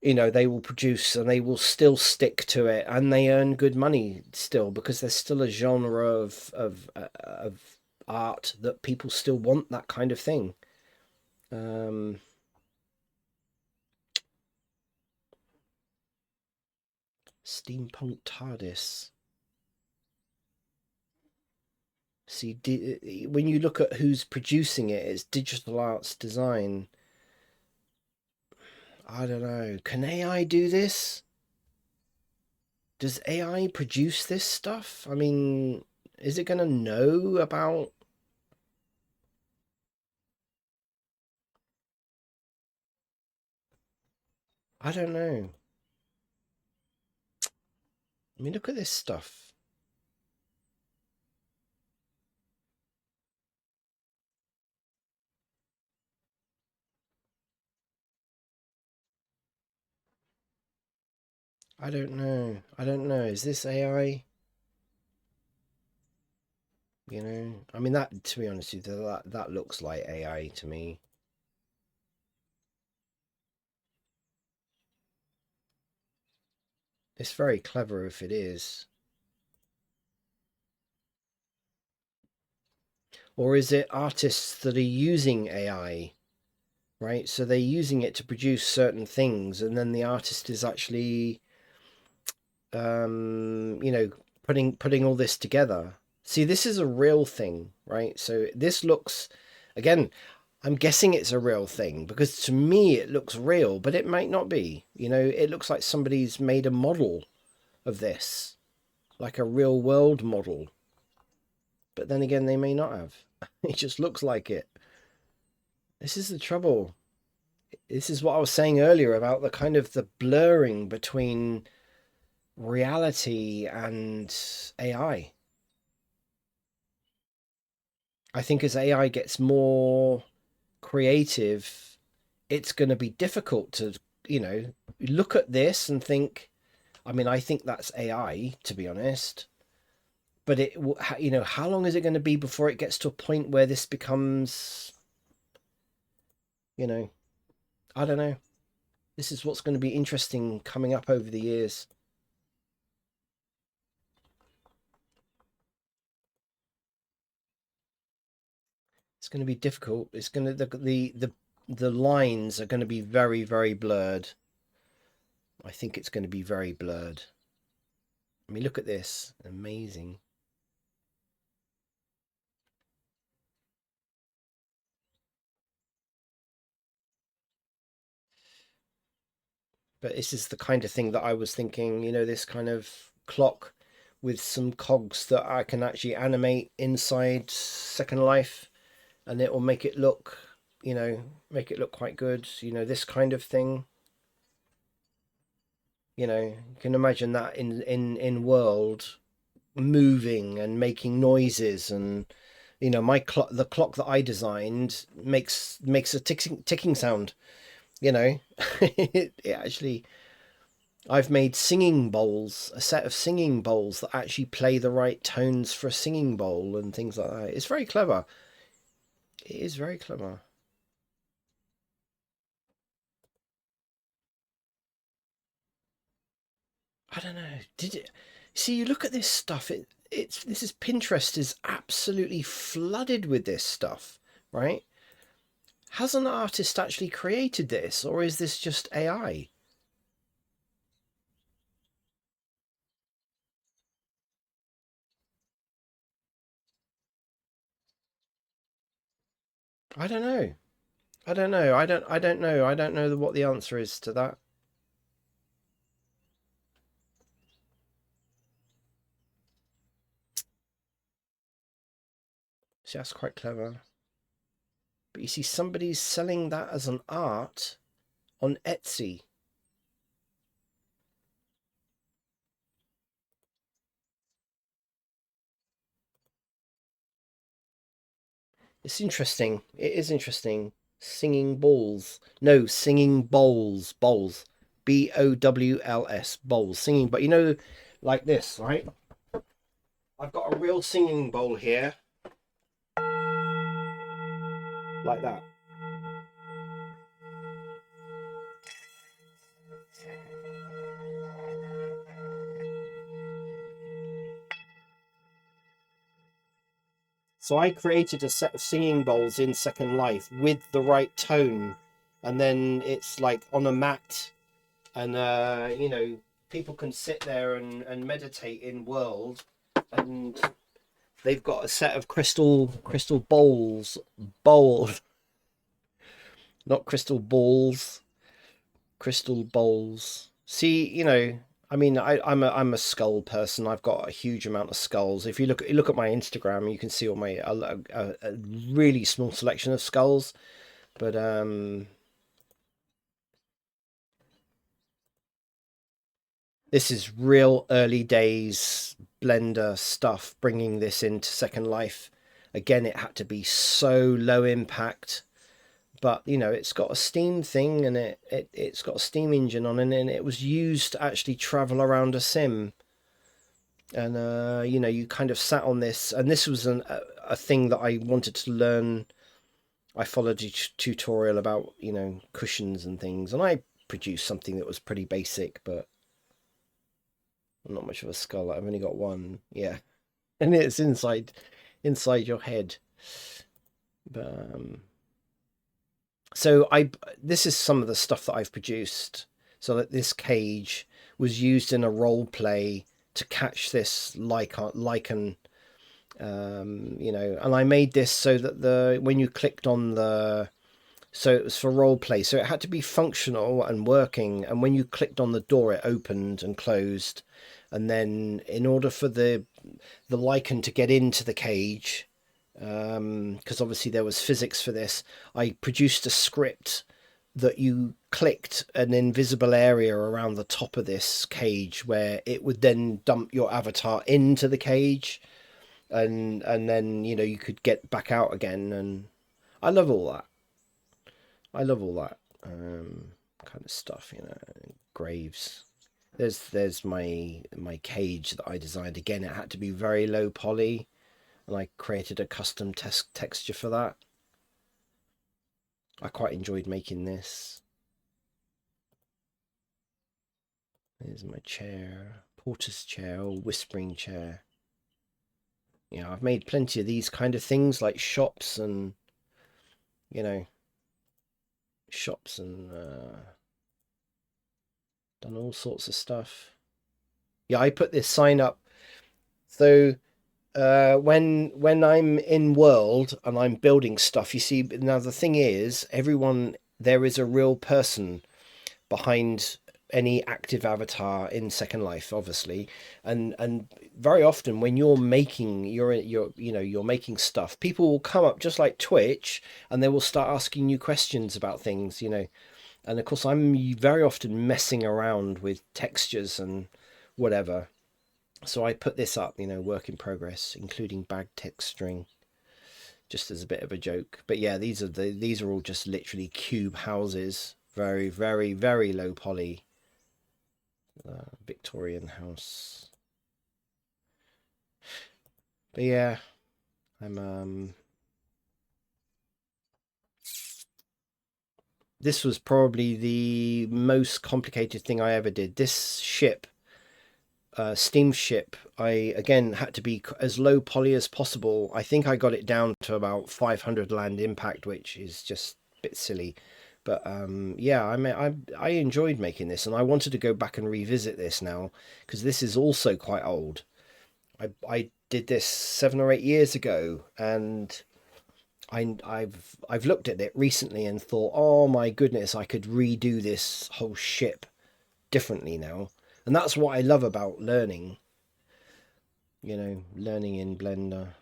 they will produce and they will still stick to it, and they earn good money still because there's still a genre of art that people still want that kind of thing. Um, Steampunk TARDIS. See, when you look at who's producing it, it's Digital Arts Design. I don't know. Can AI do this? Does AI produce this stuff? I mean, is it going to know about? I don't know. I mean, look at this stuff. I don't know. I don't know. Is this AI? I mean, that, to be honest with you, that looks like AI to me. It's very clever if it is. Or is it artists that are using AI, right? So they're using it to produce certain things, and then the artist is actually, you know, putting all this together. See, this is a real thing, right? So this looks, again, I'm guessing it's a real thing because to me it looks real, but it might not be. It looks like somebody's made a model of this, like a real world model. But then again, they may not have. It just looks like it. This is the trouble. This is what I was saying earlier about the kind of the blurring between reality and AI. I think as AI gets more creative, it's going to be difficult to, look at this and think, I mean, I think that's AI, to be honest. But how long is it going to be before it gets to a point where this becomes, you know, I don't know. This is what's going to be interesting coming up over the years. It's going to be difficult. It's going to the lines are going to be very, very blurred. I think it's going to be very blurred. I mean, look at this. Amazing. But this is the kind of thing that I was thinking, this kind of clock with some cogs that I can actually animate inside Second Life, and it will make it look quite good. This kind of thing. You can imagine that in world moving and making noises, and my clock, the clock that I designed makes a ticking sound. It actually, I've made singing bowls, a set of singing bowls that actually play the right tones for a singing bowl and things like that. It's very clever. It is very clever. I don't know. Did it? See, you look at this stuff. This is Pinterest is absolutely flooded with this stuff, right? Has an artist actually created this, or is this just AI? I don't know. I don't know. I don't know. I don't know what the answer is to that. See, that's quite clever. But you see, somebody's selling that as an art on Etsy. It's interesting. It is interesting. Singing balls. No, singing bowls. Bowls. Bowls. Bowls. Singing, but you know, like this, right? I've got a real singing bowl here, like that. So I created a set of singing bowls in Second Life with the right tone, and then it's like on a mat, and you know, people can sit there and meditate in world, and they've got a set of crystal bowls, not crystal balls, crystal bowls. See, you know, I mean, I'm a skull person. I've got a huge amount of skulls. If you look at my Instagram, you can see all my a really small selection of skulls. But this is real early days Blender stuff. Bringing this into Second Life. Again, it had to be so low impact, but you know, it's got a Steam thing, and it's got a Steam engine on it, and it was used to actually travel around a sim. And you know, you kind of sat on this, and this was a thing that I wanted to learn. I followed a tutorial about, you know, cushions and things, and I produced something that was pretty basic, but I'm not much of a scholar. I've only got one, yeah, and it's inside your head. But so I this is some of the stuff that I've produced. So that this cage was used in a role play to catch this lichen, you know, and I made this so that the when you clicked on the so it was for role play, so it had to be functional and working, and when you clicked on the door it opened and closed, and then in order for the lichen to get into the cage, because obviously there was physics for this, I produced a script that you clicked an invisible area around the top of this cage where it would then dump your avatar into the cage, and then you know you could get back out again. And I love all that. I love all that kind of stuff, you know. Graves. There's my cage that I designed. Again, it had to be very low poly, and I created a custom texture for that. I quite enjoyed making this. There's my chair, porter's chair, or whispering chair. You know, I've made plenty of these kind of things, like shops and, you know, shops and done all sorts of stuff. Yeah, I put this sign up. So when I'm in world and I'm building stuff, you see, now the thing is, everyone, there is a real person behind any active avatar in Second Life, obviously, and very often when you're making you're you know you're making stuff, people will come up just like Twitch, and they will start asking you questions about things, you know. And of course, I'm very often messing around with textures and whatever. So I put this up, you know, work in progress, including bag texturing, just as a bit of a joke. But yeah, these are all just literally cube houses, very low poly, Victorian house. But yeah, I'm this was probably the most complicated thing I ever did. This ship, steamship, I again had to be as low poly as possible. I think I got it down to about 500 land impact, which is just a bit silly. But yeah, I enjoyed making this, and I wanted to go back and revisit this now because this is also quite old. I did this 7 or 8 years ago, and I've looked at it recently and thought, oh my goodness, I could redo this whole ship differently now. And that's what I love about learning, learning in Blender.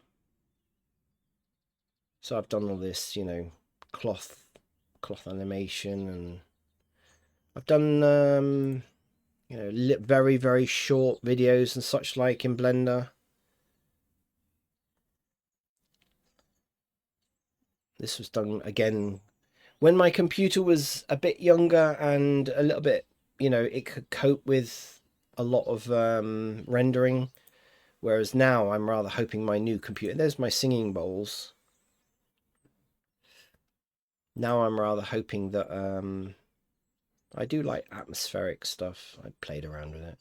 So I've done all this, cloth animation, and I've done very, very short videos and such like in Blender. This was done again when my computer was a bit younger and a little bit, it could cope with a lot of rendering. Whereas now I'm rather hoping my new computer, there's my singing bowls. Now I'm rather hoping that I do like atmospheric stuff. I played around with it.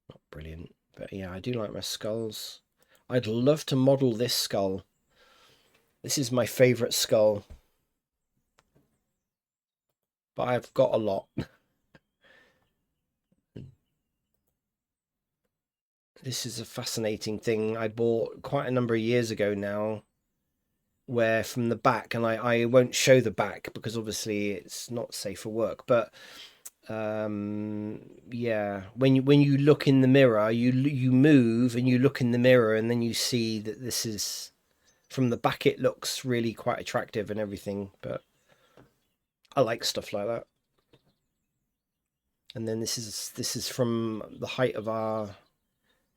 Not brilliant, but yeah, I do like my skulls. I'd love to model this skull. This is my favorite skull. But I've got a lot. This is a fascinating thing I bought quite a number of years ago now, where from the back, and I won't show the back because obviously it's not safe for work, but yeah, when you look in the mirror, you move and you look in the mirror, and then you see that this is from the back. It looks really quite attractive and everything, but I like stuff like that. And then this is from the height of our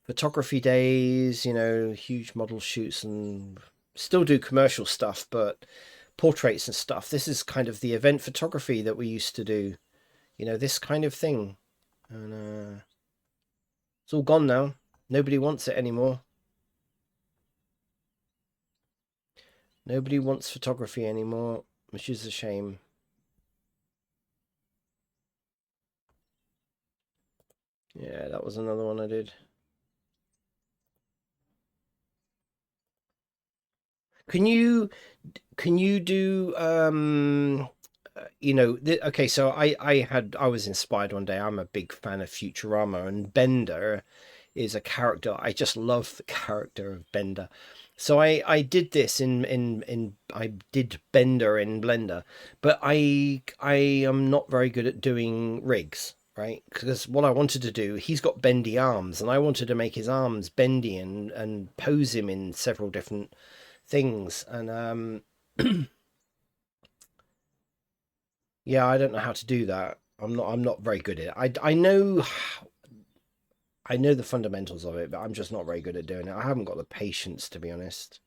photography days, huge model shoots, and still do commercial stuff, but portraits and stuff. This is kind of the event photography that we used to do, this kind of thing. And it's all gone now. Nobody wants it anymore. Nobody wants photography anymore, which is a shame. Yeah, that was another one I did. Can you do okay, so I was inspired one day. I'm a big fan of Futurama, and Bender is a character. I just love the character of Bender. So I did this in I did Bender in Blender, but I am not very good at doing rigs, right? Because what I wanted to do, he's got bendy arms, and I wanted to make his arms bendy and pose him in several different things. And yeah, I don't know how to do that. I'm not very good at it. I know the fundamentals of it, but I'm just not very good at doing it. I haven't got the patience, to be honest.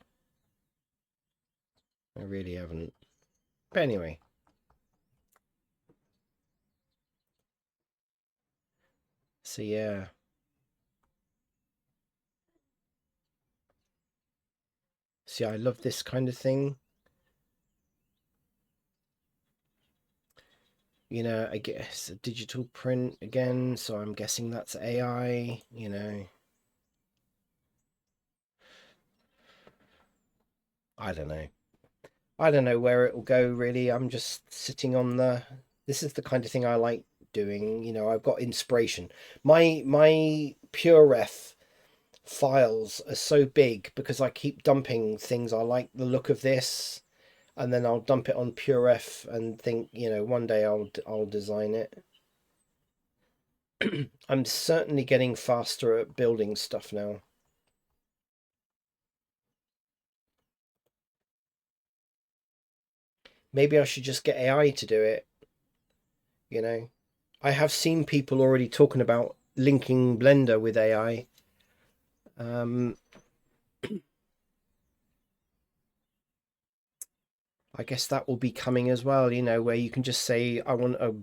I really haven't. But anyway. So yeah. See, I love this kind of thing. I guess a digital print again, so I'm guessing that's AI, I don't know. I don't know where it will go really. I'm just sitting on this is the kind of thing I like doing, I've got inspiration. My PureRef files are so big because I keep dumping things. I like the look of this, and then I'll dump it on PureRef and think, one day I'll design it. I'm certainly getting faster at building stuff now. Maybe I should just get AI to do it, you know. I have seen people already talking about linking Blender with AI. I guess that will be coming as well, where you can just say, I want a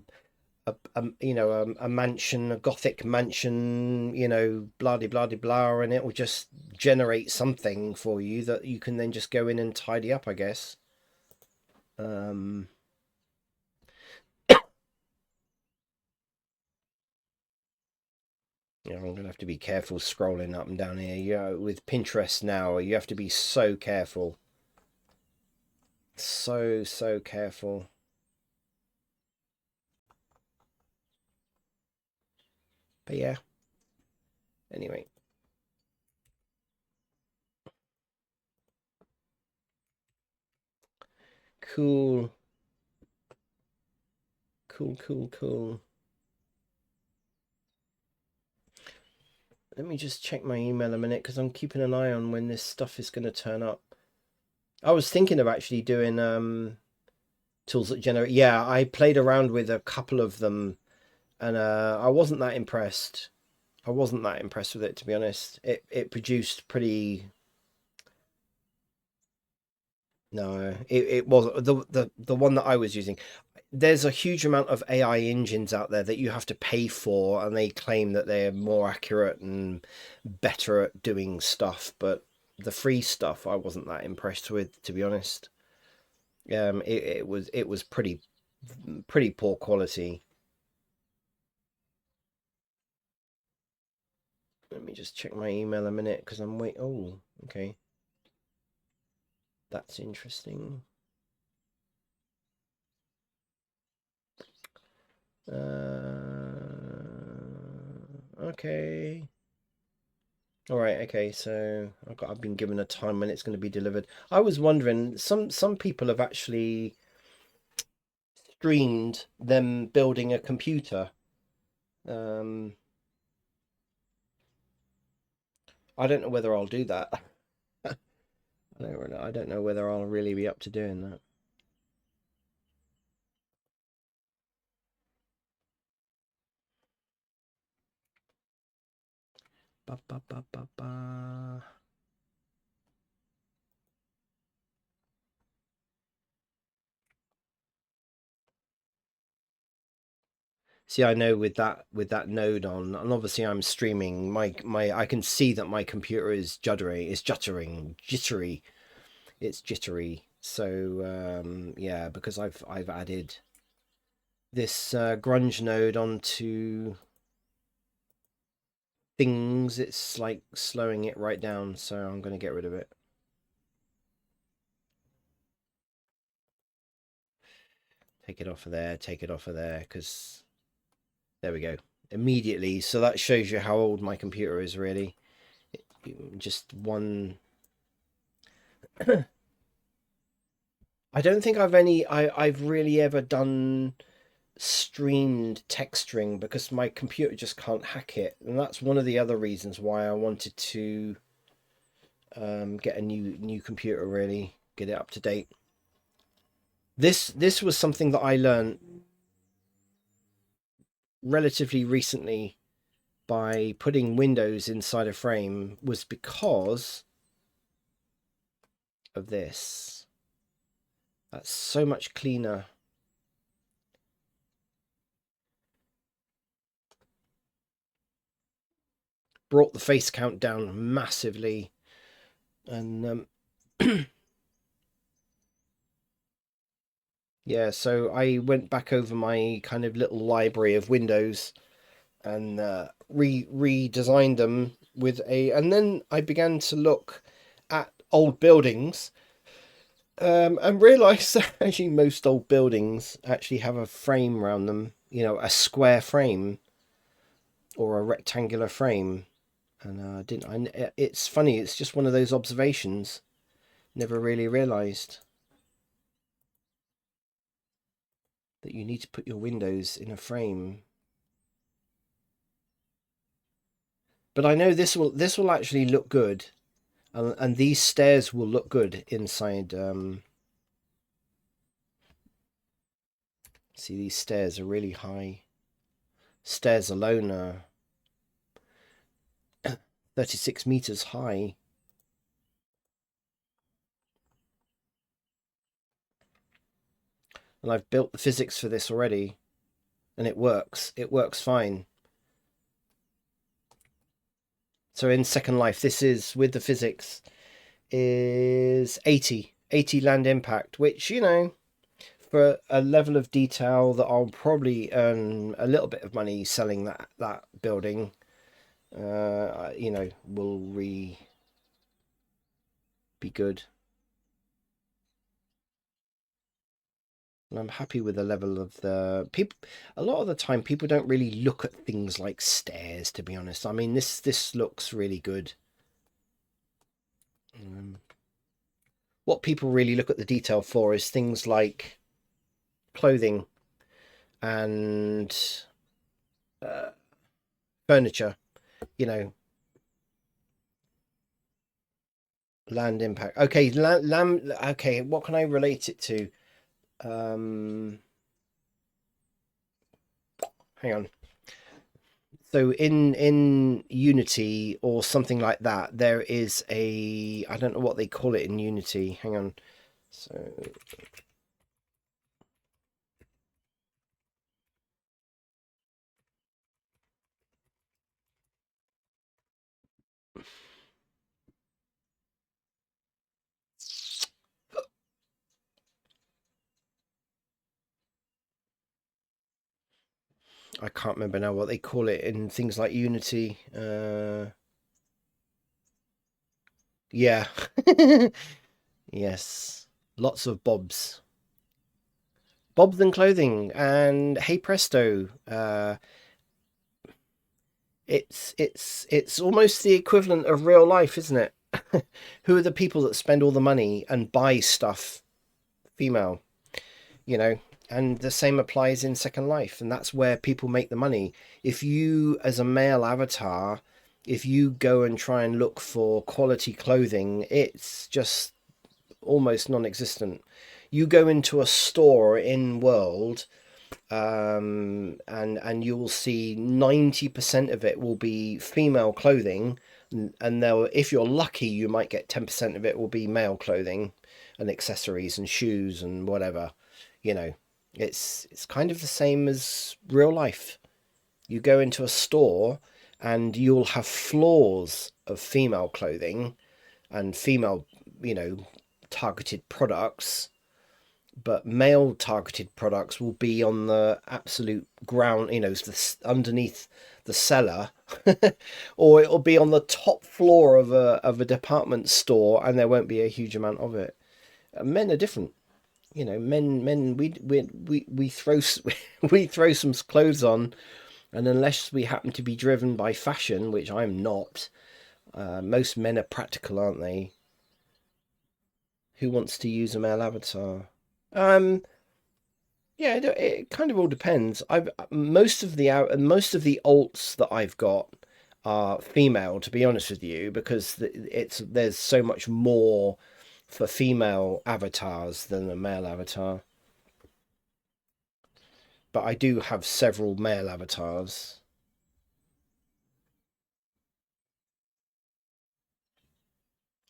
mansion, a gothic mansion, blah de blah de blah, and it will just generate something for you that you can then just go in and tidy up, I guess. I'm gonna have to be careful scrolling up and down here. With Pinterest now, you have to be so careful. So careful. But yeah. Anyway. Cool. Cool. Let me just check my email a minute because I'm keeping an eye on when this stuff is going to turn up. I was thinking of actually doing tools that generate. Yeah, I played around with a couple of them, and I wasn't that impressed. I wasn't that impressed with it, to be honest. It produced pretty. No, it was the one that I was using. There's a huge amount of AI engines out there that you have to pay for, and they claim that they're more accurate and better at doing stuff. But the free stuff, I wasn't that impressed with, to be honest. It was pretty poor quality. Let me just check my email a minute because I'm wait. Oh, okay, that's interesting. Okay. All right. Okay. So I've been given a time when it's going to be delivered. I was wondering, some people have actually streamed them building a computer. Um, I don't know whether I'll do that. I don't know whether I'll really be up to doing that. Ba, ba, ba, ba, ba. See, I know with that node on, and obviously I'm streaming. My I can see that my computer is jittery. It's jittery. So yeah, because I've added this grunge node onto things, it's like slowing it right down. So I'm going to get rid of it. Take it off of there. Take it off of there because there we go. Immediately. So that shows you how old my computer is. Really, just one. I don't think I've really ever done streamed texturing because my computer just can't hack it, and that's one of the other reasons why I wanted to get a new computer, really get it up to date. This was something that I learned relatively recently by putting Windows inside a frame, was because of this. That's so much cleaner. Brought the face count down massively, and yeah, so I went back over my kind of little library of Windows and redesigned them with and then I began to look at old buildings, and realized that actually most old buildings actually have a frame around them, a square frame or a rectangular frame. And it's funny, it's just one of those observations. Never really realized that you need to put your windows in a frame. But I know this will actually look good, and these stairs will look good inside. See, these stairs are really high. Stairs alone are 36 meters high. And I've built the physics for this already, and it works. It works fine. So in Second Life, this is, with the physics, is 80 land impact, which, for a level of detail that I'll probably earn a little bit of money selling that building, will be good. And I'm happy with the level of the people. A lot of the time, people don't really look at things like stairs, to be honest. I mean, this looks really good. what people really look at the detail for is things like clothing and uh, furniture, you know, land impact. Okay, land. Okay, what can I relate it to? Um, Hang on. So in Unity or something like that, there is a, I don't know what they call it in Unity. Hang on. So I can't remember now what they call it in things like Unity. Yeah. Yes. Lots of bobs. Bobs and clothing and hey presto. It's almost the equivalent of real life, isn't it? Who are the people that spend all the money and buy stuff? Female, you know, and the same applies in Second Life, and that's where people make the money. If you, as a male avatar, if you go and try and look for quality clothing, it's just almost non-existent. You go into a store in World, and you will see 90% of it will be female clothing, and they'll, if you're lucky, you might get 10% of it will be male clothing and accessories and shoes and whatever. You know, it's kind of the same as real life. You go into a store and you'll have floors of female clothing and female, you know, targeted products, but male targeted products will be on the absolute ground, you know, underneath the cellar, or it'll be on the top floor of a department store, and there won't be a huge amount of it. Men are different, you know. Men, we throw we throw some clothes on, and unless we happen to be driven by fashion, which I'm not, most men are practical, aren't they? Who wants to use a male avatar? Um, Yeah, it kind of all depends. I've most of the alts that I've got are female, to be honest with you, because it's there's so much more for female avatars than a male avatar. But I do have several male avatars.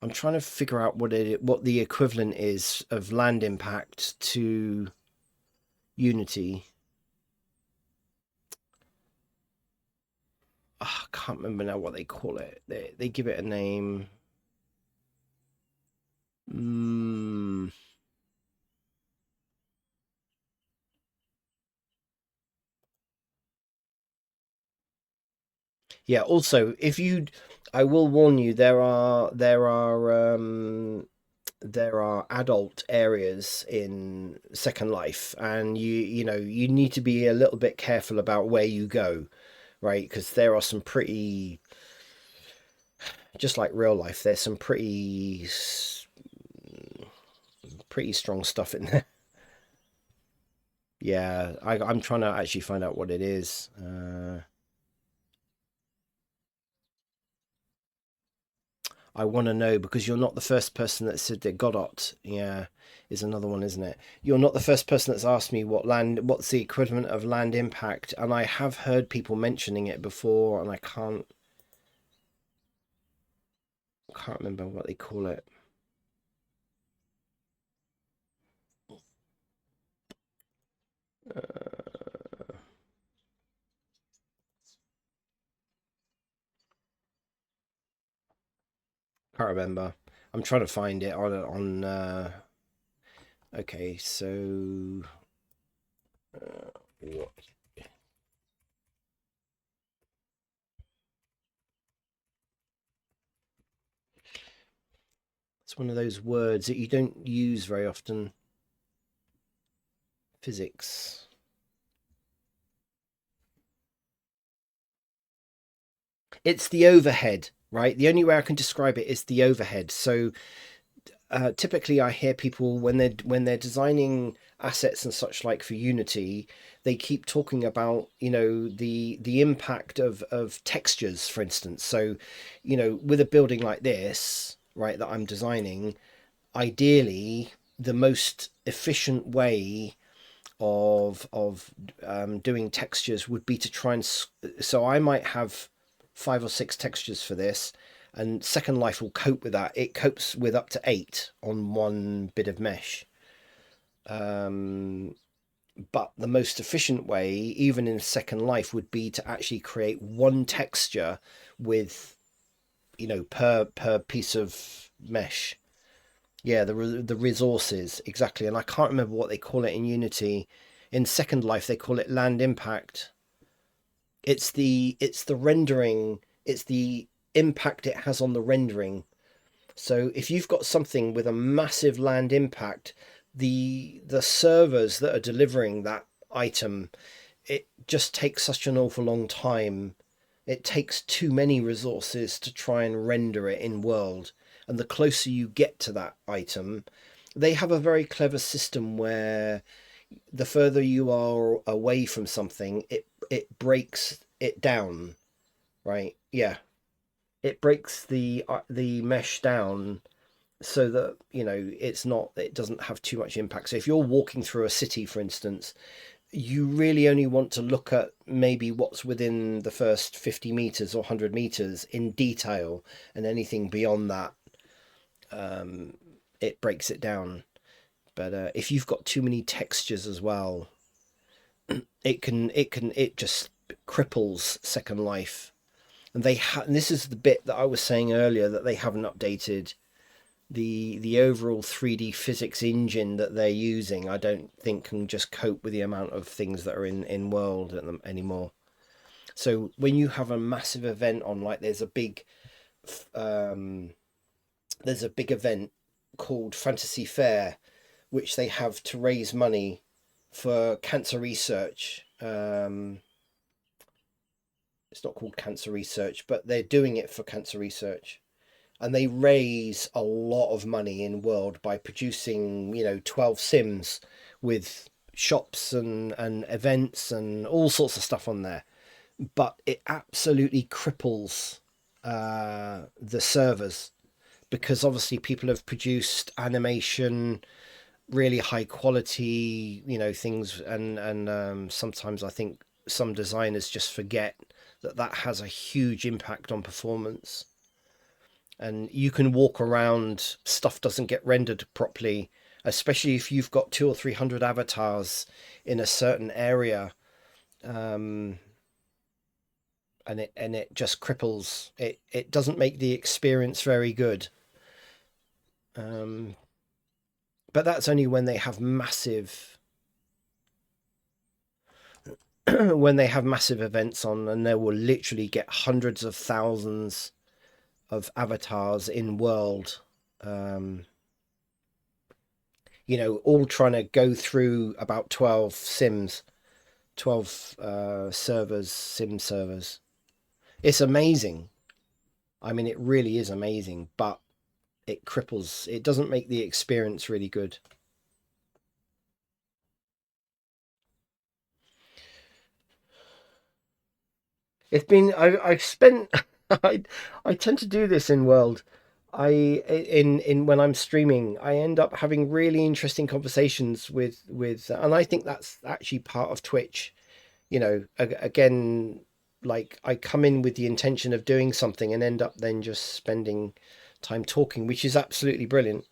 I'm trying to figure out what the equivalent is of land impact to Unity. Ah, I can't remember now what they call it. They give it a name. Mm. Yeah, also, if you, I will warn you, there are adult areas in Second Life, and you know, you need to be a little bit careful about where you go, right? Because there are some pretty, just like real life, there's some pretty strong stuff in there. Yeah, I'm trying to actually find out what it is. I want to know because you're not the first person that said that. Godot, yeah, is another one, isn't it? You're not the first person that's asked me what's the equivalent of land impact, and I have heard people mentioning it before, and I can't remember what they call it. Can't remember. I'm trying to find it on. Okay, so what? It's one of those words that you don't use very often. Physics. It's the overhead, right? The only way I can describe it is the overhead. So typically I hear people when they're designing assets and such like for Unity, they keep talking about, you know, the impact of textures, for instance. So, you know, with a building like this, right, that I'm designing, ideally the most efficient way of doing textures would be to try and so I might have 5 or 6 textures for this, and Second Life will cope with that. It copes with up to 8 on one bit of mesh. um, but the most efficient way, even in Second Life, would be to actually create one texture with, you know, per piece of mesh. Yeah, the resources, exactly. And I can't remember what they call it in Unity. In Second Life, they call it land impact. It's the rendering. It's the impact it has on the rendering. So if you've got something with a massive land impact, the servers that are delivering that item, it just takes such an awful long time. It takes too many resources to try and render it in world. And the closer you get to that item, they have a very clever system where the further you are away from something, it breaks it down, right? Yeah, it breaks the mesh down so that, you know, it doesn't have too much impact. So if you're walking through a city, for instance, you really only want to look at maybe what's within the first 50 meters or 100 meters in detail, and anything beyond that, it breaks it down. But if you've got too many textures as well, it just cripples Second Life. And and this is the bit that I was saying earlier, that they haven't updated the overall 3D physics engine that they're using. I don't think can just cope with the amount of things that are in world at them anymore. So when you have a massive event on, like um, there's a big event called Fantasy Fair, which they have to raise money for cancer research. It's not called cancer research, but they're doing it for cancer research. And they raise a lot of money in world by producing, you know, 12 sims with shops and events and all sorts of stuff on there. But it absolutely cripples the servers, because obviously people have produced animation, really high quality, you know, things, and sometimes I think some designers just forget that that has a huge impact on performance. And you can walk around, stuff doesn't get rendered properly, especially if you've got 200 or 300 avatars in a certain area. um and it just cripples it. It doesn't make the experience very good. But that's only when they have massive when they have massive events on, and they will literally get hundreds of thousands of avatars in world, um, you know, all trying to go through about 12 sims, 12 sim servers. It's amazing. I mean, it really is amazing, but it doesn't make the experience really good. It's been I've spent I tend to do this in world. I in when I'm streaming, I end up having really interesting conversations with, and I think that's actually part of Twitch. You know, again, like I come in with the intention of doing something and end up then just spending time talking, which is absolutely brilliant.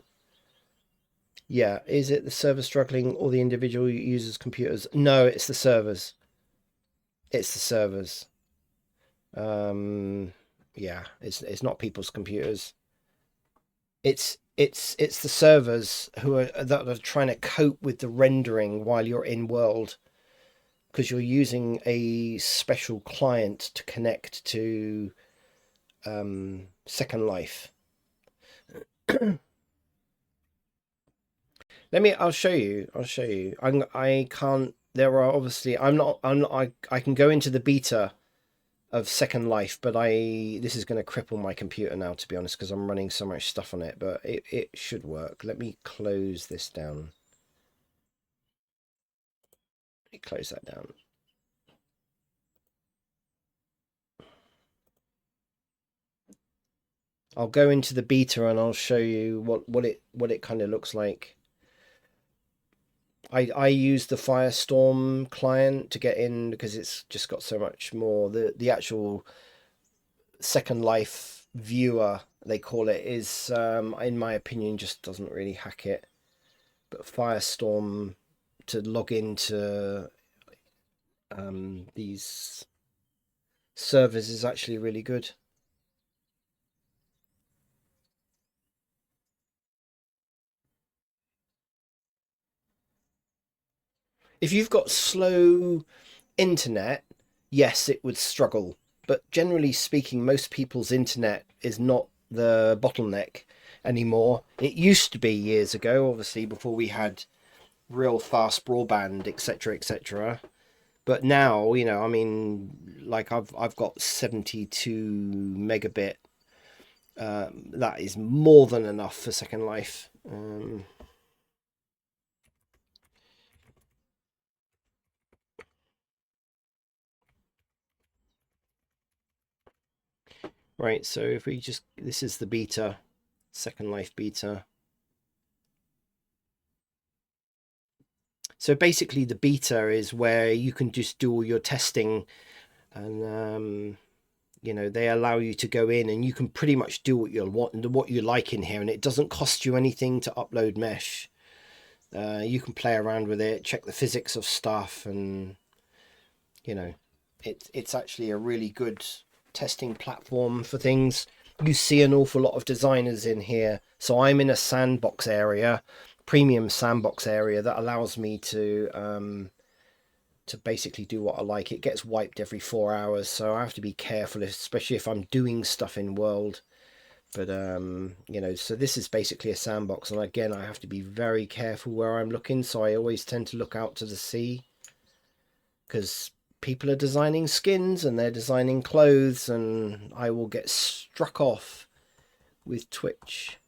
Yeah, is it the server struggling or the individual users' computers? No, it's the servers. It's the servers. Um, yeah, it's not people's computers. It's the servers who are that are trying to cope with the rendering while you're in world, because you're using a special client to connect to Second Life. I'll show you. I'll show you. I can't. There are obviously. I'm not. I can go into the beta of Second Life, but this is going to cripple my computer now, to be honest, because I'm running so much stuff on it, but it should work. Let me close this down. Let me close that down. I'll go into the beta and I'll show you what it kind of looks like. I use the Firestorm client to get in because it's just got so much more. The actual Second Life viewer, they call it, is in my opinion just doesn't really hack it. But Firestorm to log into these servers is actually really good. If you've got slow internet, yes, it would struggle. But generally speaking, most people's internet is not the bottleneck anymore. It used to be years ago, obviously, before we had real fast broadband, etc., etc. But now, you know, I mean, like I've got 72 megabit. That is more than enough for Second Life. Right, so if we just, this is the beta, Second Life beta. So basically the beta is where you can just do all your testing and you know, they allow you to go in and you can pretty much do what you want and what you like in here, and it doesn't cost you anything to upload mesh. You can play around with it, check the physics of stuff, and you know, it's actually a really good testing platform for things. You see an awful lot of designers in here. So I'm in a sandbox area, premium sandbox area, that allows me to basically do what I like. It gets wiped every 4 hours, so I have to be careful, especially if I'm doing stuff in world. But you know, so this is basically a sandbox, and again, I have to be very careful where I'm looking. So I always tend to look out to the sea, because people are designing skins and they're designing clothes, and I will get struck off with Twitch.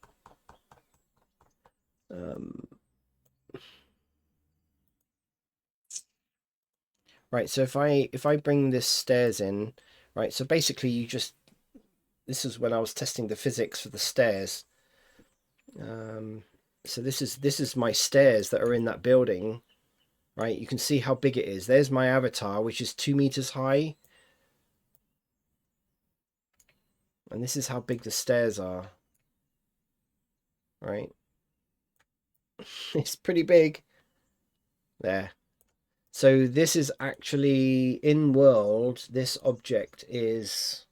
Right, so if I bring this stairs in, right, so basically you just, this is when I was testing the physics for the stairs. So this is my stairs that are in that building, right? You can see how big it is. There's my avatar, which is 2 meters high. And this is how big the stairs are, right? It's pretty big. There. So this is actually in world, this object is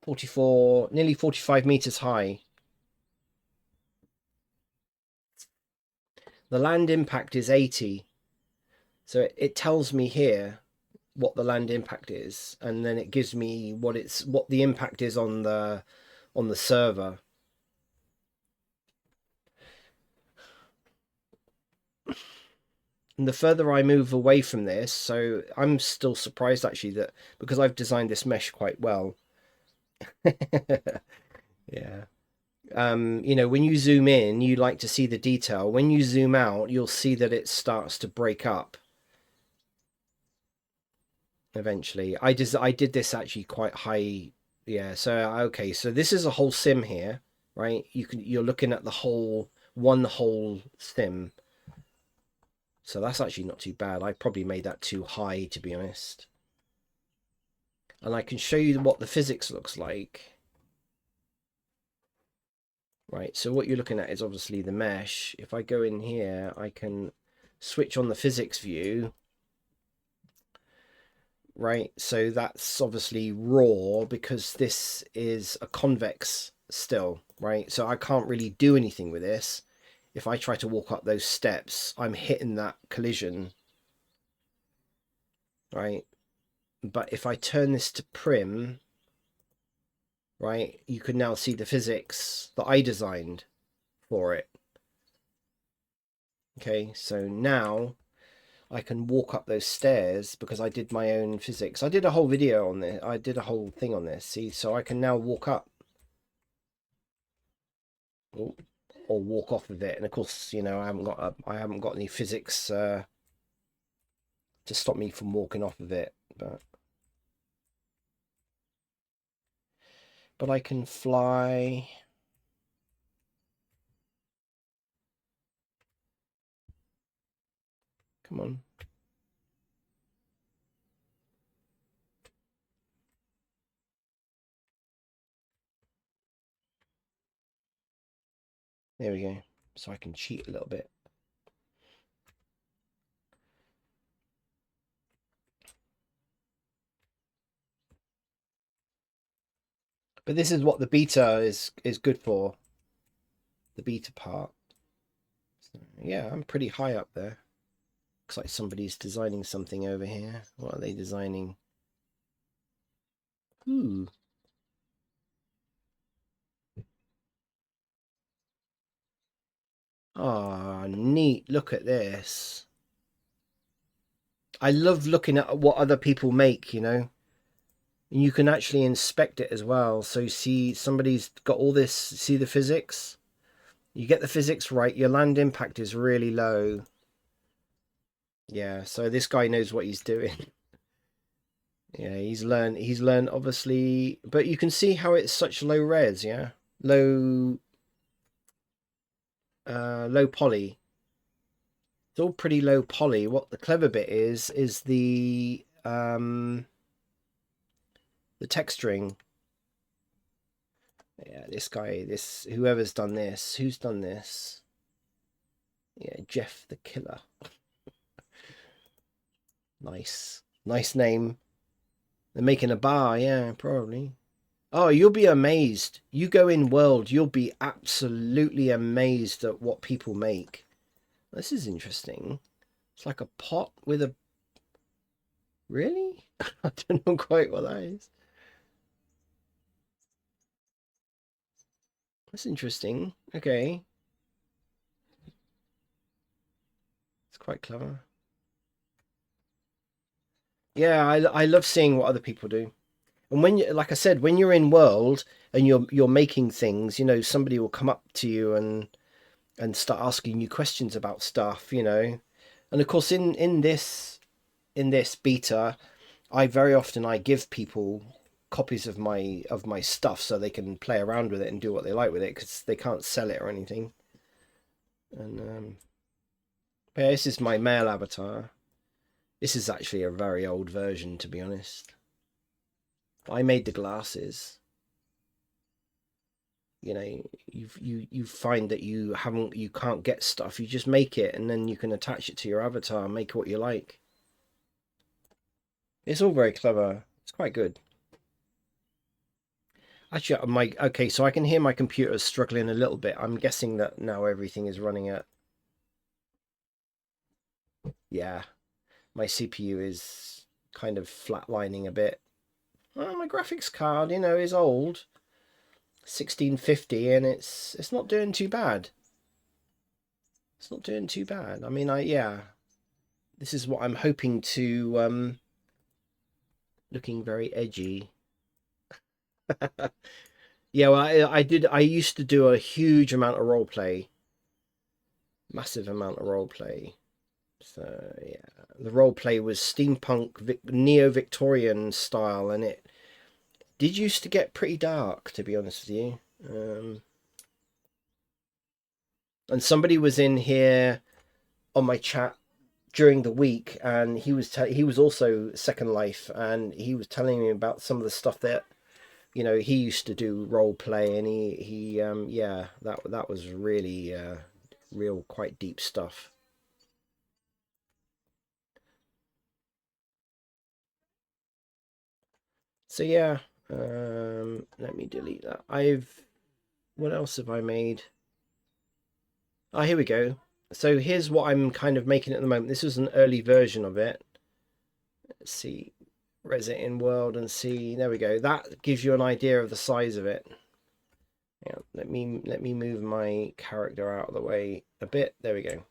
44, nearly 45 meters high. The land impact is 80. So it tells me here what the land impact is, and then it gives me what the impact is on the server. And the further I move away from this, so I'm still surprised actually that, because I've designed this mesh quite well. Yeah. You know, when you zoom in, you like to see the detail. When you zoom out, you'll see that it starts to break up eventually. I did this actually quite high. Yeah, so okay, so this is a whole sim here, right? You're looking at the one whole sim. So that's actually not too bad. I probably made that too high, to be honest. And I can show you what the physics looks like. Right, so what you're looking at is obviously the mesh. If I go in here, I can switch on the physics view. Right, so that's obviously raw because this is a convex still, right? So I can't really do anything with this. If I try to walk up those steps, I'm hitting that collision, right? But if I turn this to prim, right, you can now see the physics that I designed for it. Okay, so now I can walk up those stairs because I did my own physics. I did a whole video on this. I did a whole thing on this. See, so I can now walk up or walk off of it. And of course, you know, I haven't got any physics to stop me from walking off of it. But I can fly. Come on. There we go. So I can cheat a little bit. But this is what the beta is good for. The beta part. So, yeah, I'm pretty high up there. Looks like somebody's designing something over here. What are they designing? Ooh. Ah, neat. Look at this. I love looking at what other people make, you know. And you can actually inspect it as well. So you see somebody's got all this, see the physics? You get the physics right, your land impact is really low. Yeah, so this guy knows what he's doing. Yeah, he's learned obviously, but you can see how it's such low res, yeah? Low low poly. It's all pretty low poly. What the clever bit is the texturing. Yeah, this guy, whoever's done this, who's done this? Yeah, Jeff the Killer. Nice name. They're making a bar, yeah, probably. Oh, you'll be amazed. You go in world, you'll be absolutely amazed at what people make. This is interesting. It's like a pot with a... Really? I don't know quite what that is. That's interesting. Okay. It's quite clever. Yeah, I love seeing what other people do. And when you, like I said, when you're in world and you're making things, you know, somebody will come up to you and start asking you questions about stuff, you know. And of course in this beta, I very often I give people copies of my stuff so they can play around with it and do what they like with it because they can't sell it or anything. And but yeah, this is my male avatar. This is actually a very old version, to be honest. I made the glasses. You know, you find that you can't get stuff. You just make it, and then you can attach it to your avatar and make what you like. It's all very clever. It's quite good. Actually, okay, so I can hear my computer struggling a little bit. I'm guessing that now everything is running at... Yeah, my CPU is kind of flatlining a bit. Well, my graphics card, you know, is old. 1650, and it's not doing too bad. It's not doing too bad. I mean, yeah, this is what I'm hoping to looking very edgy. Yeah, well, I used to do a huge amount of role play, massive amount of role play. So yeah, the role play was steampunk, neo-Victorian style, and it did used to get pretty dark, to be honest with you. And somebody was in here on my chat during the week, and he was also Second Life, and he was telling me about some of the stuff that, you know, he used to do role play, and he yeah, that was really real quite deep stuff. So yeah, let me delete that. What else have I made? Oh, here we go. So here's what I'm kind of making at the moment. This was an early version of it. Let's see, Resident in world and see. There we go. That gives you an idea of the size of it. Yeah, let me move my character out of the way a bit. There we go.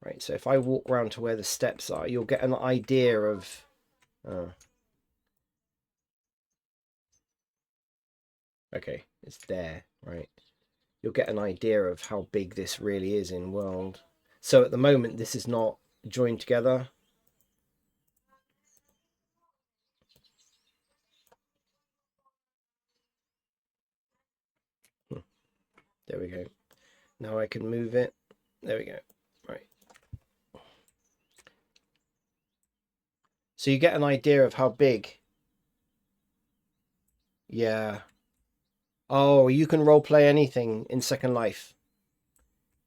Right, so if I walk around to where the steps are, you'll get an idea of... okay, it's there, right? You'll get an idea of how big this really is in world. So at the moment, this is not joined together. There we go. Now I can move it. There we go. Right. So you get an idea of how big. Yeah. Oh, you can role play anything in Second Life.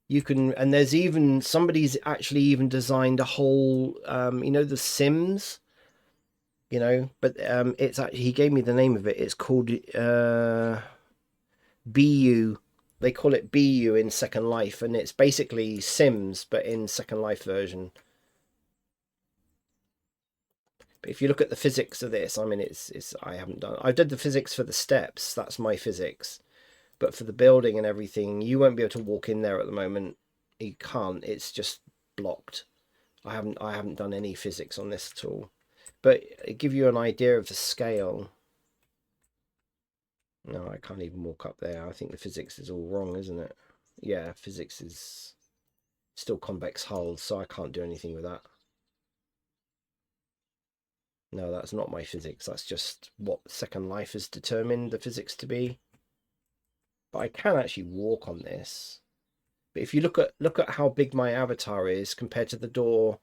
You can, and there's even somebody's actually even designed a whole, you know, the Sims, you know, but it's actually, he gave me the name of it. It's called BU. They call it BU in Second Life, and it's basically Sims but in Second Life version. But if you look at the physics of this, I mean, it's I did the physics for the steps. That's my physics. But for the building and everything, you won't be able to walk in there at the moment. You can't. It's just blocked. I haven't done any physics on this at all. But it give you an idea of the scale. No, I can't even walk up there. I think the physics is all wrong, isn't it? Yeah, physics is still convex hull, so I can't do anything with that. No, that's not my physics. That's just what Second Life has determined the physics to be. But I can actually walk on this. But if you look at how big my avatar is compared to the door,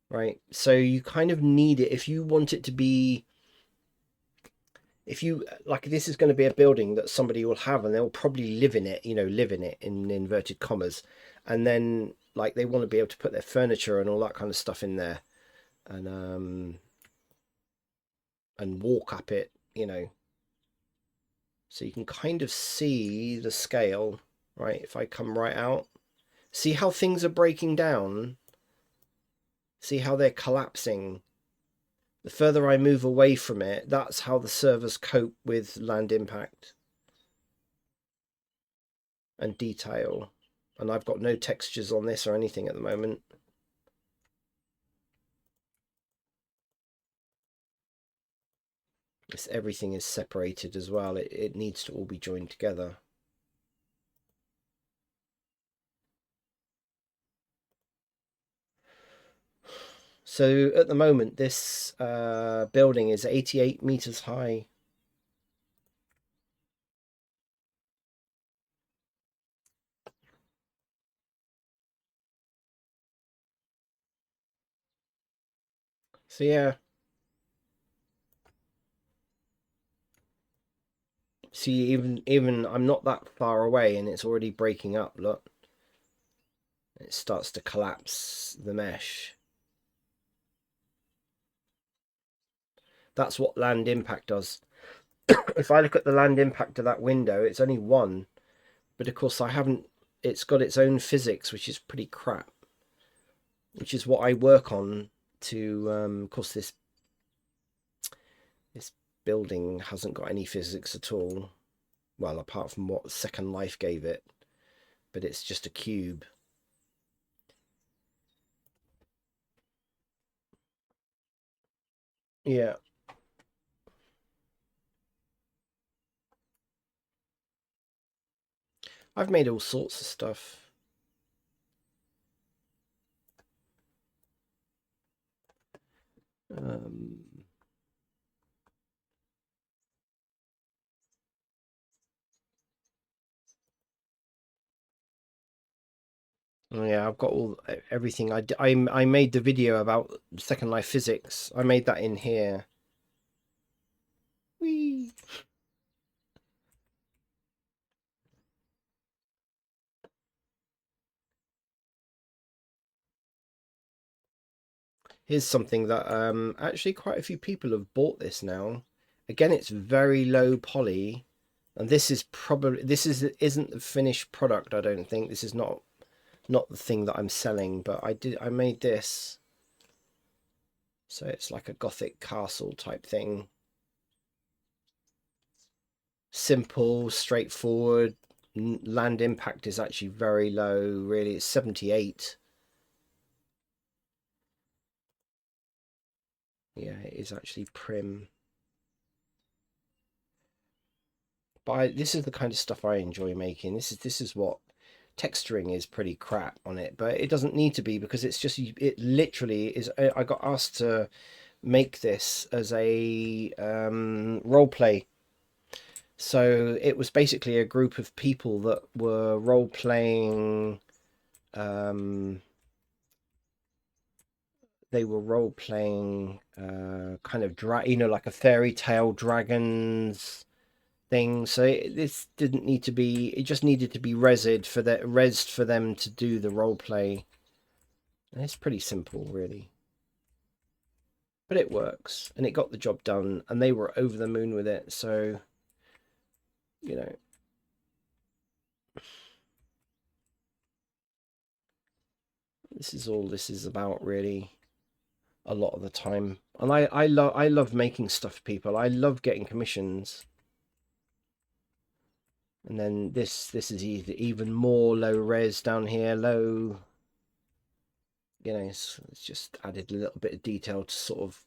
right? So you kind of need it if you want it to be, if you like, this is going to be a building that somebody will have and they'll probably live in it, you know, live in it in inverted commas, and then like they want to be able to put their furniture and all that kind of stuff in there, and walk up it, you know. So you can kind of see the scale, right? If I come right out, see how things are breaking down, see how they're collapsing. The further I move away from it, that's how the servers cope with land impact and detail. And I've got no textures on this or anything at the moment. Everything is separated as well. It needs to all be joined together. So at the moment, this building is 88 meters high. So yeah. See, even I'm not that far away and it's already breaking up, look. It starts to collapse the mesh. That's what land impact does. If I look at the land impact of that window, it's only 1. But of course I haven't, it's got its own physics, which is pretty crap. Which is what I work on to, of course this building hasn't got any physics at all. Well, apart from what Second Life gave it. But it's just a cube. Yeah. I've made all sorts of stuff. Yeah, I've got everything. I made the video about Second Life physics. I made that in here. Whee! Here's something that actually quite a few people have bought this now. Again, it's very low poly, and this is probably isn't the finished product. I don't think this is not the thing that I'm selling, but I made this. So it's like a Gothic castle type thing. Simple, straightforward. Land impact is actually very low, really. It's 78. Yeah, it is actually prim. But this is the kind of stuff I enjoy making. This is what texturing is pretty crap on it, but it doesn't need to be because it's just it literally is. I got asked to make this as a role play. So it was basically a group of people that were role playing. They were role playing kind of like a fairy tale dragons thing. So this didn't need to be. It just needed to be resed for them to do the role play. And it's pretty simple, really, but it works, and it got the job done, and they were over the moon with it. So, you know, this is all this is about, really. A lot of the time, and I love making stuff for people. I love getting commissions. And then this is even more low res down here, low. It's just added a little bit of detail to sort of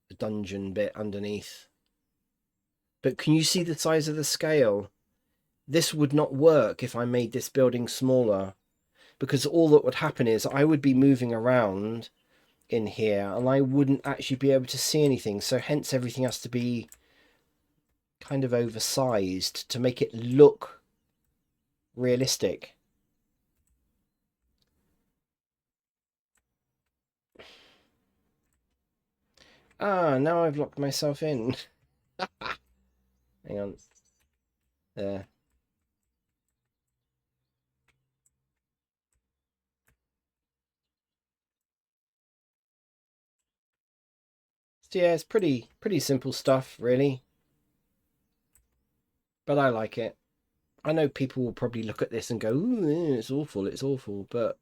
the dungeon bit underneath. But can you see the size of the scale? This would not work if I made this building smaller, because all that would happen is I would be moving around in here and I wouldn't actually be able to see anything. So hence everything has to be kind of oversized to make it look realistic. Ah, now I've locked myself in. Hang on. There. So yeah, it's pretty simple stuff, really. But I like it. I know people will probably look at this and go, "Ooh, it's awful, it's awful." But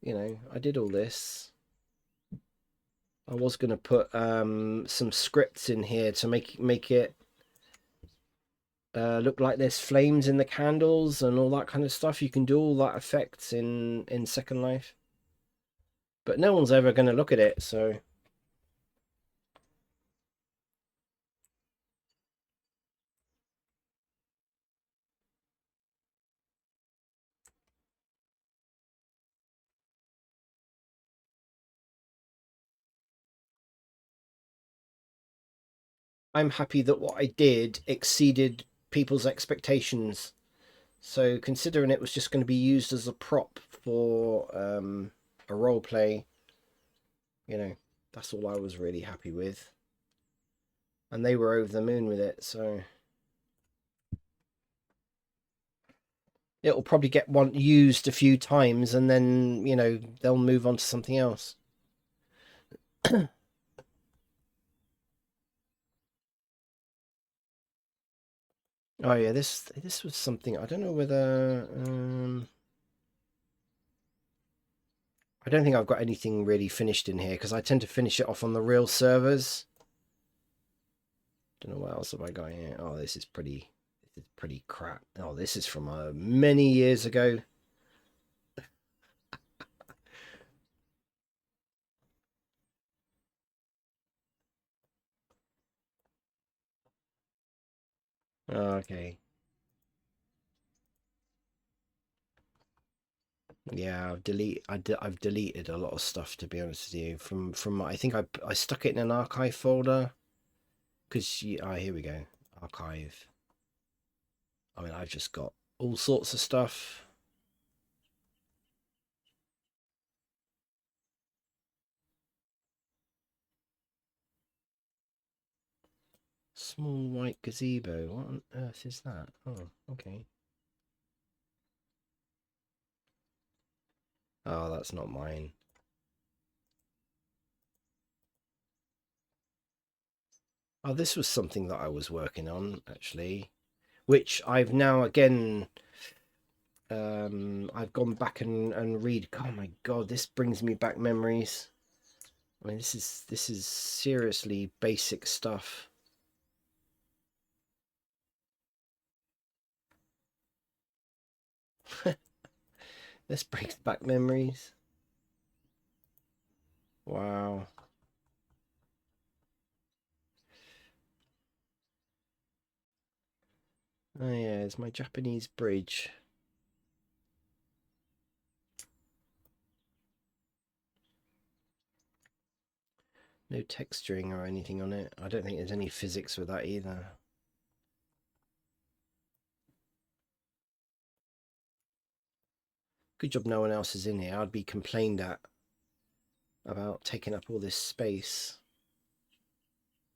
I did all this. I was going to put some scripts in here to make it look like there's flames in the candles and all that kind of stuff. You can do all that effects in Second Life, but no one's ever going to look at it. So I'm happy that what I did exceeded people's expectations. So considering it was just going to be used as a prop for a role play, that's all I was really happy with. And they were over the moon with it, so it'll probably get one used a few times and then, they'll move on to something else. Oh yeah, this was something I don't know whether I don't think I've got anything really finished in here because I tend to finish it off on the real servers. Don't know what else have I got here. Oh, this is pretty crap. Oh, this is from many years ago. Okay. Yeah, I've deleted a lot of stuff, to be honest with you. From I think I stuck it in an archive folder because here we go, archive. I mean, I've just got all sorts of stuff. Small white gazebo. What on earth is that? Oh, okay. Oh, that's not mine. Oh, this was something that I was working on, actually, which I've now again I've gone back and read. Oh my god, this brings me back memories. I mean, this is seriously basic stuff. This brings back memories. Wow. Oh yeah, it's my Japanese bridge. No texturing or anything on it. I don't think there's any physics with that either. Good job no one else is in here. I'd be complained at about taking up all this space.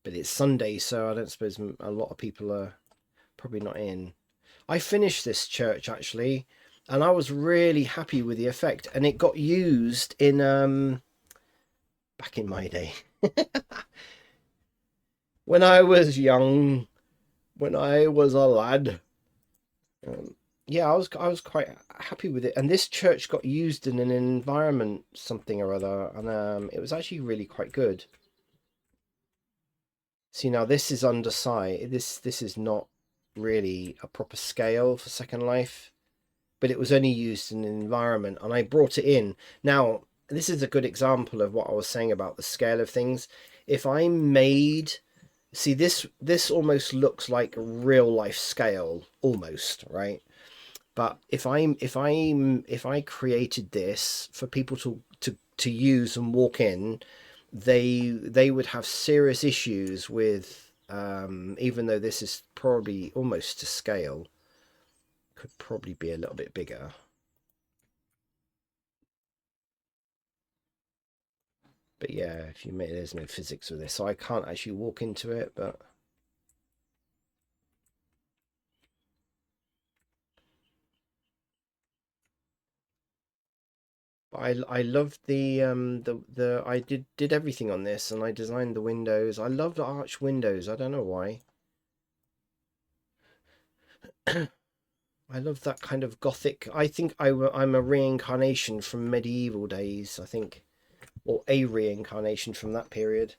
But it's Sunday, so I don't suppose a lot of people are probably not in. I finished this church actually, and I was really happy with the effect. And it got used in back in my day. When I was young, when I was a lad. Yeah, I was quite happy with it. And this church got used in an environment something or other, and it was actually really quite good. See, now this is undersized. This is not really a proper scale for Second Life, but it was only used in an environment, and I brought it in. Now, this is a good example of what I was saying about the scale of things. If I made, see this almost looks like real life scale, almost, right? But if I created this for people to use and walk in, they would have serious issues with even though this is probably almost to scale, could probably be a little bit bigger. But yeah, if you make, there's no physics with this, so I can't actually walk into it, but I loved the I did everything on this, and I designed the windows. I love the arch windows. I don't know why. I love that kind of gothic. I think I'm a reincarnation from medieval days, I think, or a reincarnation from that period,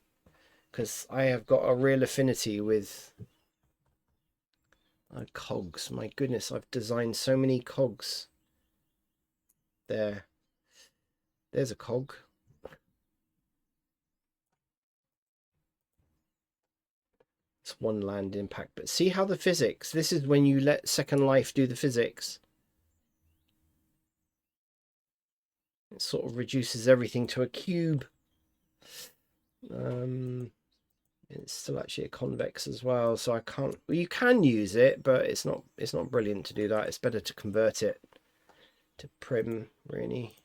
because I have got a real affinity with cogs. My goodness, I've designed so many cogs. There's a cog. It's one land impact, but see how the physics. This is when you let Second Life do the physics. It sort of reduces everything to a cube. It's still actually a convex as well, so I can't. Well, you can use it, but it's not brilliant to do that. It's better to convert it to prim, really.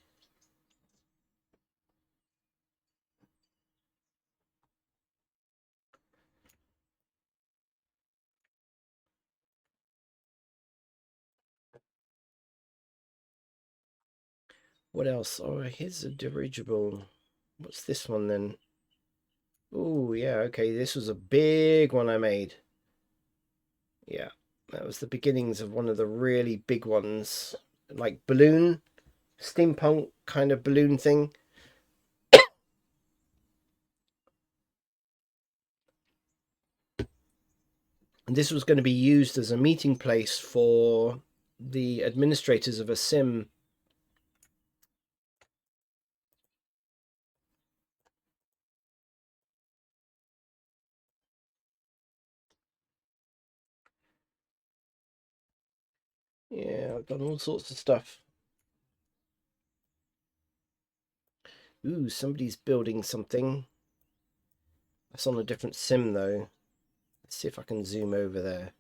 What else? Oh, here's a dirigible. What's this one then? Oh, yeah, okay. This was a big one I made. Yeah, that was the beginnings of one of the really big ones, like balloon, steampunk kind of balloon thing. And this was going to be used as a meeting place for the administrators of a sim. Yeah, I've done all sorts of stuff. Ooh, somebody's building something. That's on a different sim though. Let's see if I can zoom over there.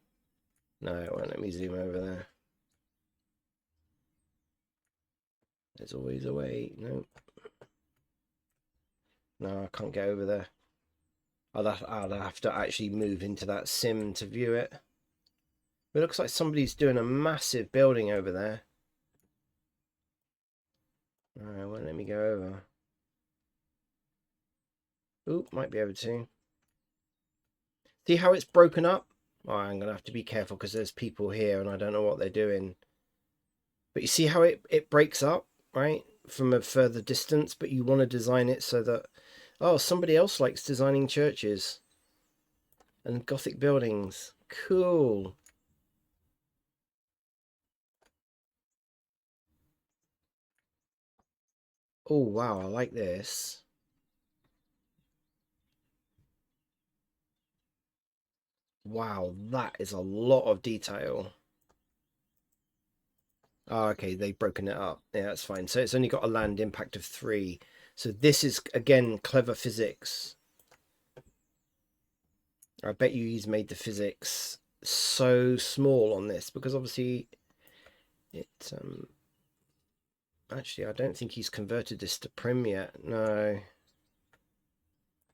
No, it won't let me zoom over there. There's always a way. No. No, I can't get over there. I'll have to actually move into that sim to view it. It looks like somebody's doing a massive building over there. Alright, won't let me go over. Ooh, might be able to. See how it's broken up? Oh, I'm going to have to be careful because there's people here and I don't know what they're doing. But you see how it breaks up, right? From a further distance, but you want to design it so that, oh, somebody else likes designing churches and Gothic buildings. Cool. Oh, wow, I like this. Wow, that is a lot of detail. Oh, okay, they've broken it up. Yeah, that's fine. So it's only got a land impact of 3. So this is, again, clever physics. I bet you he's made the physics so small on this because obviously it actually I don't think he's converted this to prim yet. No.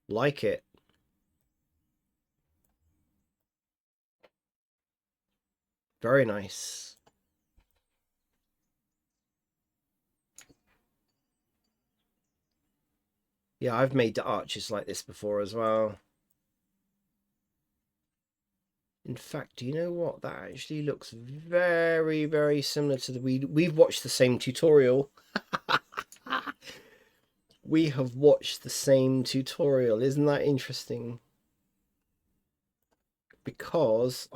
Like it. Very nice. Yeah, I've made the arches like this before as well. In fact, do you know what? That actually looks very, very similar to the we've watched the same tutorial. We have watched the same tutorial. Isn't that interesting? Because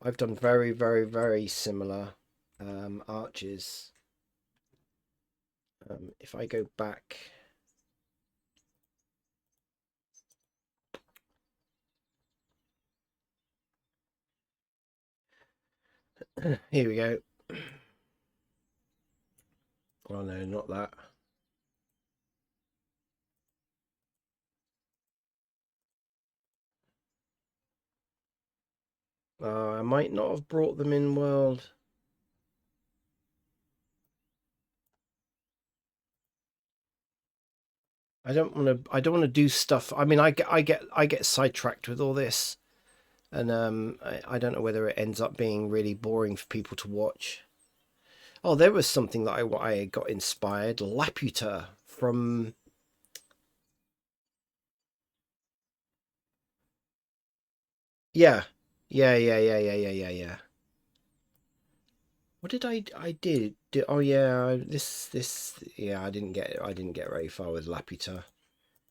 I've done very, very, very similar arches. If I go back, here we go. Oh no, not that. I might not have brought them in world. I don't want to. I don't want to do stuff. I mean, I get sidetracked with all this, and I don't know whether it ends up being really boring for people to watch. Oh, there was something that I got inspired. Laputa from. Yeah, yeah. What did I did? Oh yeah, this yeah. I didn't get very far with Laputa.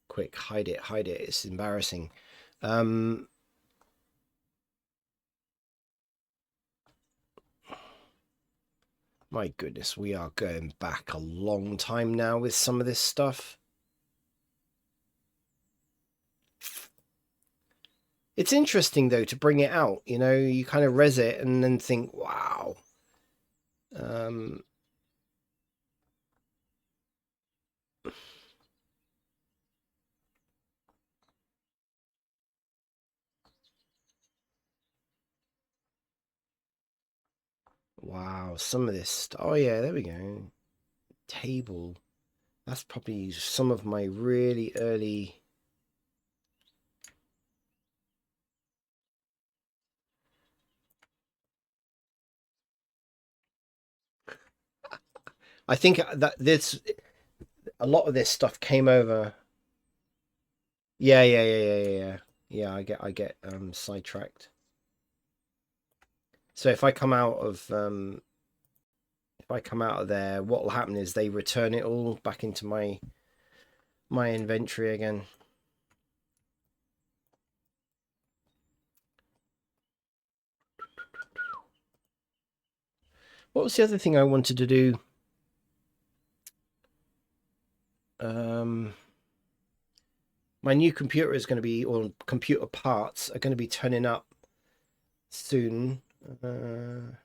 Quick, hide it, hide it. It's embarrassing. Um, my goodness, we are going back a long time now with some of this stuff. It's interesting though to bring it out. You know, you kind of res it and then think, wow. Um, wow, some of this. Oh yeah, there we go. Table. That's probably some of my really early. I think that this a lot of this stuff came over. Yeah. Yeah, I get sidetracked. So if I come out of there, what will happen is they return it all back into my inventory again. What was the other thing I wanted to do? My new computer is going to be, or computer parts are going to be turning up soon. Can't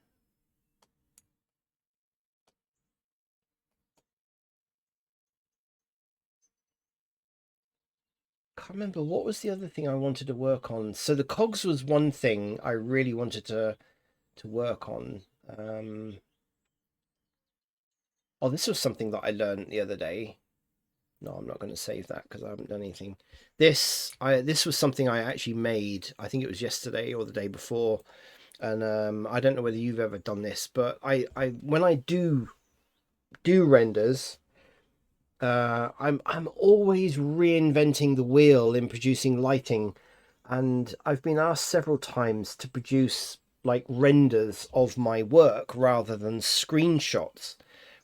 remember what was the other thing I wanted to work on. So the cogs was one thing I really wanted to work on. Oh, this was something that I learned the other day. No, I'm not going to save that because I haven't done anything. This was something I actually made. I think it was yesterday or the day before, and I don't know whether you've ever done this, but I when I do renders, I'm always reinventing the wheel in producing lighting, and I've been asked several times to produce like renders of my work rather than screenshots,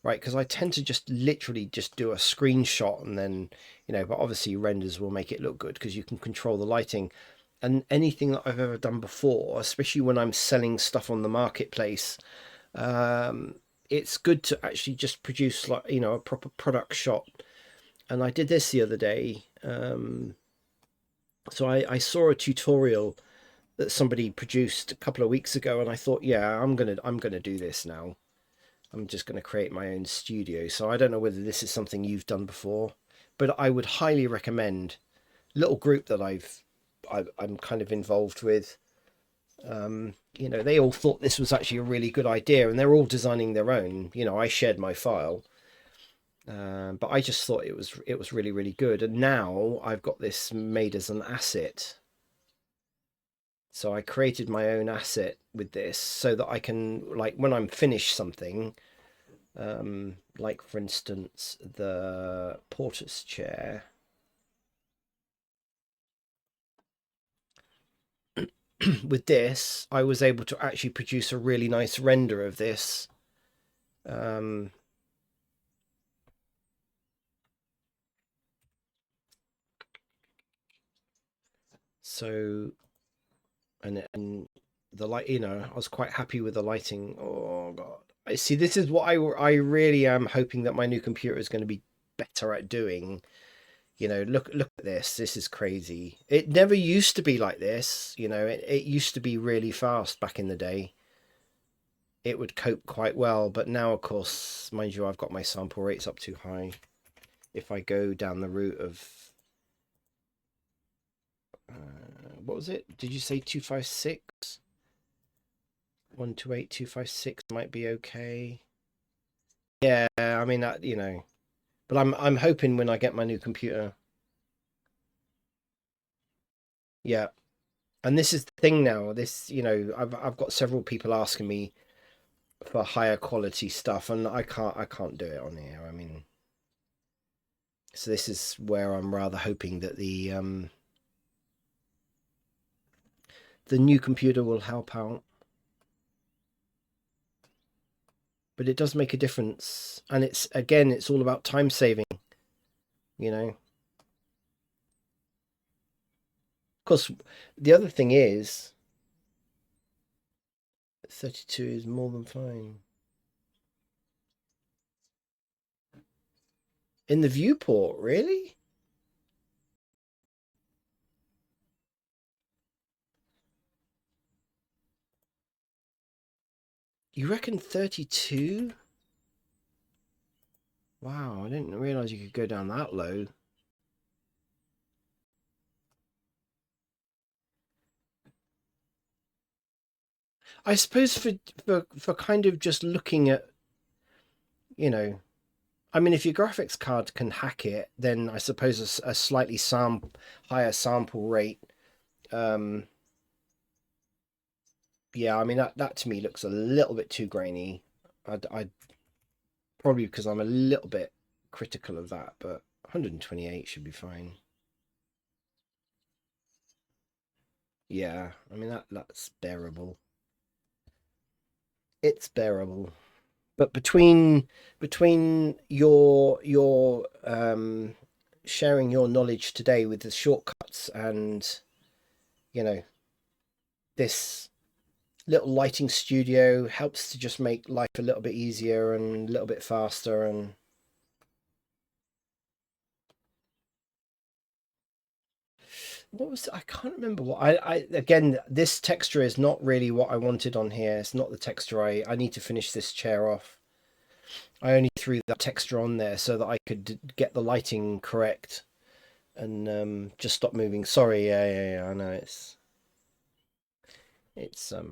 right? Because I tend to just literally just do a screenshot and then, you know, but obviously renders will make it look good because you can control the lighting. And anything that I've ever done before, especially when I'm selling stuff on the marketplace, um, it's good to actually just produce like, you know, a proper product shot. And I did this the other day. So I saw a tutorial that somebody produced a couple of weeks ago, and I thought, yeah, I'm gonna do this now. I'm just gonna create my own studio. So I don't know whether this is something you've done before, but I would highly recommend. Little group that I'm kind of involved with. They all thought this was actually a really good idea, and they're all designing their own. I shared my file, but I just thought it was really really good. And now I've got this made as an asset. So I created my own asset with this so that I can, like, when I'm finished something, like for instance the porter's chair. With this, I was able to actually produce a really nice render of this. So, and the light, I was quite happy with the lighting. Oh God, I see. This is what I really am hoping that my new computer is going to be better at doing. Look at this. This is crazy. It never used to be like this. It used to be really fast back in the day. It would cope quite well, but now, of course, mind you, I've got my sample rates up too high. If I go down the route of what was it? Did you say 256? 128, 256 might be okay. Yeah, I mean that, but I'm hoping when I get my new computer. Yeah. And this is the thing now. This, I've got several people asking me for higher quality stuff, and I can't do it on here. I mean, so this is where I'm rather hoping that the new computer will help out. But it does make a difference, and it's all about time saving. Of course, the other thing is 32 is more than fine. In the viewport, really? You reckon 32? Wow, I didn't realize you could go down that low. I suppose for kind of just looking at, you know, I mean, if your graphics card can hack it, then I suppose a slightly higher sample rate. Um, yeah, I mean that to me looks a little bit too grainy. I probably because I'm a little bit critical of that, but 128 should be fine. Yeah, I mean that's bearable. It's bearable. But between your sharing your knowledge today with the shortcuts and you know this little lighting studio helps to just make life a little bit easier and a little bit faster. And what was I can't remember what I again, this texture is not really what I wanted on here. It's not the texture I need to finish this chair off. I only threw that texture on there so that I could get the lighting correct and just stop moving. Sorry, yeah, I know it's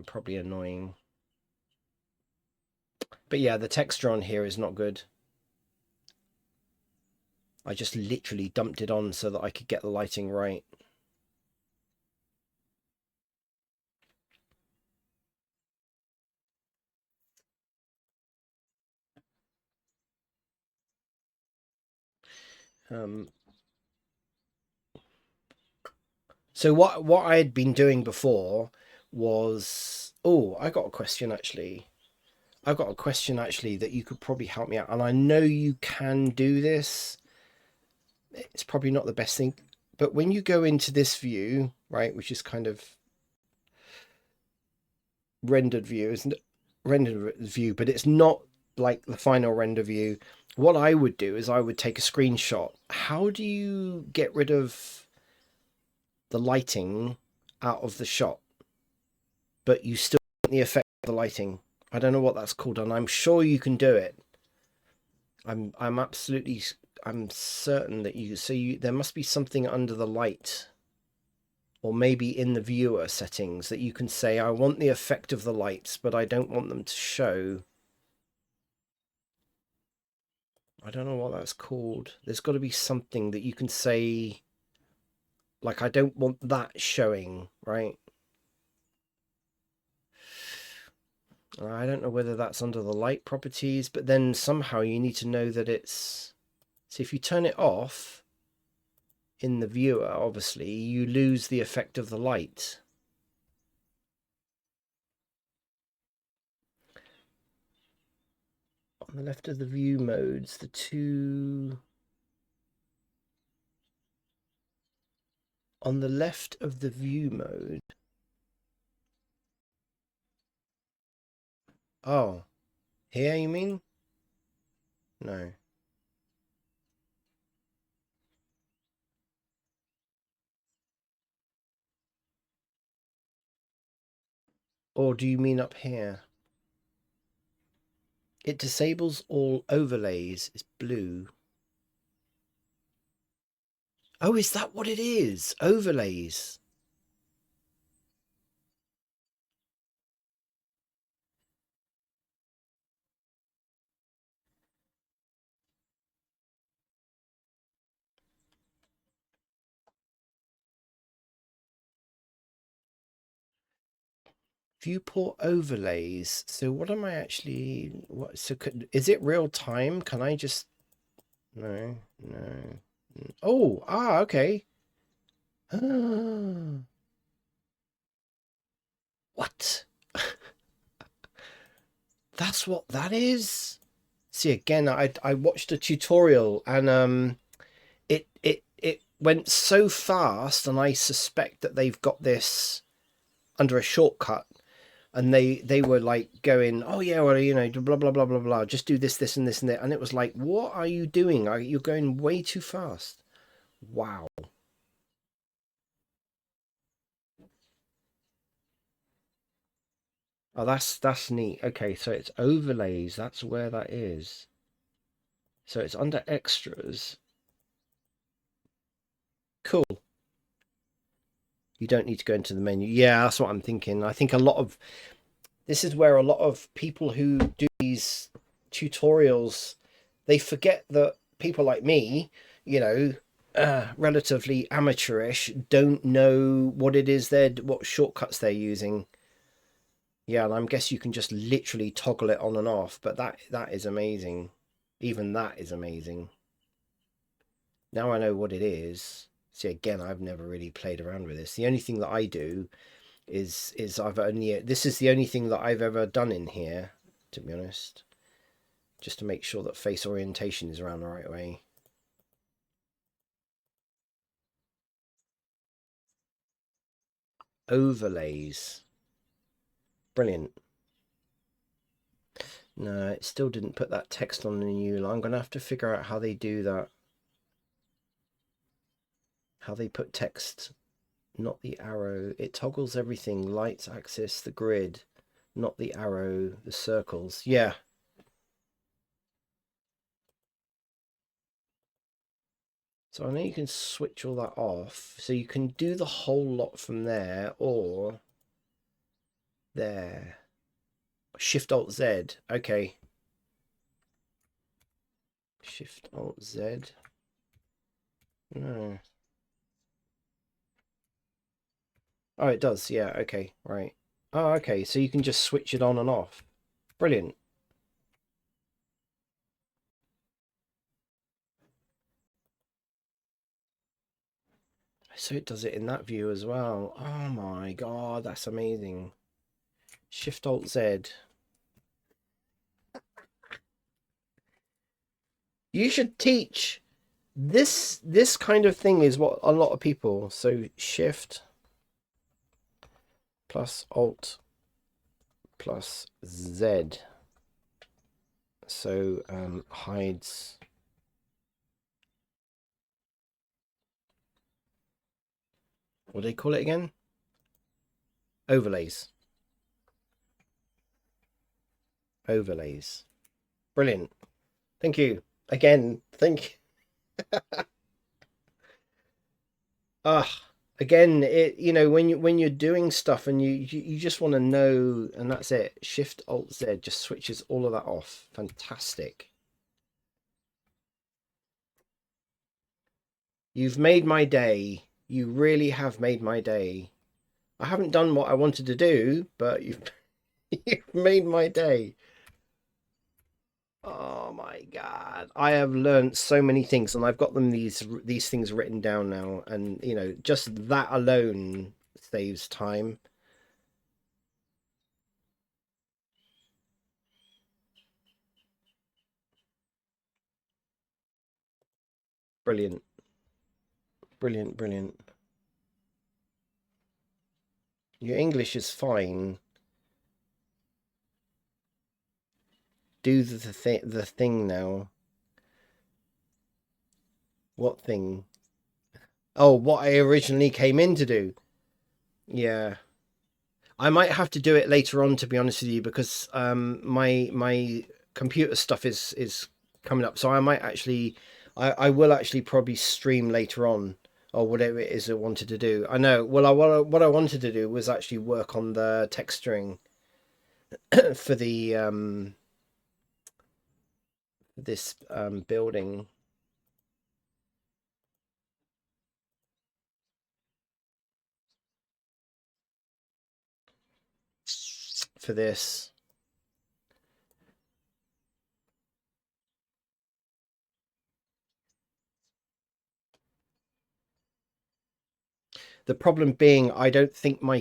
probably annoying. But yeah, the texture on here is not good. I just literally dumped it on so that I could get the lighting right. Um, so what I had been doing before was, oh, I got a question actually. I've got a question actually that you could probably help me out, and I know you can do this. It's probably not the best thing, but when you go into this view, right, which is kind of rendered view, isn't it? Rendered view, but it's not like the final render view. What I would do is I would take a screenshot. How do you get rid of the lighting out of the shot, but you still want the effect of the lighting. I don't know what that's called, and I'm sure you can do it. I'm certain that there must be something under the light, or maybe in the viewer settings, that you can say, I want the effect of the lights, but I don't want them to show. I don't know what that's called. There's got to be something that you can say, like, I don't want that showing, right? I don't know whether that's under the light properties, but then somehow you need to know that it's... So if you turn it off in the viewer, obviously, you lose the effect of the light. On the left of the view modes, the two... On the left of the view mode... Oh, here you mean? No. Or do you mean up here? It disables all overlays. It's blue. Oh, is that what it is? Overlays. Viewport overlays. So what am I actually... What? So is it real time? Can I just... No, no. Oh, okay. What? That's what that is? See, again, I watched a tutorial, and it went so fast, and I suspect that they've got this under a shortcut, and they were like going, oh yeah, well, you know, blah blah blah blah blah, just do this, this and this and that, and it was like, what are you doing? You're going way too fast. Wow. Oh, that's neat. Okay, so it's overlays. That's where that is. So it's under extras. Cool. You don't need to go into the menu. Yeah, that's what I'm thinking. I think this is where a lot of people who do these tutorials, they forget that people like me, you know, relatively amateurish, don't know what it is what shortcuts they're using. Yeah, and I guess you can just literally toggle it on and off, but that is amazing. Even that is amazing. Now I know what it is. See, again, I've never really played around with this. The only thing that I do is this is the only thing that I've ever done in here, to be honest, just to make sure that face orientation is around the right way. Overlays. Brilliant. No, it still didn't put that text on the new line. I'm going to have to figure out how they do that. How they put text, not the arrow. It toggles everything. Lights, axis, the grid, not the arrow, the circles. Yeah. So I know you can switch all that off. So you can do the whole lot from there, or there. Shift Alt Z. Okay. Shift Alt Z. No. Oh, it does. Yeah. Okay. Right. Oh, okay. So you can just switch it on and off. Brilliant. So it does it in that view as well. Oh my God, that's amazing. Shift Alt Z. You should teach this kind of thing is what a lot of people. So Shift plus Alt plus Z. So hides. What do they call it again? Overlays. Overlays. Brilliant. Thank you. Again, thank you. Ah, again, when you're doing stuff and you just want to know, and that's it. Shift Alt Z just switches all of that off. Fantastic. You've made my day. You really have made my day. I haven't done what I wanted to do, but you've you've made my day. Oh my God. I have learned so many things and I've got them these things written down now, and just that alone saves time. Brilliant. Brilliant, brilliant. Your English is fine. Do the thing now. What thing? Oh, what I originally came in to do. Yeah. I might have to do it later on, to be honest with you, because my computer stuff is coming up. So I might actually I will actually probably stream later on, or whatever it is I wanted to do. I know. Well, what I wanted to do was actually work on the texturing for the this building. For this. The problem being, I don't think my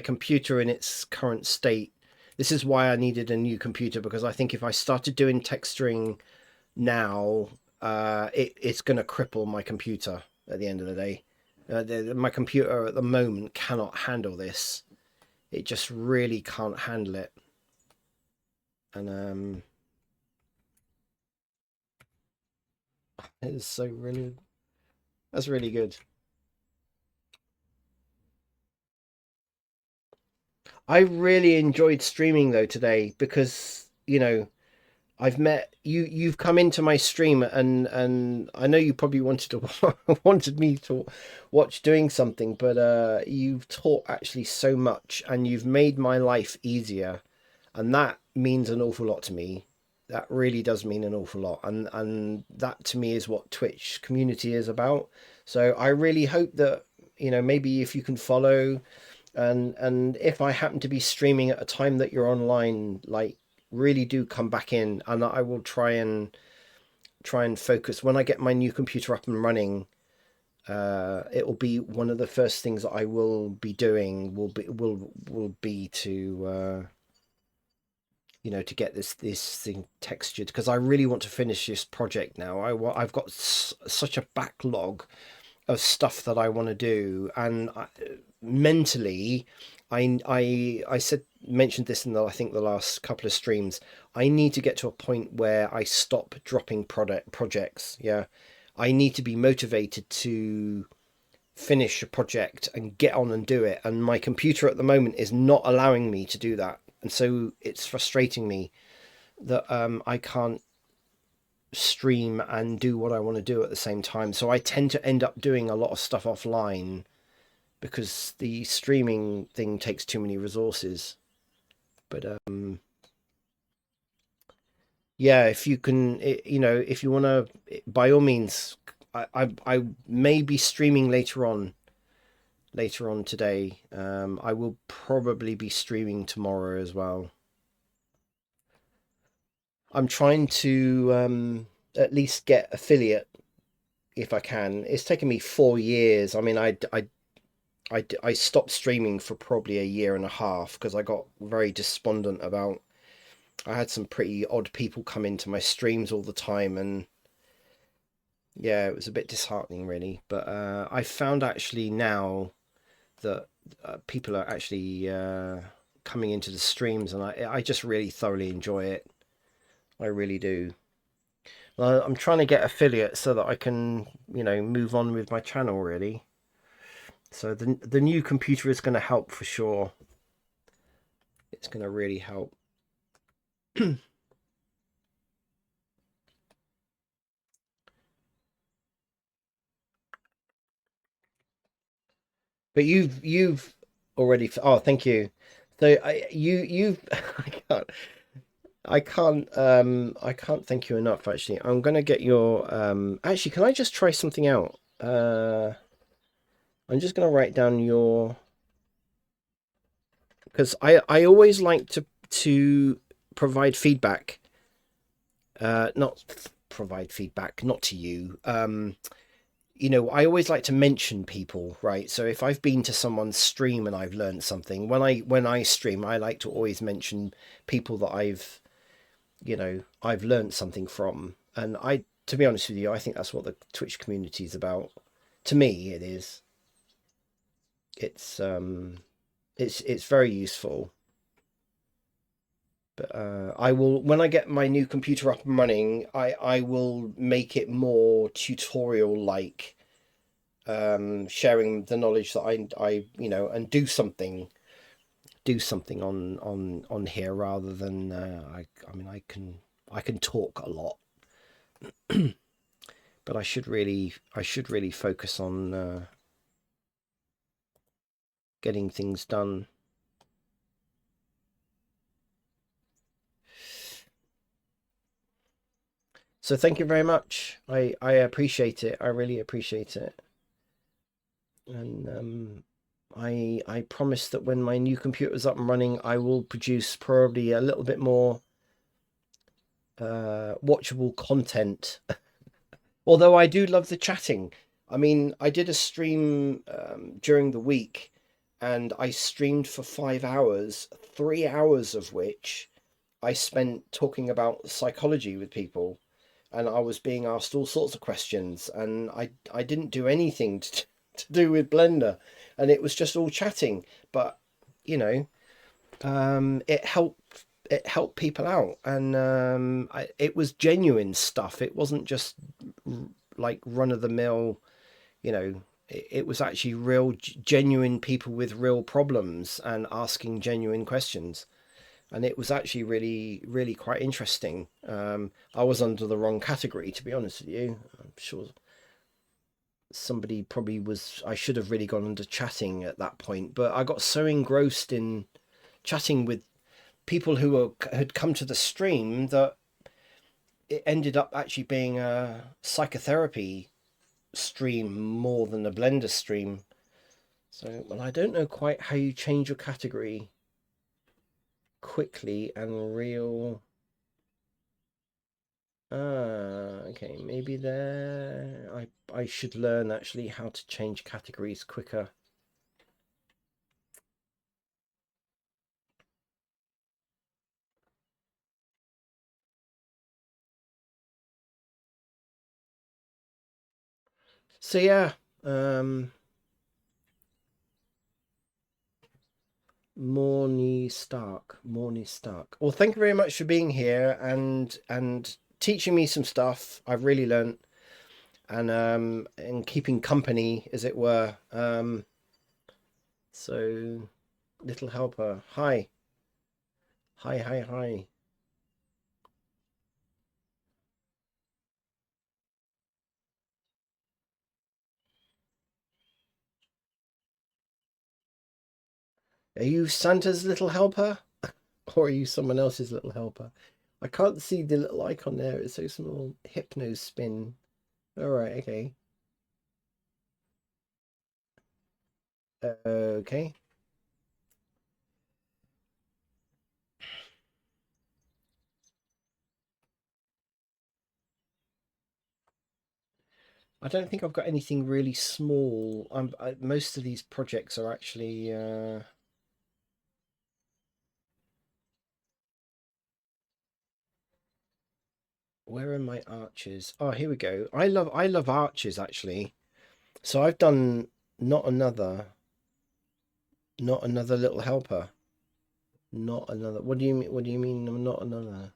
computer in its current state. This is why I needed a new computer, because I think if I started doing texturing now, it's going to cripple my computer at the end of the day. My computer at the moment cannot handle this. It just really can't handle it. And it's so really that's really good. I really enjoyed streaming though today, because I've met you. You've come into my stream, and I know you probably wanted to wanted me to watch doing something, but you've taught actually so much, and you've made my life easier, and that means an awful lot to me. That really does mean an awful lot, and that to me is what Twitch community is about. So I really hope that maybe if you can follow, and if I happen to be streaming at a time that you're online, like, really do come back in, and I will try and focus when I get my new computer up and running. It will be one of the first things that I will be doing. Will be to to get this thing textured, because I really want to finish this project now. I've got such a backlog of stuff that I want to do, and mentally, I said mentioned this in the I think the last couple of streams. I need to get to a point where I stop dropping product projects. Yeah, I need to be motivated to finish a project and get on and do it, and my computer at the moment is not allowing me to do that, and so it's frustrating me that I can't stream and do what I want to do at the same time. So I tend to end up doing a lot of stuff offline, because the streaming thing takes too many resources. But yeah, if you can, if you want to, by all means, I may be streaming later on today. I will probably be streaming tomorrow as well. I'm trying to at least get affiliate if I can. It's taken me 4 years. I mean, I stopped streaming for probably a year and a half, because I got very despondent about. I had some pretty odd people come into my streams all the time, and yeah, it was a bit disheartening, really. But I found actually now that people are actually coming into the streams, and I just really thoroughly enjoy it. I really do. I'm trying to get affiliates so that I can move on with my channel, really. So the new computer is going to help for sure. It's going to really help. But you've already. Oh, thank you. So you've I can't thank you enough. Actually, I'm gonna get your Actually, can I just try something out? I'm just gonna write down your, because I always like to provide feedback. Not provide feedback, not to you. You know, I always like to mention people, right? So if I've been to someone's stream and I've learned something, when I stream, I like to always mention people that I've learned something from. And to be honest with you, I think that's what the Twitch community is about. To me, it is. It's very useful. But I will, when I get my new computer up and running, I will make it more tutorial like, sharing the knowledge that I and do something on here, rather than I mean I can talk a lot, but I should really focus on getting things done. So thank you very much. I appreciate it. I really appreciate it. And I promise that when my new computer is up and running, I will produce probably a little bit more watchable content. Although I do love the chatting. I mean, I did a stream during the week, and I streamed for 5 hours, 3 hours of which I spent talking about psychology with people, and I was being asked all sorts of questions, and I didn't do anything to do with Blender, and it was just all chatting. But you know, it helped people out, and it was genuine stuff. It wasn't just like run of the mill, you know. It was actually real, genuine people with real problems and asking genuine questions, and it was actually really, really quite interesting. I was under the wrong category, to be honest with you. I'm sure somebody probably was. I should have really gone into chatting at that point, but I got so engrossed in chatting with people had come to the stream that it ended up actually being a psychotherapy stream more than a Blender stream. So, well, I don't know quite how you change your category quickly and real. Okay, maybe there. I should learn actually how to change categories quicker. So yeah, Morny Stark. Well, thank you very much for being here and teaching me some stuff. I've really learned, and keeping company, as it were. So, little helper. Hi. Hi, hi, hi. Are you Santa's little helper? Or are you someone else's little helper? I can't see the little icon there. It's so small. Hypno spin. All right, okay. Okay. I don't think I've got anything really small. Most of these projects are actually. Where are my arches? Oh, here we go. I love arches actually. So I've done not another, not another little helper. Not another. What do you mean? What do you mean? Not another.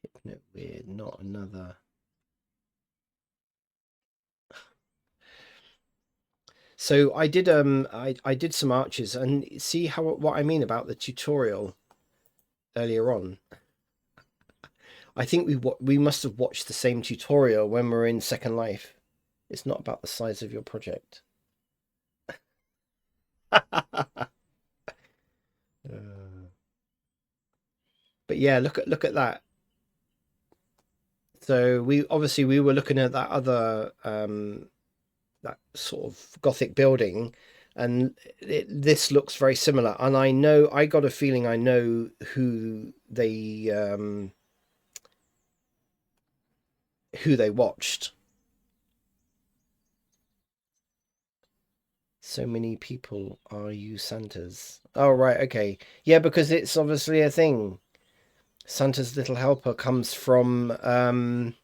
Hypno weird. Not another. So I did some arches, and see how what I mean about the tutorial earlier on. I think we must have watched the same tutorial when we're in Second Life. It's not about the size of your project. But yeah, look at that. So we were looking at that other that sort of Gothic building, and this looks very similar. And I got a feeling I know who they watched. So many people are you Santas? Oh right, okay, yeah, because it's obviously a thing. Santa's Little Helper comes from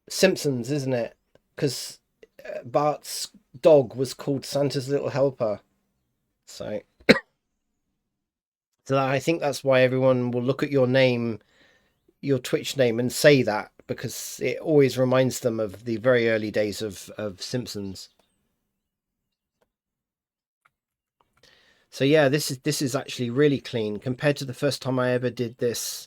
Simpsons, isn't it? Because Bart's dog was called Santa's Little Helper. So, so I think that's why everyone will look at your name, your Twitch name, and say that because it always reminds them of the very early days of Simpsons. So yeah, this is actually really clean compared to the first time I ever did this.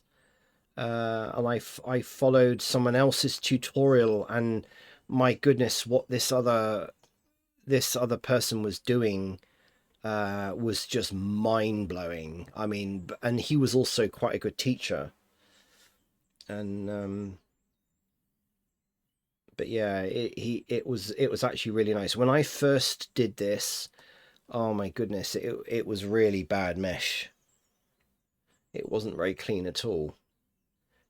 And I followed someone else's tutorial, and my goodness, what this other person was doing was just mind blowing. I mean, and he was also quite a good teacher. And but yeah, it was actually really nice. When I first did this, oh my goodness, it was really bad mesh. It wasn't very clean at all.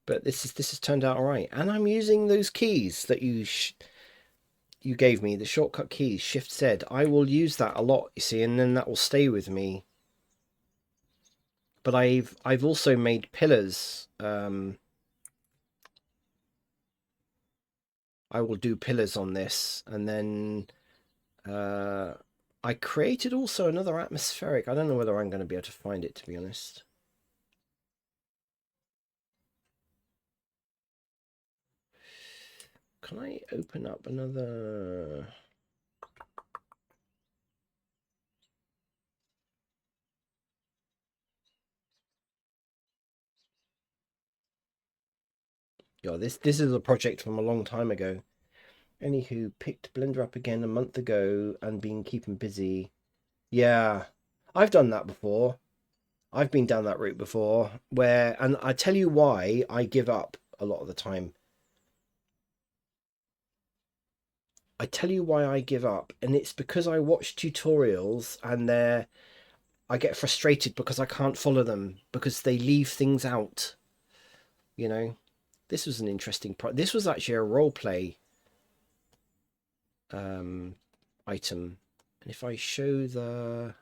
But this has turned out all right, and I'm using those keys that you gave me, the shortcut keys, Shift Z. I will use that a lot, you see, and then that will stay with me. But I've also made pillars. I will do pillars on this, and then I created also another atmospheric. I don't know whether I'm going to be able to find it, to be honest. Can I open up another? Yeah, this is a project from a long time ago. Anywho, picked Blender up again a month ago and been keeping busy. Yeah, I've done that before. I've been down that route before where, and I tell you why I give up a lot of the time. I tell you why I give up, and it's because I watch tutorials and I get frustrated because I can't follow them because they leave things out. You know, this was an interesting this was actually a role play item. And if I show the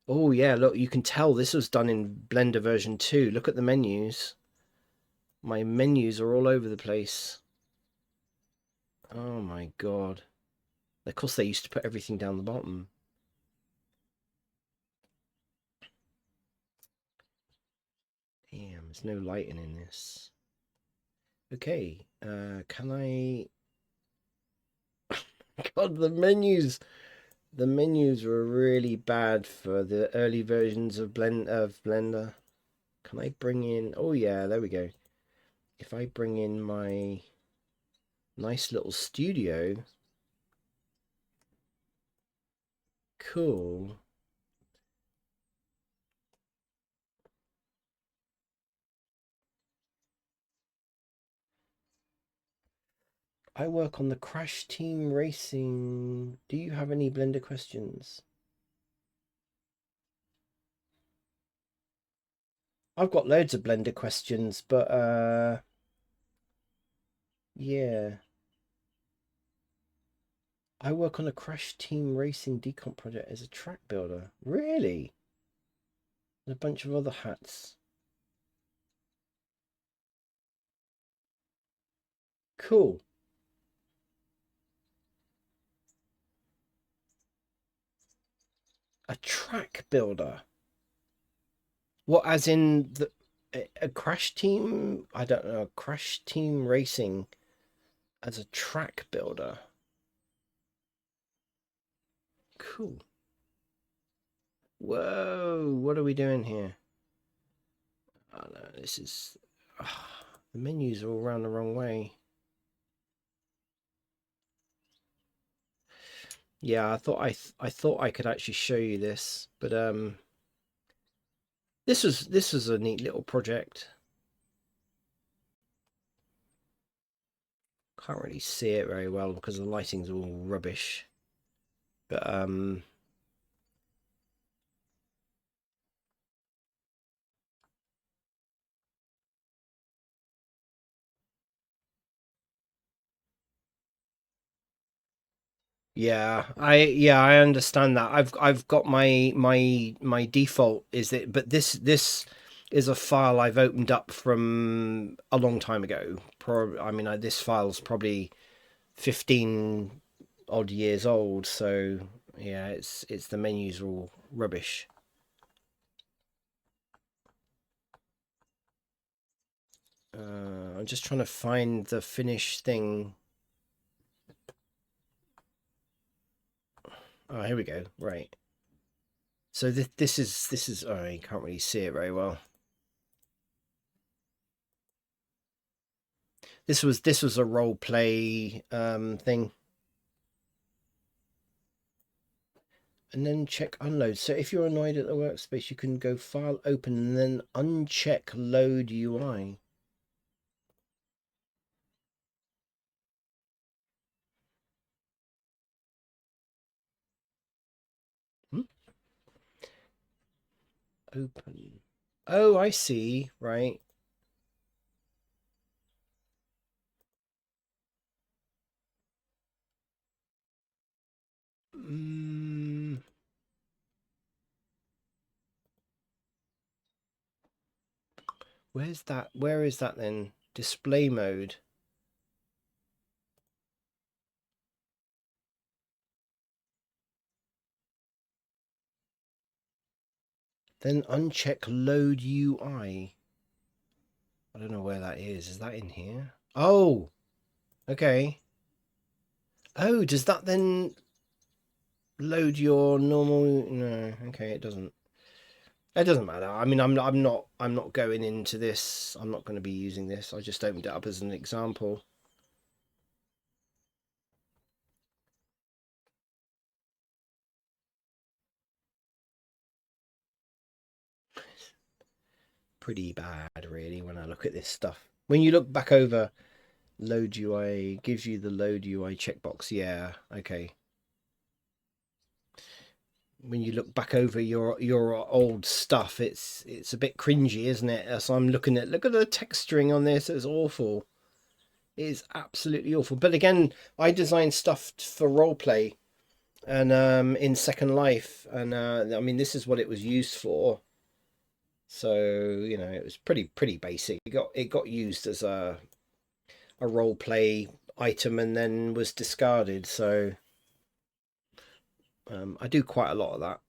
oh yeah, look, you can tell this was done in Blender version 2. Look at the menus. My menus are all over the place. Oh my god. Of course they used to put everything down the bottom. Damn, there's no lighting in this. Okay, can I... God, the menus were really bad for the early versions of Blender. Can I bring in... Oh yeah, there we go. If I bring in my nice little studio... Cool. I work on the Crash Team Racing. Do you have any Blender questions? I've got loads of Blender questions, but yeah. I work on a Crash Team Racing decomp project as a track builder. Really? And a bunch of other hats. Cool. A track builder. What, as in a Crash Team? I don't know. Crash Team Racing as a track builder. Cool. Whoa, what are we doing here? Oh no, this is... the menus are all around the wrong way. Yeah, I thought I could actually show you this, but this was a neat little project. Can't really see it very well because the lighting's all rubbish. But yeah, I understand that. I've got my default is that, but this is a file I've opened up from a long time ago. I mean, this file's probably 15 odd years old, so yeah, it's the menus are all rubbish. I'm just trying to find the finish thing. Oh, here we go. Right. So this is oh, you can't really see it very well. This was a role play thing. And then check unload. So if you're annoyed at the workspace, you can go file open and then uncheck load UI. Hmm? Open. Oh, I see. Right. Where's that? Where is that then? Display mode. Then uncheck load UI. I don't know where that is. Is that in here? Oh, okay. Oh, does that then load your normal? No, okay, it doesn't. It doesn't matter. I mean, I'm not going into this. I'm not going to be using this. I just opened it up as an example. Pretty bad, really, when I look at this stuff. When you look back over load UI, gives you the load UI checkbox. Yeah, okay. When you look back over your old stuff, it's a bit cringy, isn't it? As I'm looking at, look at the texturing on this. It's awful. It is absolutely awful. But again, I designed stuff for roleplay and in Second Life, and I mean this is what it was used for. So you know, it was pretty basic. It got used as a role play item and then was discarded. So I do quite a lot of that.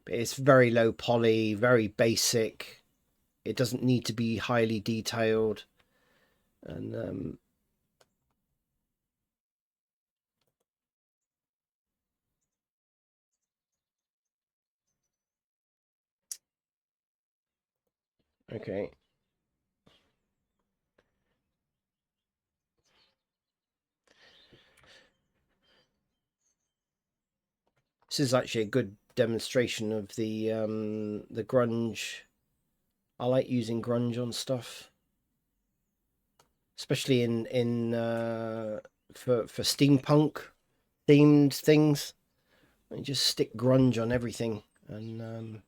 But it's very low poly, very basic. It doesn't need to be highly detailed. And okay. This is actually a good demonstration of the grunge. I like using grunge on stuff, especially in for steampunk themed things. I just stick grunge on everything, and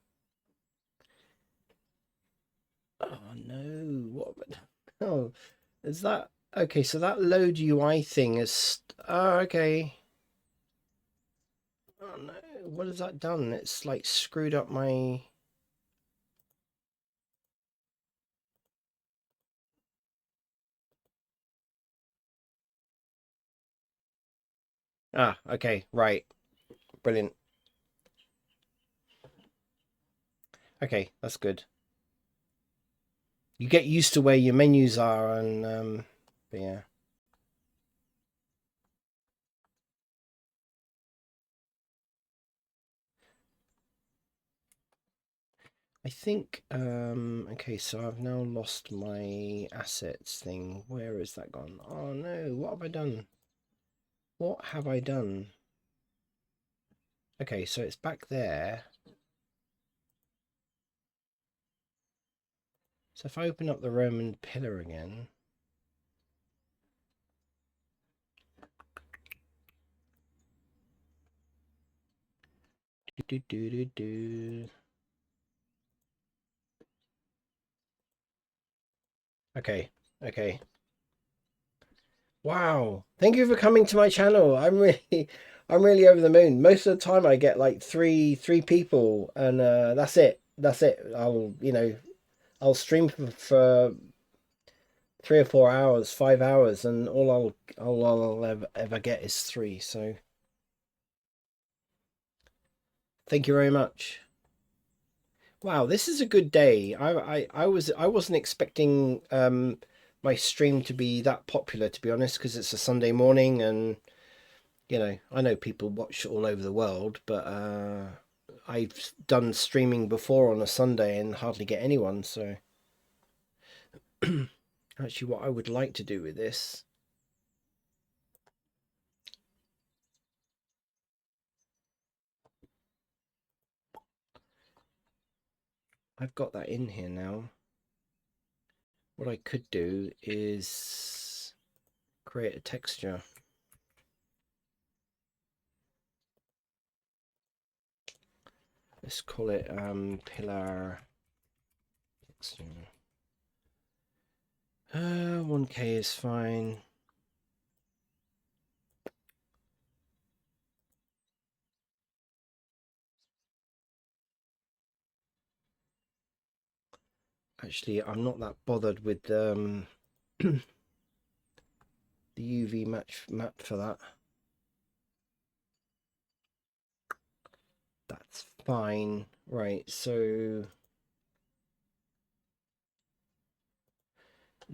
oh no, what? Oh, is that okay? So that load UI thing is oh okay. Oh no, what has that done? It's like screwed up my. Ah, okay, right. Brilliant. Okay, that's good. You get used to where your menus are, and but yeah. I think, okay, so I've now lost my assets thing. Where is that gone? Oh no, what have I done? What have I done? Okay, so it's back there. So if I open up the Roman pillar again, do do do do. Okay, okay. Wow. Thank you for coming to my channel. I'm really over the moon. Most of the time I get like three people and that's it. That's it. I'll stream for 3 or 4 hours, 5 hours, and all I'll ever get is three. So thank you very much. Wow, this is a good day. I wasn't expecting my stream to be that popular, to be honest, because it's a Sunday morning and I know people watch all over the world, but I've done streaming before on a Sunday and hardly get anyone. So actually, what I would like to do with this, I've got that in here now. What I could do is create a texture. Let's call it pillar texture. 1K is fine. Actually, I'm not that bothered with the UV map for that. That's fine. Right, so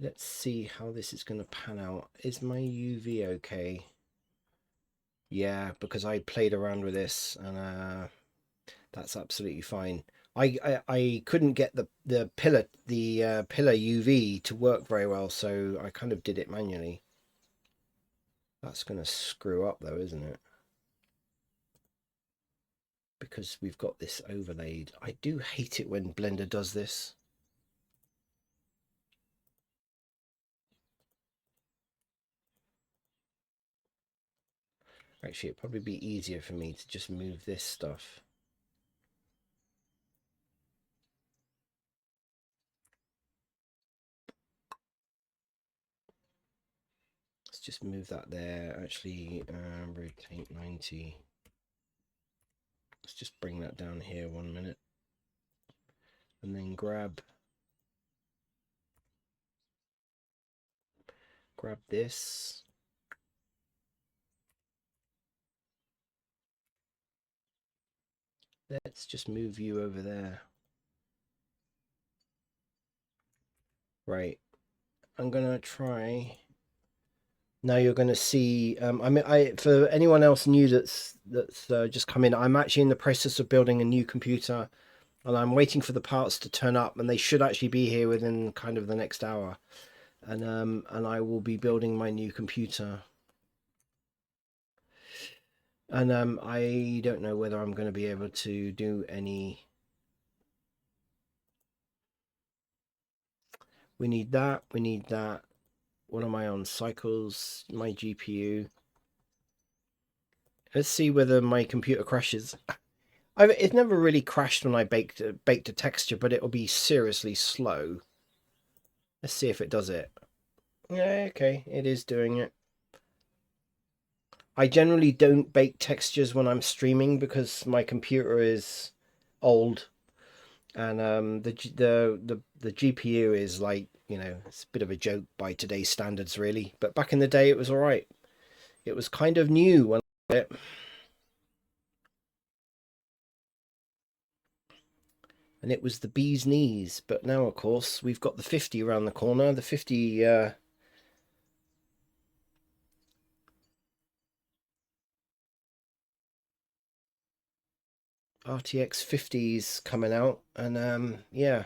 let's see how this is going to pan out. Is my UV okay? Yeah, because I played around with this and that's absolutely fine. I couldn't get the pillar UV to work very well, so I kind of did it manually. That's going to screw up though, isn't it? Because we've got this overlaid. I do hate it when Blender does this. Actually, it'd probably be easier for me to just move this stuff. Let's just move that there. Actually, rotate 90. Let's just bring that down here 1 minute. And then grab this. Let's just move you over there. Right. I'm gonna try. Now you're gonna see. For anyone else new that's just come in, I'm actually in the process of building a new computer, and I'm waiting for the parts to turn up, and they should actually be here within kind of the next hour. And I will be building my new computer. And I don't know whether I'm going to be able to do any. We need that. We need that. What am I on? Cycles. My GPU. Let's see whether my computer crashes. It never really crashed when I baked a texture, but it'll be seriously slow. Let's see if it does it. Yeah, okay, it is doing it. I generally don't bake textures when I'm streaming because my computer is old, and the GPU is like, it's a bit of a joke by today's standards, really. But back in the day, it was all right. It was kind of new when I got it. And it was the bee's knees. But now, of course, we've got the 50 around the corner. The 50. RTX 50s coming out, and yeah,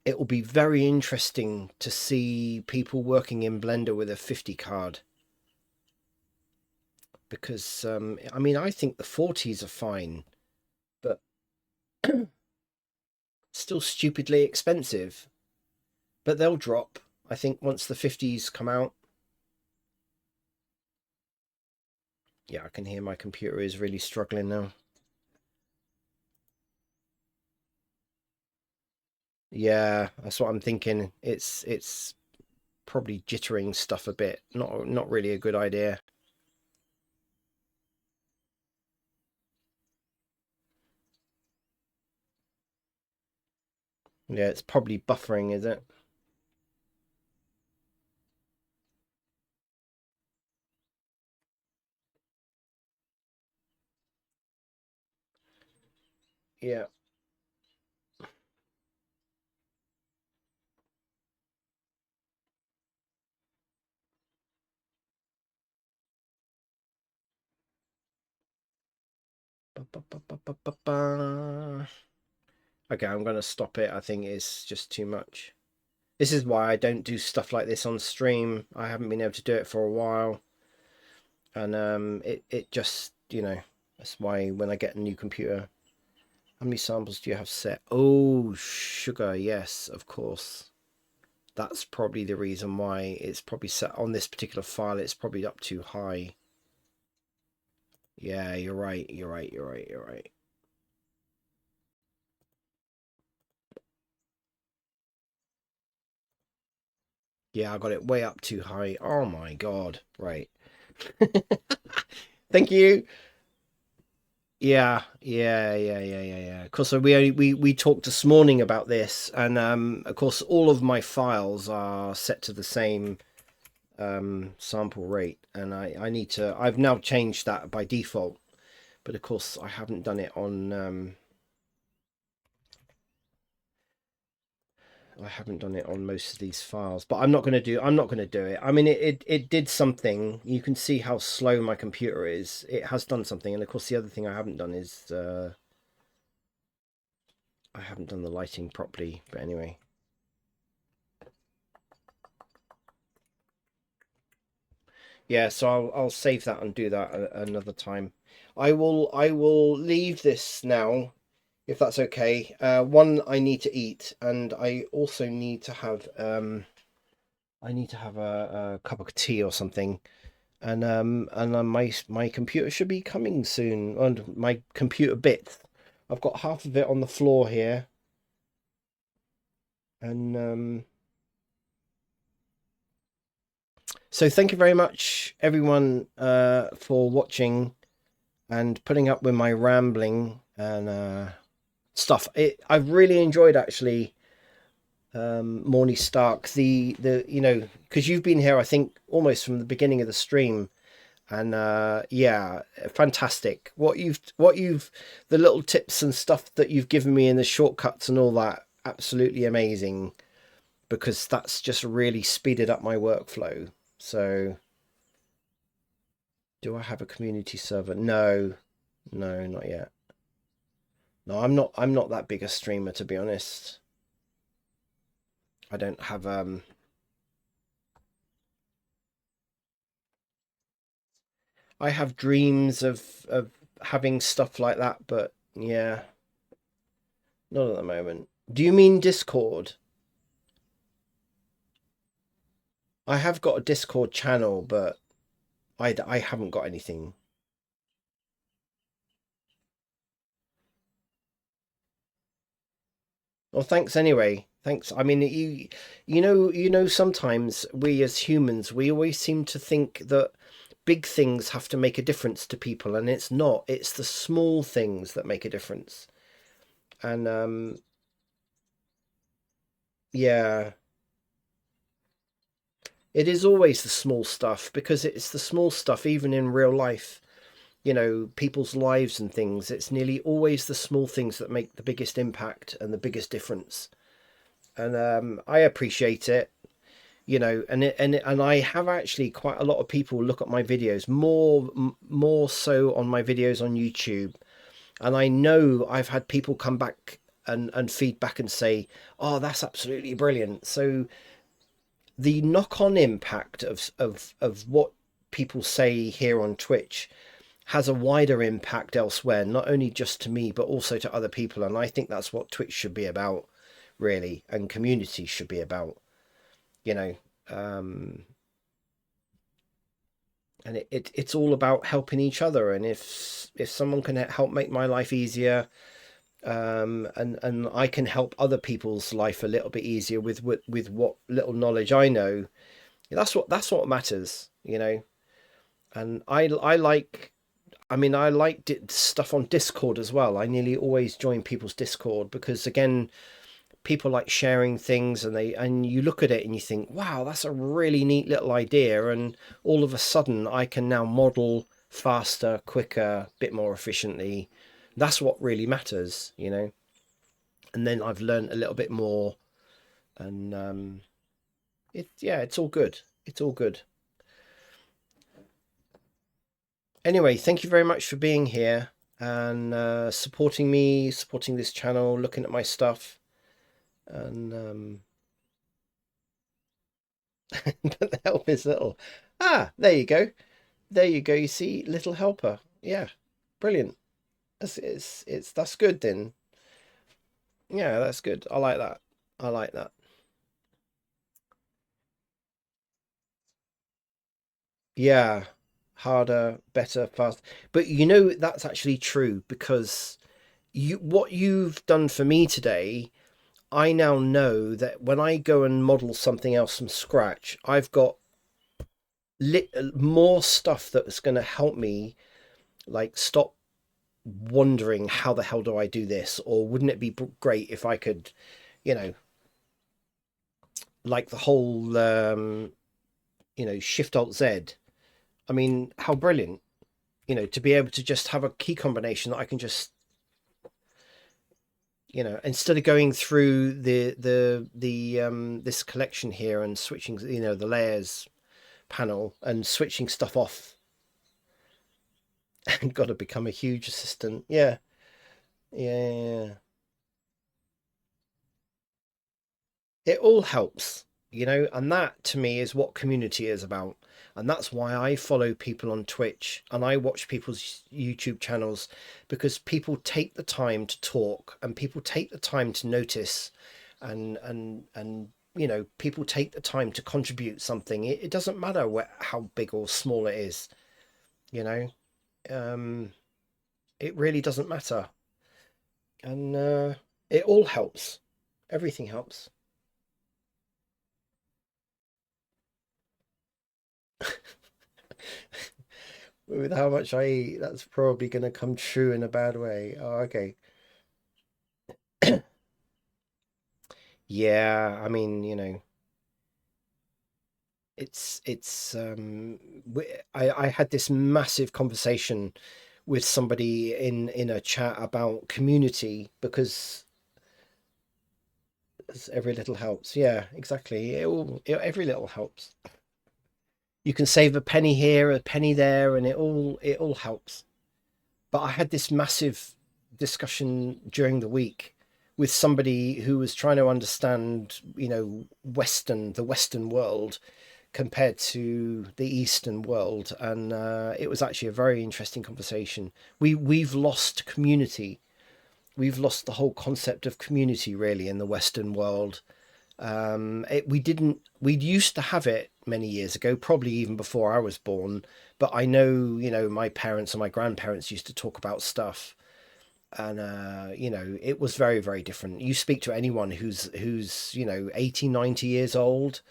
it will be very interesting to see people working in Blender with a 50 card, because I mean, I think the 40s are fine, but still stupidly expensive. But they'll drop, I think, once the 50s come out. Yeah, I can hear my computer is really struggling now. Yeah, that's what I'm thinking. It's probably jittering stuff a bit. Not really a good idea. Yeah, it's probably buffering, is it? Yeah. Okay, I'm gonna stop it. I think it's just too much. This is why I don't do stuff like this on stream. I haven't been able to do it for a while, and it just, you know, that's why when I get a new computer. How many samples do you have set? Oh, sugar, yes, of course. That's probably the reason why it's probably set on this particular file. It's probably up too high. Yeah, you're right. You're right. You're right. You're right. Yeah, I got it way up too high. Oh my God. Right. Thank you. Yeah. Of course, so we talked this morning about this, and of course, all of my files are set to the same sample rate, and I need to. I've now changed that by default, but of course, I haven't done it on. I haven't done it on most of these files, but I'm not going to do. I'm not going to do it. I mean, it did something. You can see how slow my computer is. It has done something, and of course, the other thing I haven't done is I haven't done the lighting properly. But anyway. Yeah, so I'll save that and do that another time. I will leave this now, if that's okay. One, I need to eat, and I also need to have a cup of tea or something. And my computer should be coming soon. And my computer bit, I've got half of it on the floor here, and so thank you very much, everyone, for watching and putting up with my rambling and stuff. I've really enjoyed actually, Morny Stark. The you know, because you've been here, I think, almost from the beginning of the stream, and yeah, fantastic. What you've the little tips and stuff that you've given me in the shortcuts and all that, absolutely amazing. Because that's just really speeded up my workflow. So, do I have a community server? No, no, not yet. No, I'm not that big a streamer, to be honest. I don't have I have dreams of having stuff like that, but yeah, not at the moment. Do you mean Discord? I have got a Discord channel, but I haven't got anything. Well, thanks anyway. Thanks. I mean, you know, sometimes we as humans, we always seem to think that big things have to make a difference to people, and it's not. It's the small things that make a difference. And yeah, it is always the small stuff, because it's the small stuff, even in real life, you know, people's lives and things. It's nearly always the small things that make the biggest impact and the biggest difference. And I appreciate it. you know. And I have actually quite a lot of people look at my videos, more so on my videos on YouTube. And I know I've had people come back and feedback and say, oh, that's absolutely brilliant. So the knock-on impact of what people say here on Twitch has a wider impact elsewhere, not only just to me, but also to other people. And I think that's what Twitch should be about, really, and community should be about, you know. And it's all about helping each other. And if someone can help make my life easier, and I can help other people's life a little bit easier with what little knowledge I know, that's what matters, you know. And I like, I mean, I like stuff on Discord as well. I nearly always join people's Discord because, again, people like sharing things, and you look at it and you think, wow, that's a really neat little idea. And all of a sudden I can now model faster, quicker, bit more efficiently. That's what really matters, you know. And then I've learned a little bit more, and it's all good. It's all good. Anyway, thank you very much for being here and supporting me, supporting this channel, looking at my stuff, and but the help is little. Ah, there you go. There you go. You see, little helper. Yeah, brilliant. That's good then. Yeah, that's good. I like that. I like that. Yeah, harder, better, fast. But you know that's actually true because what you've done for me today, I now know that when I go and model something else from scratch, I've got more stuff that's going to help me, like, stop wondering how the hell do I do this, or wouldn't it be great if I could, you know, like the whole Shift Alt Z. I mean, how brilliant, to be able to just have a key combination that I can just, instead of going through the this collection here and switching, the layers panel and switching stuff off. Got to become a huge assistant. Yeah. Yeah. It all helps, and that to me is what community is about. And that's why I follow people on Twitch and I watch people's YouTube channels, because people take the time to talk and people take the time to notice, and people take the time to contribute something. It doesn't matter how big or small it is, you know. Um, it really doesn't matter. And it all helps. Everything helps. With how much I eat, that's probably going to come true in a bad way. Oh, okay. Yeah, I mean, I had this massive conversation with somebody in a chat about community, because every little helps. Yeah, exactly. Every little helps. You can save a penny here, a penny there, and it all helps. But I had this massive discussion during the week with somebody who was trying to understand, the Western world compared to the Eastern world, and it was actually a very interesting conversation. We've lost community. We've lost the whole concept of community, really, in the Western world. We used to have it many years ago, probably even before I was born. But I know, my parents and my grandparents used to talk about stuff, and it was very, very different. You speak to anyone who's 80, 90 years old,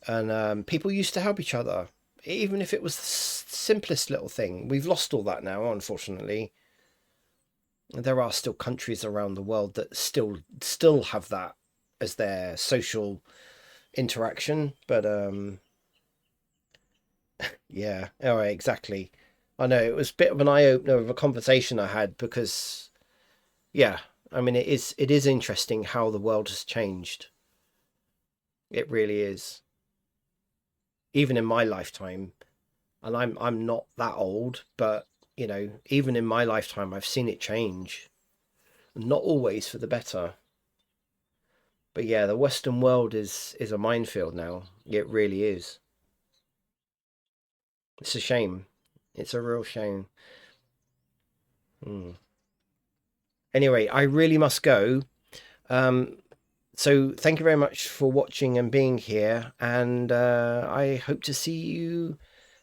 and people used to help each other, even if it was the simplest little thing. We've lost all that now, unfortunately. There are still countries around the world that still have that as their social interaction, but yeah, all right, exactly. I know it was a bit of an eye opener of a conversation I had, because yeah, I mean, it is interesting how the world has changed. It really is. even in my lifetime, and I'm not that old, but you know, even in my lifetime, I've seen it change, not always for the better. But yeah, the Western world is a minefield now. It really is. It's a shame. It's a real shame. Hmm. Anyway, I really must go. Um, so thank you very much for watching and being here, and I hope to see you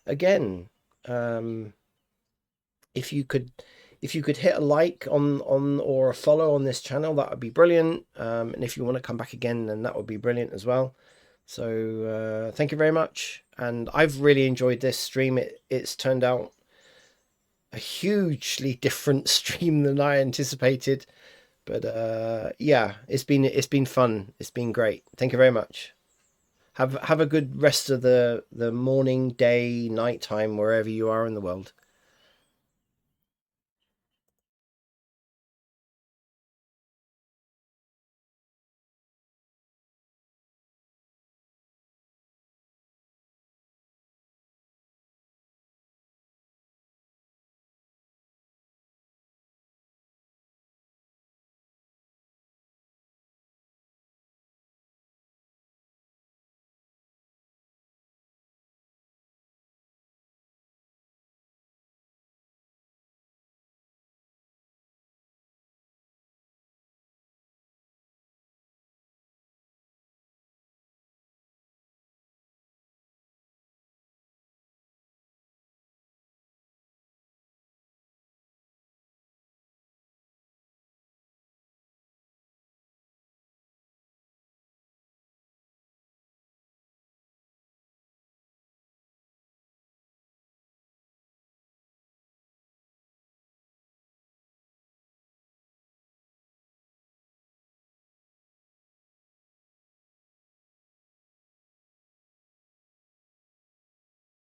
again. Um, if you could, if you could hit a like on or a follow on this channel, that would be brilliant. And if you want to come back again, then that would be brilliant as well. So thank you very much, and I've really enjoyed this stream. It's turned out a hugely different stream than I anticipated. But yeah, it's been fun. It's been great. Thank you very much. Have a good rest of the morning, day, night time, wherever you are in the world.